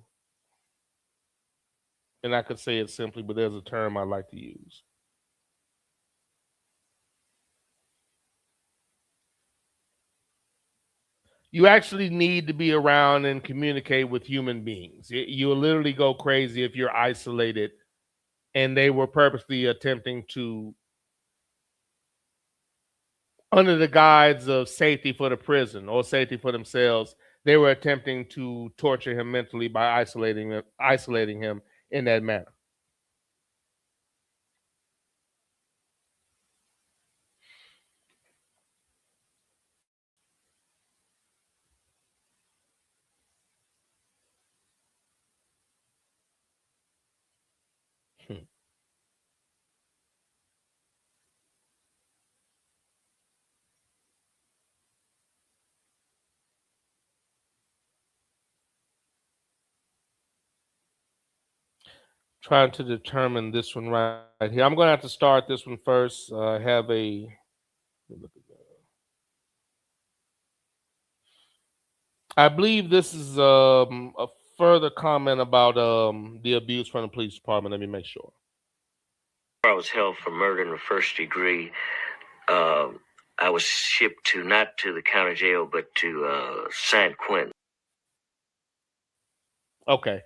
[SPEAKER 2] and I could say it simply, but there's a term I like to use. You actually need to be around and communicate with human beings. You'll literally go crazy if you're isolated, and they were purposely attempting to, under the guise of safety for the prison or safety for themselves, they were attempting to torture him mentally by isolating him in that manner. Trying to determine this one right here. I'm going to have to start this one first. I have a. I believe this is a further comment about the abuse from the police department. Let me make sure.
[SPEAKER 14] I was held for murder in the first degree. I was shipped to not to the county jail, but to San Quentin.
[SPEAKER 2] Okay.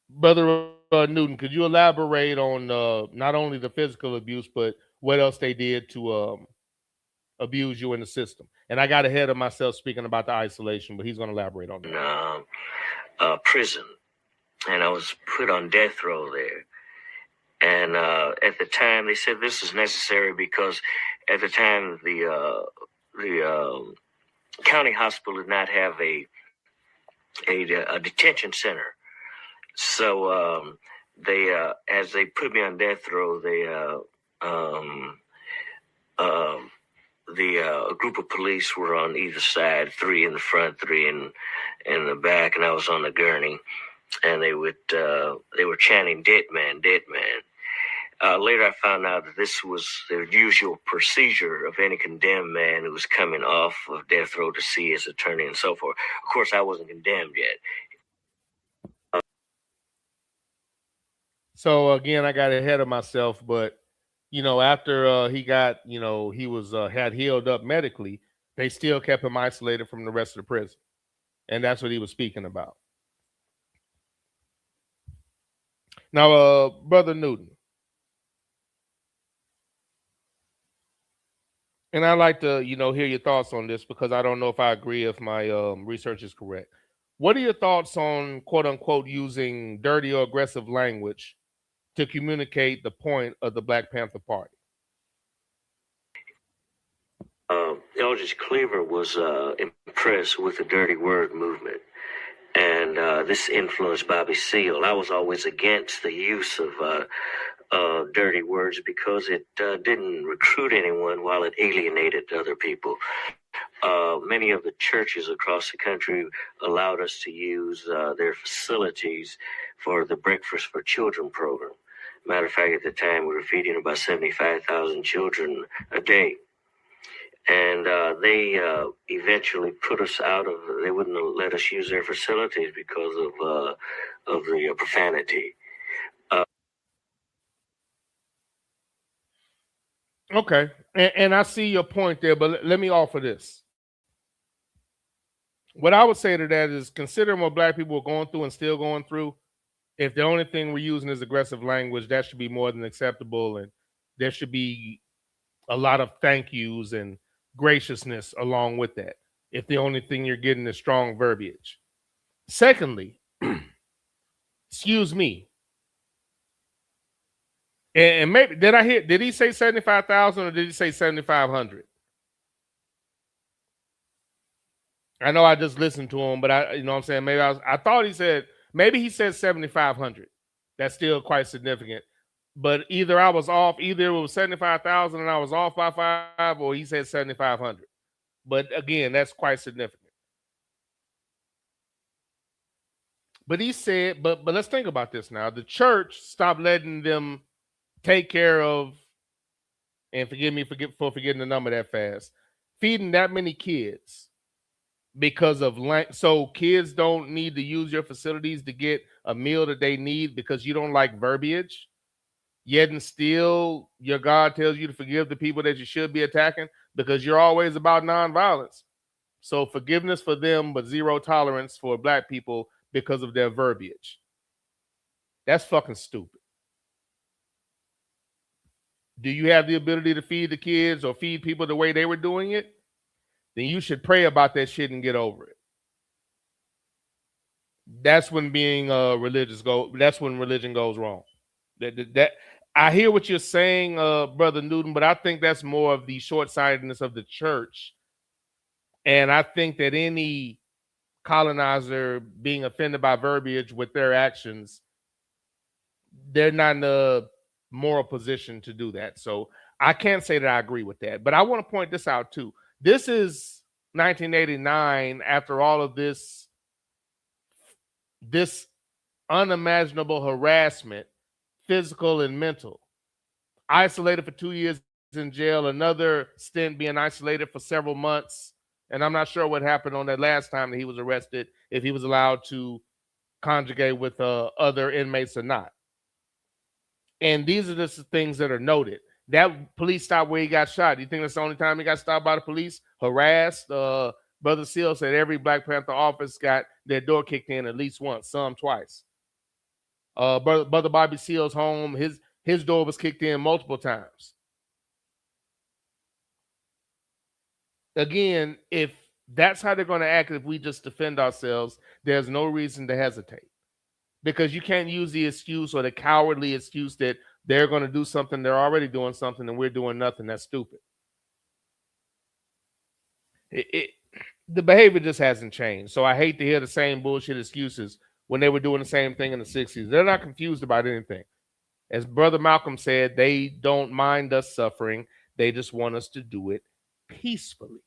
[SPEAKER 2] Brother Newton, could you elaborate on not only the physical abuse, but what else they did to abuse you in the system? And I got ahead of myself speaking about the isolation, but he's going to elaborate on that.
[SPEAKER 14] Prison, and I was put on death row there. And at the time, they said this is necessary because at the time the county hospital did not have a detention center. So they, as they put me on death row, a group of police were on either side, 3 in the front, 3 in the back, and I was on the gurney. And they were chanting "Dead man, dead man." Later, I found out that this was the usual procedure of any condemned man who was coming off of death row to see his attorney and so forth. Of course, I wasn't condemned yet.
[SPEAKER 2] So again, I got ahead of myself, but after he got, he was had healed up medically, they still kept him isolated from the rest of the prison, and that's what he was speaking about. Now, Brother Newton, and I'd like to, hear your thoughts on this because I don't know if I agree if my research is correct. What are your thoughts on "quote unquote" using dirty or aggressive language to communicate the point of the Black Panther Party?
[SPEAKER 14] Eldridge Cleaver was impressed with the dirty word movement, and this influenced Bobby Seale. I was always against the use of dirty words because it didn't recruit anyone while it alienated other people. Many of the churches across the country allowed us to use their facilities for the Breakfast for Children program. Matter of fact, at the time, we were feeding about 75,000 children a day. And they eventually put us out of. They wouldn't let us use their facilities because of the profanity.
[SPEAKER 2] Okay, and I see your point there, but let me offer this. What I would say to that is, considering what Black people are going through and still going through, if the only thing we're using is aggressive language, that should be more than acceptable, and there should be a lot of thank yous and graciousness along with that, if the only thing you're getting is strong verbiage. Secondly, excuse me, and maybe did he say 75,000 or did he say 7,500? I know I just listened to him, but what I'm saying, maybe I thought he said, maybe he said 7,500. That's still quite significant. But either I was off, either it was 75,000 and I was off by 5, or he said 7,500. But again, that's quite significant. But he said, but let's think about this now. The church stopped letting them take care of, and forgive me for forgetting the number that fast, feeding that many kids because of so kids don't need to use your facilities to get a meal that they need because you don't like verbiage. Yet and still, your God tells you to forgive the people that you should be attacking because you're always about nonviolence. So forgiveness for them, but zero tolerance for black people because of their verbiage. That's fucking stupid. Do you have the ability to feed the kids or feed people the way they were doing it? Then you should pray about that shit and get over it. That's when being religious that's when religion goes wrong. That I hear what you're saying, Brother Newton, but I think that's more of the short-sightedness of the church. And I think that any colonizer being offended by verbiage with their actions, they're not in a moral position to do that. So I can't say that I agree with that. But I want to point this out too. This is 1989 after all of this unimaginable harassment, physical and mental. Isolated for 2 years in jail, another stint being isolated for several months. And I'm not sure what happened on that last time that he was arrested, if he was allowed to conjugate with other inmates or not. And these are just the things that are noted. That police stop where he got shot. Do you think that's the only time he got stopped by the police? Harassed? Brother Seal said every Black Panther office got their door kicked in at least once, some twice. Brother Bobby Seale's home, his door was kicked in multiple times. Again, if that's how they're going to act if we just defend ourselves, there's no reason to hesitate. Because you can't use the excuse or the cowardly excuse that they're going to do something, they're already doing something, and we're doing nothing. That's stupid. The behavior just hasn't changed. So I hate to hear the same bullshit excuses when they were doing the same thing in the 60s. They're not confused about anything. As Brother Malcolm said, they don't mind us suffering. They just want us to do it peacefully.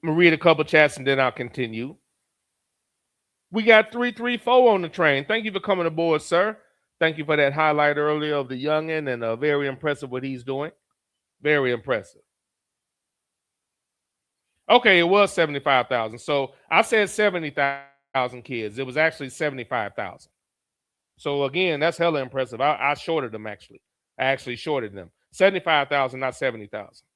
[SPEAKER 2] I'm going to read a couple chats and then I'll continue. We got 334 on the train. Thank you for coming aboard, sir. Thank you for that highlight earlier of the youngin', and very impressive what he's doing. Very impressive. Okay, it was 75,000. So I said 70,000 kids. It was actually 75,000. So again, that's hella impressive. I shorted them actually. I actually shorted them. 75,000, not 70,000.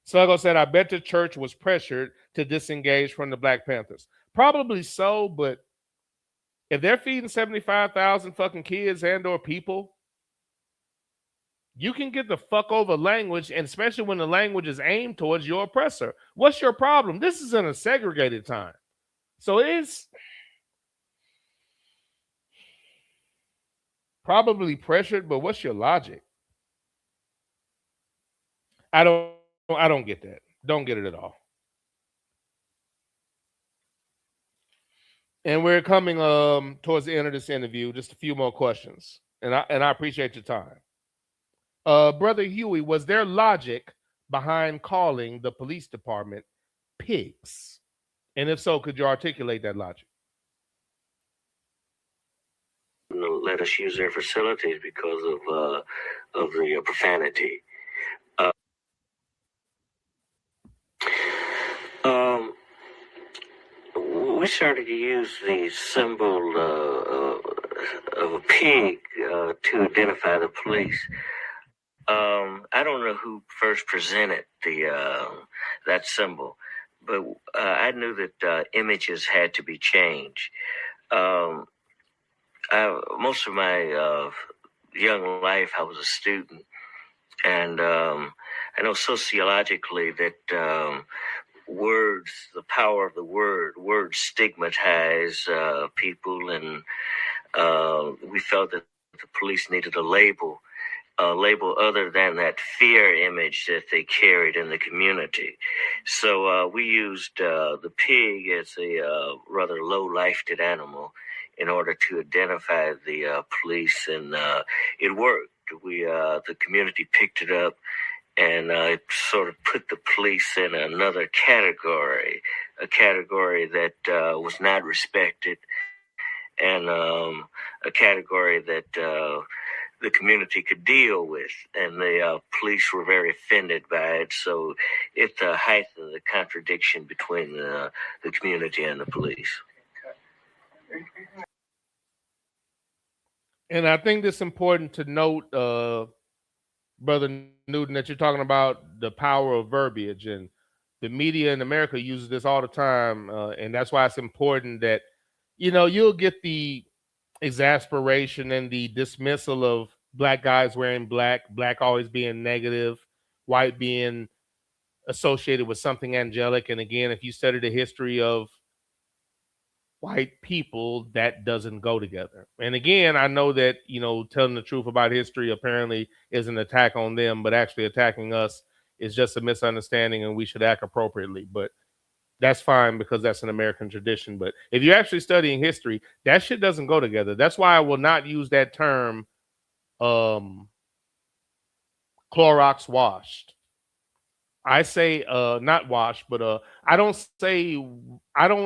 [SPEAKER 2] Sluggo said, I bet the church was pressured to disengage from the Black Panthers. Probably so, but if they're feeding 75,000 fucking kids and or people, you can get the fuck over language, and especially when the language is aimed towards your oppressor. What's your problem? This is in a segregated time. So it's probably pressured, but what's your logic? I don't get that. Don't get it at all. And we're coming towards the end of this interview. Just a few more questions, and I appreciate your time. Brother Huey, was there logic behind calling the police department pigs? And if so, could you articulate that logic?
[SPEAKER 14] Let us use their facilities because of the profanity. We started to use the symbol of a pig to identify the police. I don't know who first presented that symbol, but I knew that images had to be changed. Most of my young life, I was a student, and I know sociologically that words, the power of the words stigmatize people, and we felt that the police needed a label other than that fear image that they carried in the community. So we used the pig as a rather low-lifted animal in order to identify the police, and it worked. The community picked it up, and it sort of put the police in another category, a category that was not respected, and a category that the community could deal with, and the police were very offended by it. So it heightened the contradiction between the community and the police.
[SPEAKER 2] And I think it's important to note, Brother Newton, that you're talking about the power of verbiage, and the media in America uses this all the time, and that's why it's important that, you'll get the exasperation and the dismissal of black guys wearing black always being negative, white being associated with something angelic. And again, if you study the history of white people, that doesn't go together. And again, I know that, telling the truth about history apparently is an attack on them, but actually attacking us is just a misunderstanding, and we should act appropriately. But that's fine, because that's an American tradition. But if you're actually studying history, that shit doesn't go together. That's why I will not use that term, Clorox washed. I say not washed, but I don't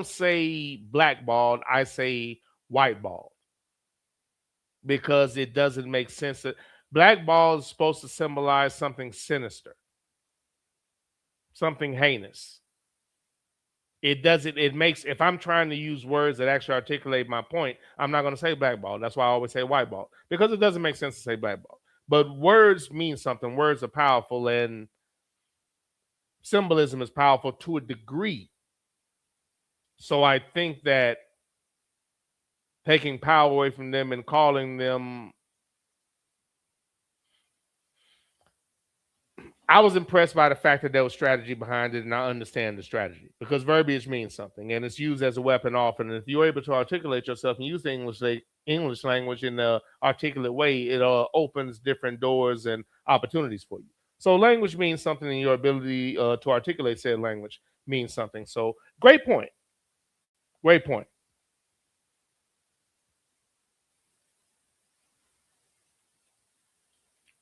[SPEAKER 2] say blackballed. I say whiteballed, because it doesn't make sense. That blackball is supposed to symbolize something sinister, something heinous. It doesn't. It makes, if I'm trying to use words that actually articulate my point, I'm not going to say blackball. That's why I always say whiteball, because it doesn't make sense to say blackball. But words mean something. Words are powerful, and symbolism is powerful to a degree. So I think that taking power away from them and calling them, I was impressed by the fact that there was strategy behind it, and I understand the strategy, because verbiage means something, and it's used as a weapon often. And if you're able to articulate yourself and use the English language in an articulate way, it opens different doors and opportunities for you. So language means something, and your ability to articulate said language means something. So great point. Great point.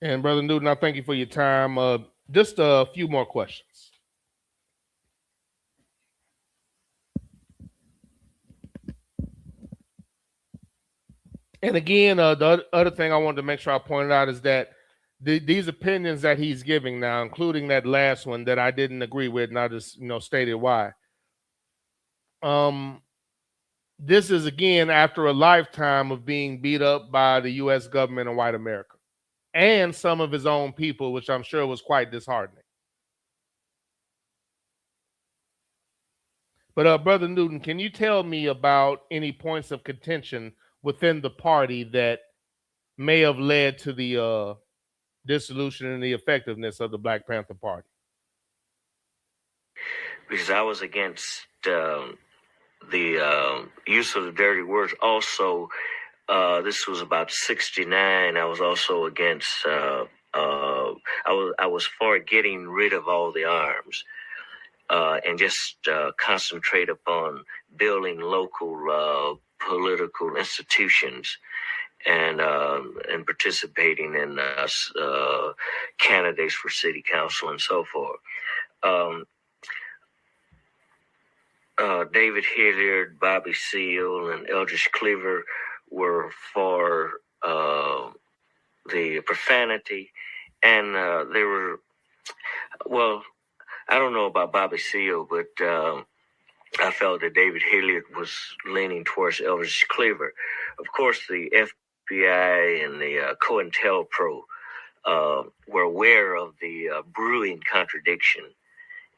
[SPEAKER 2] And Brother Newton, I thank you for your time. Just a few more questions. And again, the other thing I wanted to make sure I pointed out is that these opinions that he's giving now, including that last one that I didn't agree with, and I just stated why. This is, again, after a lifetime of being beat up by the U.S. government and white America, and some of his own people, which I'm sure was quite disheartening. But Brother Newton, can you tell me about any points of contention within the party that may have led to the dissolution and the effectiveness of the Black Panther Party?
[SPEAKER 14] Because I was against the use of the dirty words. Also, this was about '69. I was also against. I was for getting rid of all the arms and just concentrate upon building local political institutions and participating in candidates for city council and so forth. David Hilliard, Bobby Seale, and Eldridge Cleaver were for the profanity, and they were, well, I don't know about Bobby Seale, but I felt that David Hilliard was leaning towards Eldridge Cleaver. Of course, the FBI and the COINTELPRO were aware of the brewing contradiction,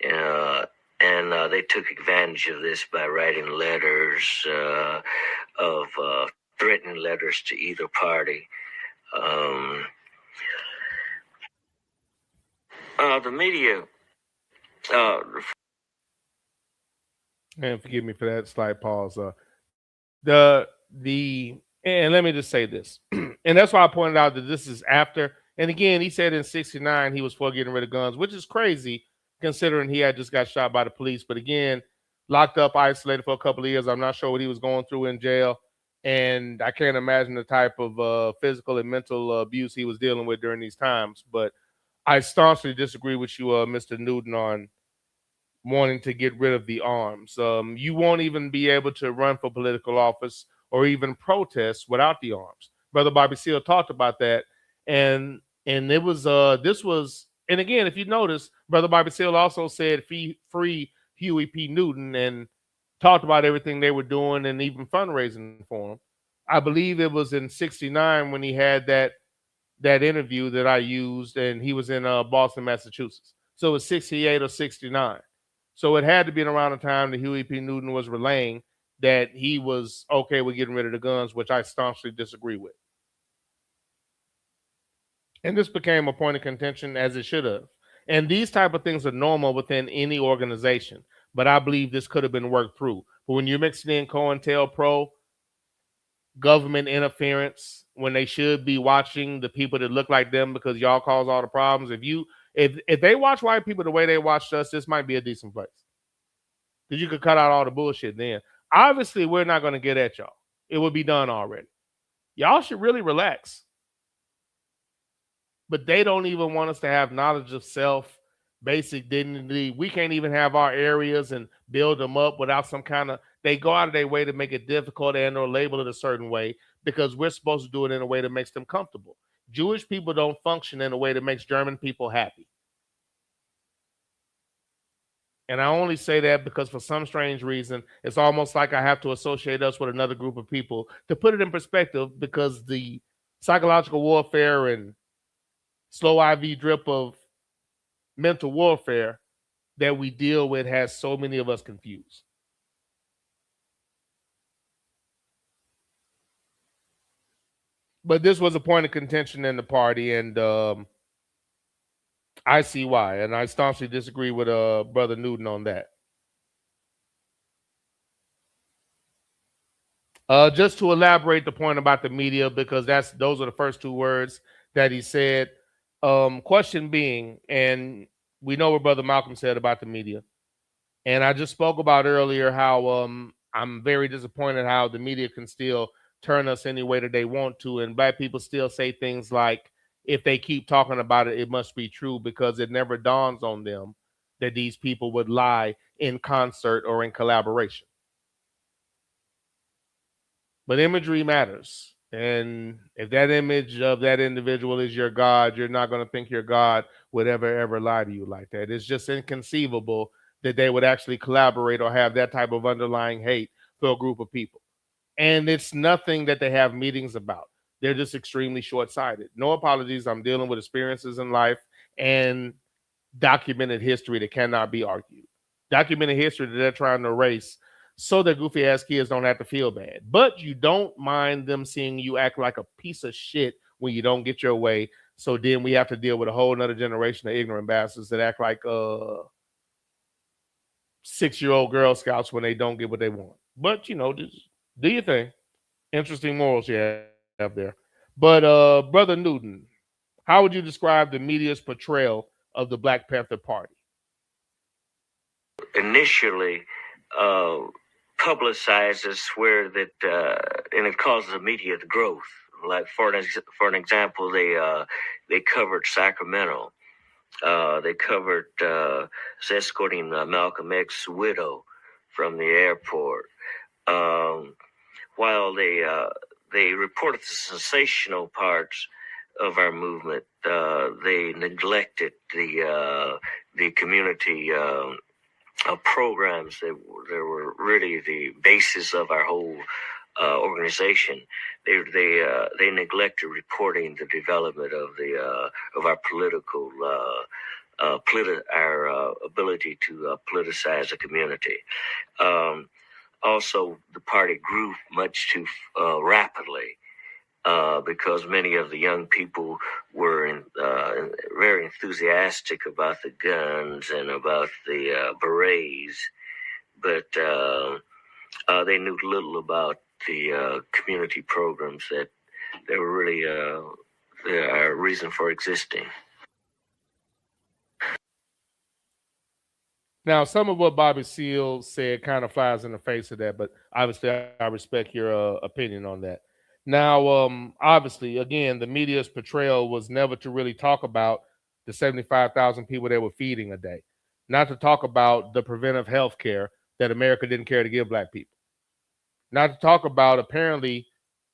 [SPEAKER 14] and they took advantage of this by writing letters of threatening letters to either party. The media.
[SPEAKER 2] And forgive me for that slight pause. And let me just say this, and that's why I pointed out that this is after. And again, he said in '69 he was for getting rid of guns, which is crazy considering he had just got shot by the police. But again, locked up, isolated for a couple of years. I'm not sure what he was going through in jail. And I can't imagine the type of physical and mental abuse he was dealing with during these times. But I staunchly disagree with you, Mr. Newton, on wanting to get rid of the arms. You won't even be able to run for political office or even protest without the arms. Brother Bobby Seale talked about that, and it was this was, and again, if you notice, Brother Bobby Seale also said free Huey P. Newton, and talked about everything they were doing and even fundraising for him. I believe it was in '69 when he had that interview that I used, and he was in Boston, Massachusetts. So it was 68 or 69. So it had to be around the time that Huey P. Newton was relaying that he was okay with getting rid of the guns, which I staunchly disagree with. And this became a point of contention, as it should have. And these type of things are normal within any organization. But I believe this could have been worked through. But when you're mixing in COINTELPRO, government interference, when they should be watching the people that look like them because y'all cause all the problems. If they watch white people the way they watched us, this might be a decent place. Because you could cut out all the bullshit then. Obviously, we're not going to get at y'all. It would be done already. Y'all should really relax. But they don't even want us to have knowledge of self, basic dignity. We can't even have our areas and build them up without some kind of, they go out of their way to make it difficult and or label it a certain way because we're supposed to do it in a way that makes them comfortable. Jewish people don't function in a way that makes German people happy. And I only say that because for some strange reason, it's almost like I have to associate us with another group of people to put it in perspective, because the psychological warfare and slow IV drip of mental warfare that we deal with has so many of us confused. But this was a point of contention in the party, and I see why. And I staunchly disagree with Brother Newton on that. Just to elaborate the point about the media, because those are the first two words that he said. Question being, and we know what Brother Malcolm said about the media, and I just spoke about earlier how I'm very disappointed how the media can still turn us any way that they want to, and black people still say things like, if they keep talking about it, it must be true, because it never dawns on them that these people would lie in concert or in collaboration. But imagery matters. And if that image of that individual is your God, you're not going to think your God would ever lie to you like that. It's just inconceivable that they would actually collaborate or have that type of underlying hate for a group of people. And it's nothing that they have meetings about. They're just extremely short-sighted. No apologies. I'm dealing with experiences in life and documented history that cannot be argued. Documented history that they're trying to erase so that goofy ass kids don't have to feel bad. But you don't mind them seeing you act like a piece of shit when you don't get your way. So then we have to deal with a whole nother generation of ignorant bastards that act like 6-year-old Girl Scouts when they don't get what they want. But just do your thing. Interesting morals you have there. But Brother Newton, how would you describe the media's portrayal of the Black Panther Party?
[SPEAKER 14] Initially, publicizes where that, and it causes the media to growth. Like for an example, they covered Sacramento. They covered escorting Malcolm X's widow from the airport. While they reported the sensational parts of our movement, they neglected the community programs that were really the basis of our whole organization. They neglected reporting the development of our political our ability to politicize the community. Also, the party grew much too rapidly. Because many of the young people were very enthusiastic about the guns and about the berets, but they knew little about the community programs that were really our reason for existing.
[SPEAKER 2] Now, some of what Bobby Seale said kind of flies in the face of that, but obviously I respect your opinion on that. Now, obviously, again, the media's portrayal was never to really talk about the 75,000 people they were feeding a day, not to talk about the preventive health care that America didn't care to give black people, not to talk about apparently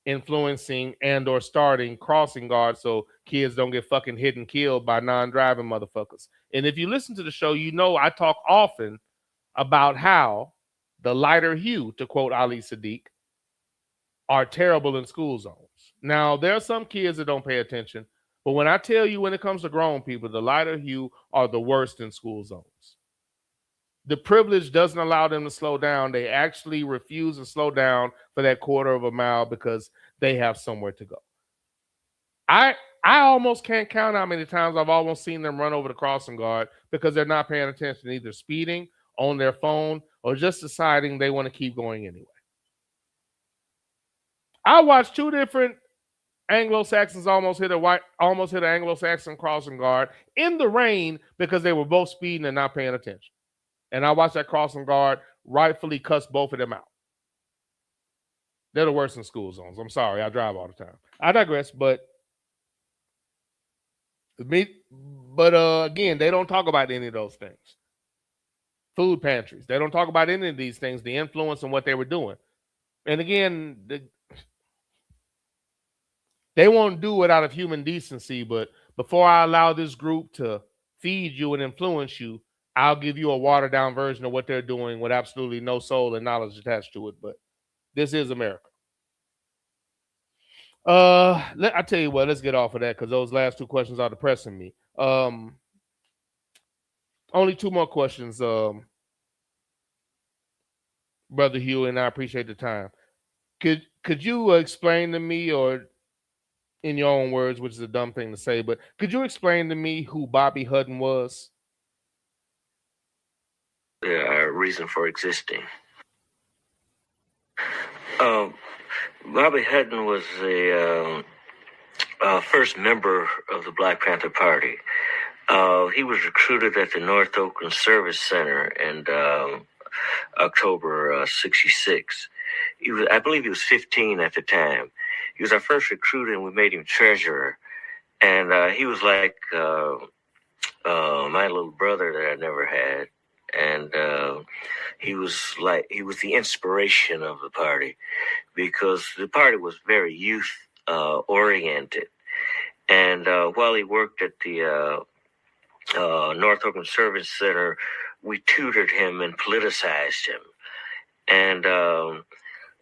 [SPEAKER 2] influencing and or starting crossing guards so kids don't get fucking hit and killed by non-driving motherfuckers. And if you listen to the show, you know I talk often about how the lighter hue, to quote Ali Sadiq, are terrible in school zones. Now, there are some kids that don't pay attention, but when I tell you when it comes to grown people, the lighter hue are the worst in school zones. The privilege doesn't allow them to slow down. They actually refuse to slow down for that quarter of a mile because they have somewhere to go. I almost can't count how many times I've almost seen them run over the crossing guard because they're not paying attention, either speeding, on their phone, or just deciding they want to keep going anyway. I watched two different Anglo-Saxons almost hit an Anglo-Saxon crossing guard in the rain because they were both speeding and not paying attention. And I watched that crossing guard rightfully cuss both of them out. They're the worst in school zones. I'm sorry, I drive all the time. I digress, but again, they don't talk about any of those things. Food pantries, they don't talk about any of these things, the influence and what they were doing. And again, they won't do it out of human decency, but before I allow this group to feed you and influence you, I'll give you a watered down version of what they're doing with absolutely no soul and knowledge attached to it. But this is America. I tell you what, let's get off of that because those last two questions are depressing me. Only two more questions, Brother Huey, and I appreciate the time. Could you explain to me, or in your own words, which is a dumb thing to say, but could you explain to me who Bobby Hutton was?
[SPEAKER 14] A reason for existing. Bobby Hutton was the first member of the Black Panther Party. He was recruited at the North Oakland Service Center in October '66. I believe he was 15 at the time. He was our first recruit, and we made him treasurer. And he was like my little brother that I never had. And he was the inspiration of the party because the party was very youth oriented. And while he worked at the North Oakland Service Center, we tutored him and politicized him. And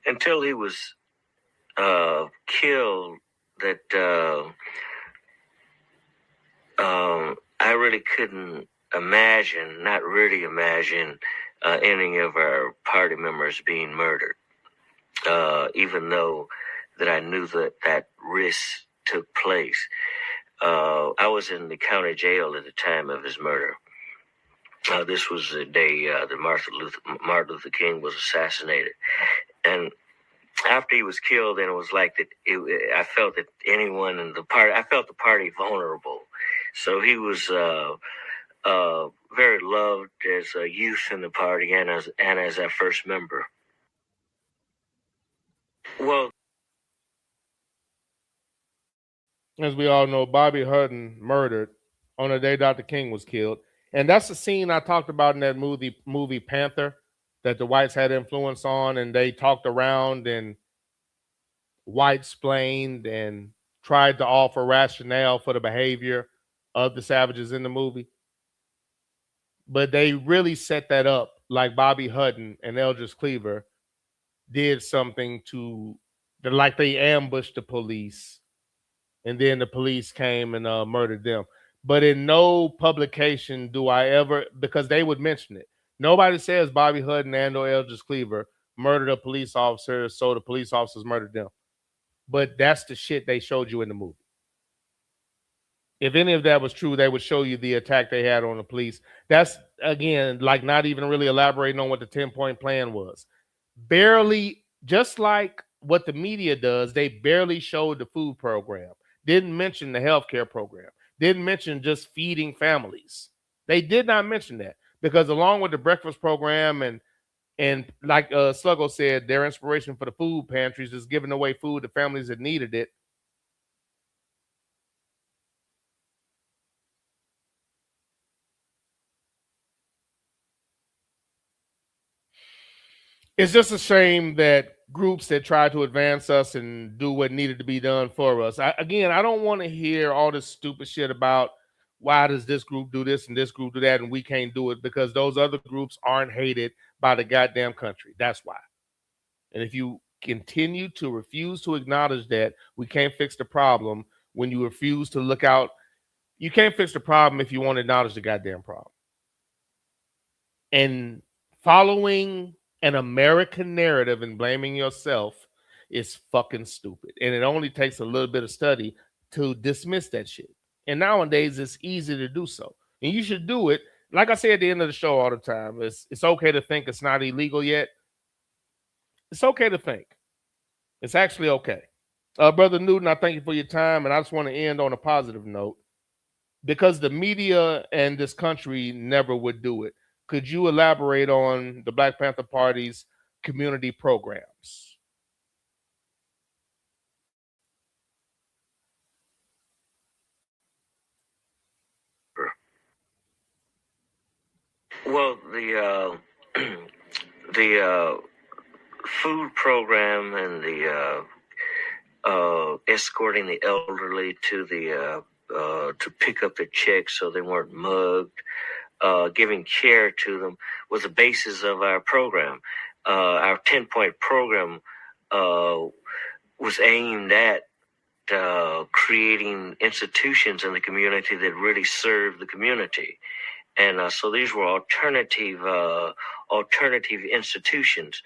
[SPEAKER 14] until he was killed, that I really couldn't not really imagine any of our party members being murdered, even though that I knew that risk took place. I was in the county jail at the time of his murder. This was the day that Martin Luther King was assassinated. And after he was killed, then it was like that. I felt that anyone in the party, I felt the party vulnerable. So he was very loved as a youth in the party and as our first member. Well,
[SPEAKER 2] as we all know, Bobby Hutton murdered on the day Dr. King was killed. And that's the scene I talked about in that movie Panther that the whites had influence on, and they talked around and white-splained and tried to offer rationale for the behavior of the savages in the movie. But they really set that up like Bobby Hutton and Eldridge Cleaver did something like they ambushed the police, and then the police came and murdered them. But in no publication do I ever, because they would mention it, nobody says Bobby Hutton and or Eldridge Cleaver murdered a police officer, so the police officers murdered them. But that's the shit they showed you in the movie. If any of that was true, they would show you the attack they had on the police. That's, again, like not even really elaborating on what the 10-point plan was. Barely, just like what the media does, they barely showed the food program. Didn't mention the healthcare program. Didn't mention just feeding families. They did not mention that Because along with the breakfast program and like Sluggo said, their inspiration for the food pantries is giving away food to families that needed it. It's just a shame that groups that try to advance us and do what needed to be done for us. I don't want to hear all this stupid shit about why does this group do this and this group do that and we can't do it, because those other groups aren't hated by the goddamn country. That's why. And if you continue to refuse to acknowledge that, we can't fix the problem. When you refuse to look out, you can't fix the problem if you won't acknowledge the goddamn problem. And following an American narrative and blaming yourself is fucking stupid. And it only takes a little bit of study to dismiss that shit. And nowadays it's easy to do so. And you should do it. Like I say at the end of the show all the time, it's okay to think it's not illegal yet. It's okay to think. It's actually okay. Brother Newton, I thank you for your time. And I just want to end on a positive note. Because the media and this country never would do it. Could you elaborate on the Black Panther Party's community programs?
[SPEAKER 14] Well, the food program and the escorting the elderly to the to pick up their checks so they weren't mugged, giving care to them was the basis of our program. Our 10-point program was aimed at creating institutions in the community that really serve the community. And so these were alternative institutions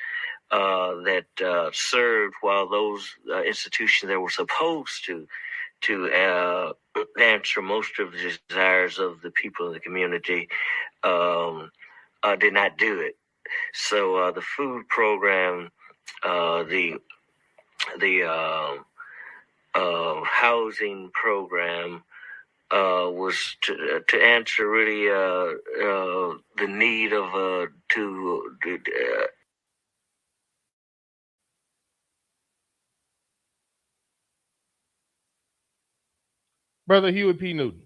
[SPEAKER 14] that served, while those institutions that were supposed to answer most of the desires of the people in the community did not do it. So the food program, the housing program was to answer really the need of
[SPEAKER 2] Brother Huey P. Newton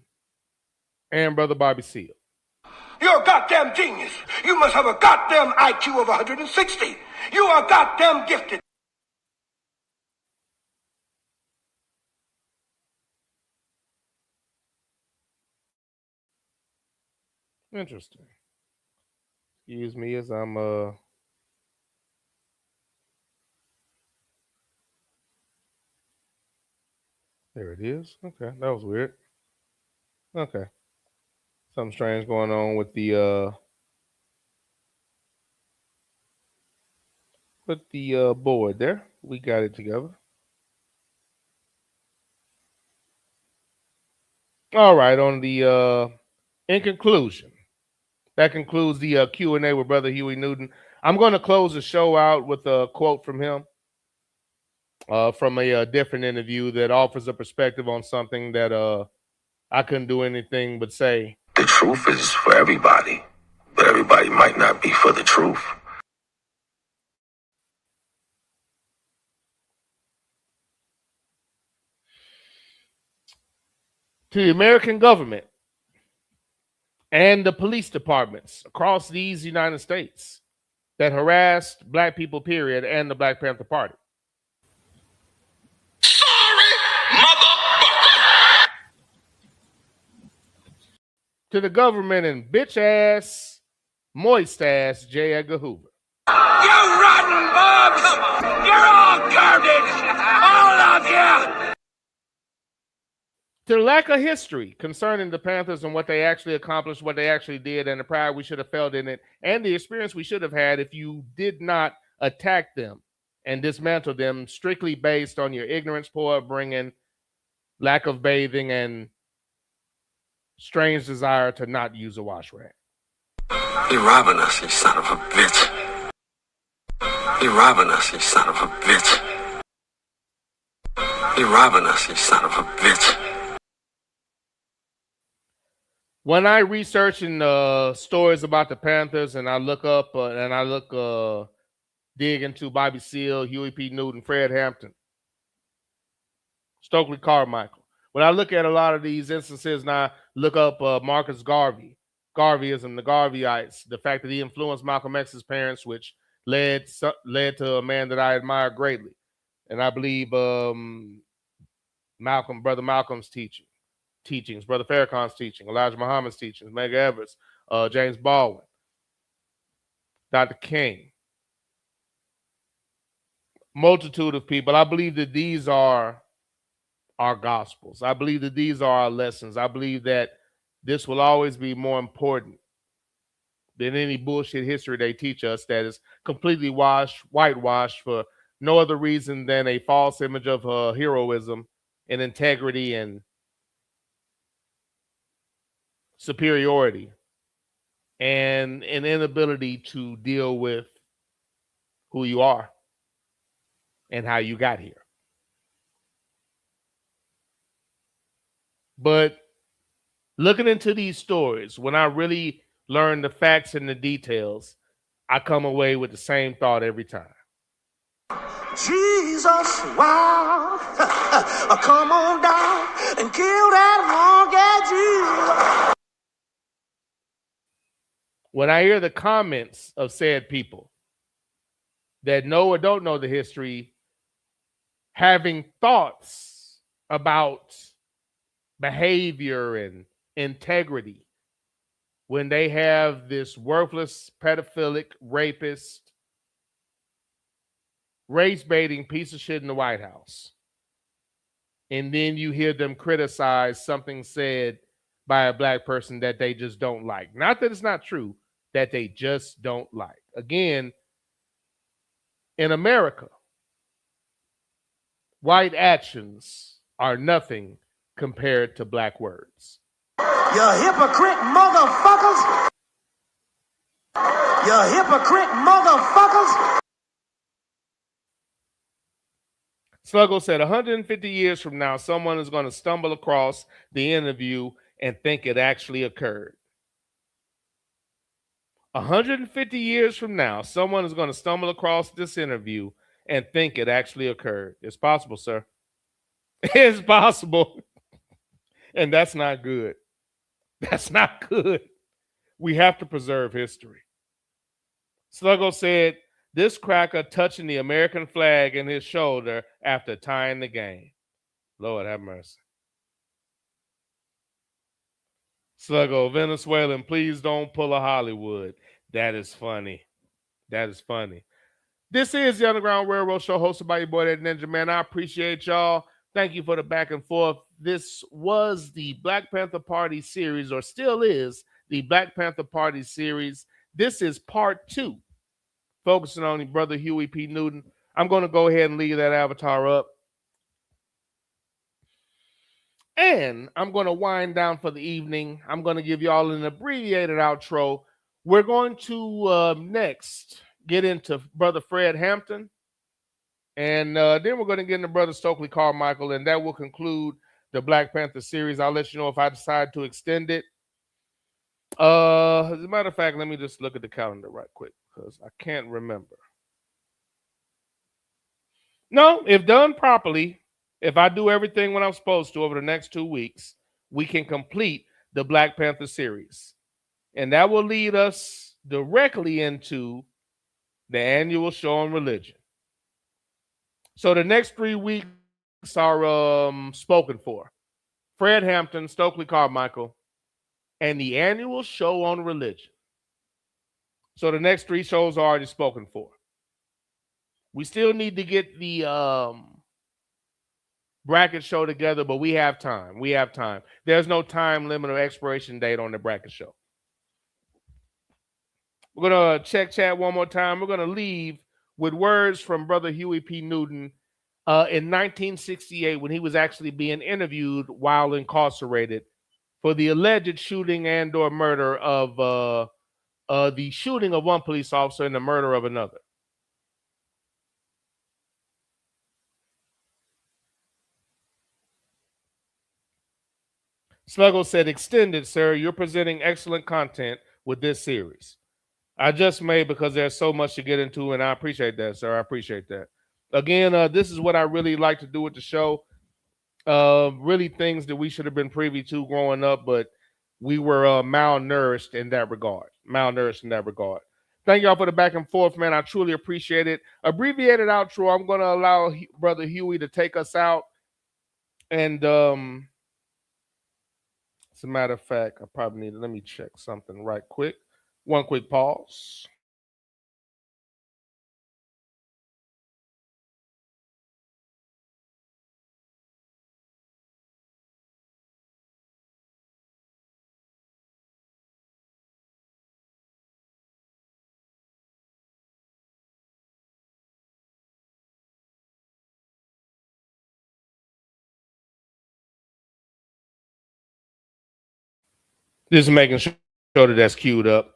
[SPEAKER 2] and Brother Bobby Seale.
[SPEAKER 10] You're a goddamn genius. You must have a goddamn IQ of 160. You are goddamn gifted.
[SPEAKER 2] Interesting. Excuse me as I'm there it is. Okay, that was weird. Okay. Something strange going on with the board there. We got it together. All right, on the in conclusion, that concludes the Q&A with Brother Huey Newton. I'm going to close the show out with a quote from him from a different interview that offers a perspective on something that I couldn't do anything but say.
[SPEAKER 11] The truth is for everybody, but everybody might not be for the truth.
[SPEAKER 2] To the American government and the police departments across these United States that harassed black people, period, and the Black Panther Party.
[SPEAKER 10] Sorry, motherfucker.
[SPEAKER 2] To the government and bitch ass, moist ass J. Edgar Hoover.
[SPEAKER 10] You rotten bugs! You're all garbage! All of you!
[SPEAKER 2] To the lack of history concerning the Panthers and what they actually accomplished, what they actually did, and the pride we should have felt in it, and the experience we should have had if you did not attack them and dismantle them strictly based on your ignorance, poor upbringing, lack of bathing, and strange desire to not use a wash rag.
[SPEAKER 15] You're robbing us, you son of a bitch. You're robbing us, you son of a bitch. You're robbing us, you son of a bitch.
[SPEAKER 2] When I research in stories about the Panthers, and I look up dig into Bobby Seale, Huey P. Newton, Fred Hampton, Stokely Carmichael. When I look at a lot of these instances, and I look up Marcus Garvey, Garveyism, the Garveyites, the fact that he influenced Malcolm X's parents, which led to a man that I admire greatly, and I believe Brother Malcolm's teachings, Brother Farrakhan's teaching, Elijah Muhammad's teachings, Medgar Evers, James Baldwin, Dr. King, multitude of people. I believe that these are our gospels. I believe that these are our lessons. I believe that this will always be more important than any bullshit history they teach us that is completely whitewashed for no other reason than a false image of heroism and integrity and superiority and an inability to deal with who you are and how you got here. But looking into these stories, when I really learn the facts and the details, I come away with the same thought every time.
[SPEAKER 10] Jesus, wow. Come on down and kill that monkey, Jesus.
[SPEAKER 2] When I hear the comments of said people that know or don't know the history, having thoughts about behavior and integrity, when they have this worthless, pedophilic, rapist, race-baiting piece of shit in the White House, and then you hear them criticize something said by a black person that they just don't like. Not that it's not true, that they just don't like. Again, in America, white actions are nothing compared to black words.
[SPEAKER 10] You hypocrite motherfuckers. You hypocrite motherfuckers.
[SPEAKER 2] Sluggo said 150 years from now, someone is going to stumble across the interview and think it actually occurred. 150 years from now, someone is going to stumble across this interview and think it actually occurred. It's possible, sir. It's possible. And that's not good. That's not good. We have to preserve history. Sluggo said, this cracker touching the American flag in his shoulder after tying the game. Lord have mercy. Sluggo, Venezuelan, please don't pull a Hollywood. That is funny. That is funny. This is the Underground Railroad Show hosted by your boy, that Ninja Man. I appreciate y'all. Thank you for the back and forth. This was the Black Panther Party series, or still is the Black Panther Party series. This is part 2, focusing on the brother Huey P. Newton. I'm going to go ahead and leave that avatar up. And I'm going to wind down for the evening. I'm going to give y'all an abbreviated outro. We're going to next get into Brother Fred Hampton. And then we're going to get into Brother Stokely Carmichael. And that will conclude the Black Panther series. I'll let you know if I decide to extend it. As a matter of fact, let me just look at the calendar right quick, because I can't remember. No, if done properly, if I do everything when I'm supposed to over the next 2 weeks, we can complete the Black Panther series. And that will lead us directly into the annual show on religion. So the next 3 weeks are spoken for. Fred Hampton, Stokely Carmichael, and the annual show on religion. So the next 3 shows are already spoken for. We still need to get the bracket show together, but we have time. We have time. There's no time limit or expiration date on the bracket show. We're going to check chat one more time. We're going to leave with words from Brother Huey P. Newton in 1968 when he was actually being interviewed while incarcerated for the alleged shooting and or murder of the shooting of one police officer and the murder of another. Sluggo said, extended, sir. You're presenting excellent content with this series. I just made because there's so much to get into, and I appreciate that, sir. I appreciate that. Again, this is what I really like to do with the show. Really things that we should have been privy to growing up, but we were malnourished in that regard. Thank y'all for the back and forth, man. I truly appreciate it. Abbreviated outro. I'm going to allow Brother Huey to take us out. And as a matter of fact, I probably need to let me check something right quick. One quick pause. Just making sure that that's queued up.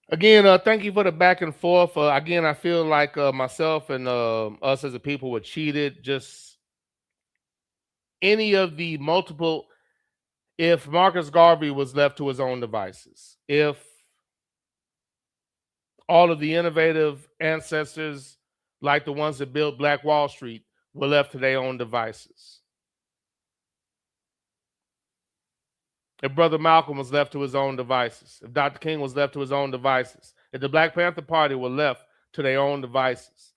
[SPEAKER 2] Again, thank you for the back and forth. Again, I feel like myself and us as a people were cheated. Just any of the multiple, if Marcus Garvey was left to his own devices, if all of the innovative ancestors, like the ones that built Black Wall Street, were left to their own devices, if Brother Malcolm was left to his own devices, if Dr. King was left to his own devices, if the Black Panther Party were left to their own devices,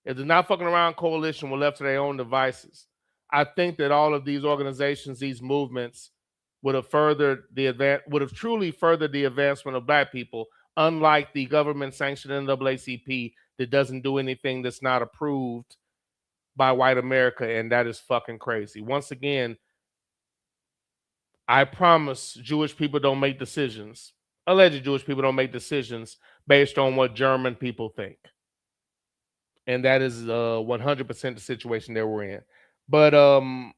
[SPEAKER 2] if the Not Fucking Around Coalition were left to their own devices, I think that all of these organizations, these movements, would have truly furthered the advancement of Black people, unlike the government-sanctioned NAACP that doesn't do anything that's not approved by white America, and that is fucking crazy. Once again, I promise Jewish people don't make decisions. Alleged Jewish people don't make decisions based on what German people think. And that is 100% the situation that we're in. But the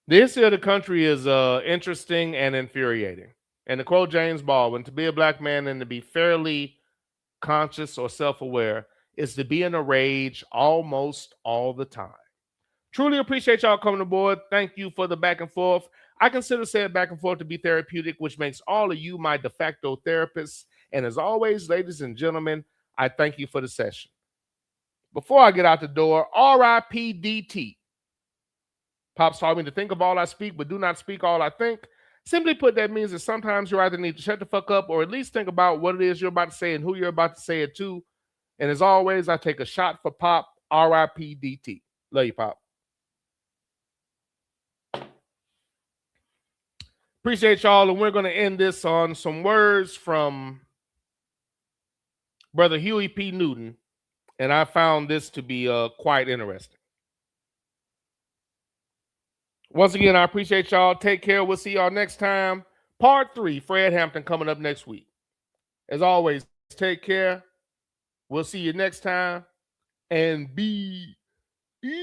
[SPEAKER 2] history of the country is interesting and infuriating. And to quote James Baldwin, to be a Black man and to be fairly conscious or self-aware is to be in a rage almost all the time. Truly appreciate y'all coming aboard. Thank you for the back and forth. I consider said back and forth to be therapeutic, which makes all of you my de facto therapists. And as always, ladies and gentlemen, I thank you for the session. Before I get out the door, R.I.P. DT. Pops taught me to think of all I speak, but do not speak all I think. Simply put, that means that sometimes you either need to shut the fuck up or at least think about what it is you're about to say and who you're about to say it to. And as always, I take a shot for Pop, R.I.P. DT. Love you, Pop. Appreciate y'all, and we're going to end this on some words from Brother Huey P. Newton, and I found this to be quite interesting. Once again, I appreciate y'all. Take care. We'll see y'all next time. Part 3, Fred Hampton, coming up next week. As always, take care. We'll see you next time. And be easy.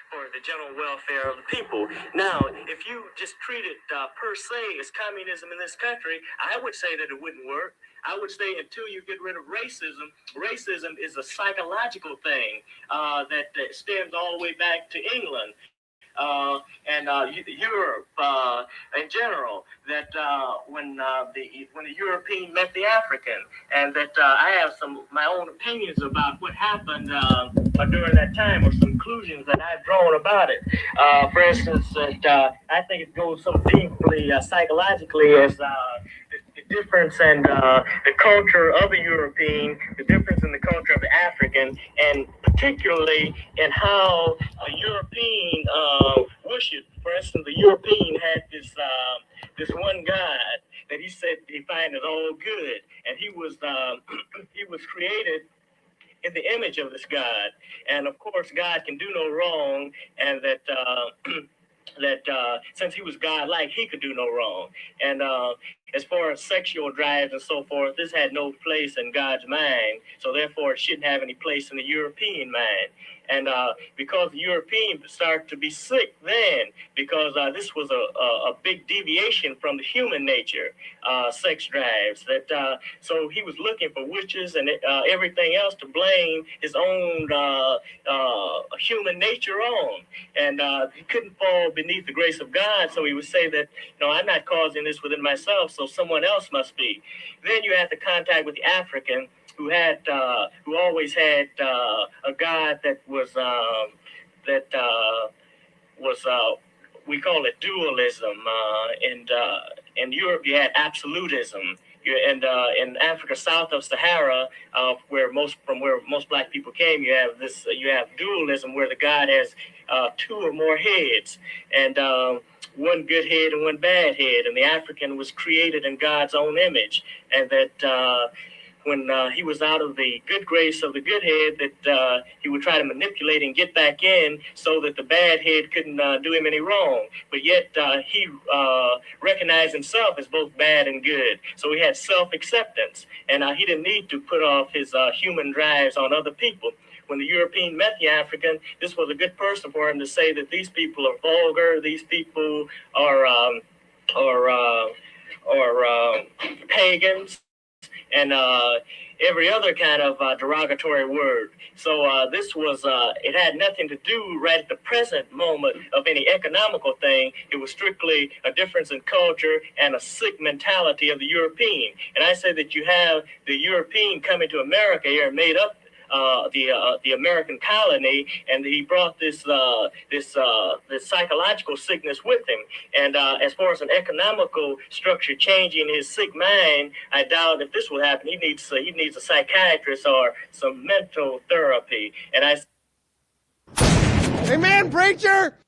[SPEAKER 14] For the general welfare of the people. Now, if you just treat it per se as communism in this country, I would say that it wouldn't work. I would say until you get rid of racism, racism is a psychological thing that stems all the way back to England. And Europe in general, that when the European met the African, and that I have my own opinions about what happened during that time, or some conclusions that I've drawn about it. For instance, I think it goes so deeply psychologically as the difference in the culture of the European, the difference in the culture of the African, and particularly in how the European worship. For instance, the European had this one God that he said he find it all good, and he was created in the image of this God, and of course God can do no wrong, and that since he was God-like, he could do no wrong, and
[SPEAKER 16] As far as sexual drives and so forth, this had no place in God's mind, so therefore it shouldn't have any place in the European mind. And because the Europeans started to be sick then, because this was a big deviation from the human nature, sex drives. So he was looking for witches and everything else to blame his own human nature on. And he couldn't fall beneath the grace of God, so he would say that, no, I'm not causing this within myself, so someone else must be. Then you have to contact with the African, who always had a God that was we call it dualism. In Europe, you had absolutism. In Africa, south of Sahara, where most black people came, you have dualism, where the God has two or more heads, and one good head and one bad head. And the African was created in God's own image, and that when he was out of the good grace of the good head, that he would try to manipulate and get back in so that the bad head couldn't do him any wrong. But yet he recognized himself as both bad and good. So he had self-acceptance, and he didn't need to put off his human drives on other people. When the European met the African, this was a good person for him to say that these people are vulgar, these people are pagans, and every other kind of derogatory word. So this was, it had nothing to do right at the present moment of any economical thing. It was strictly a difference in culture and a sick mentality of the European. And I say that you have the European coming to America here and made up the American colony, and he brought this psychological sickness with him. And as far as an economical structure changing his sick mind, I doubt if this will happen. He needs a psychiatrist or some mental therapy. And
[SPEAKER 17] Amen, preacher.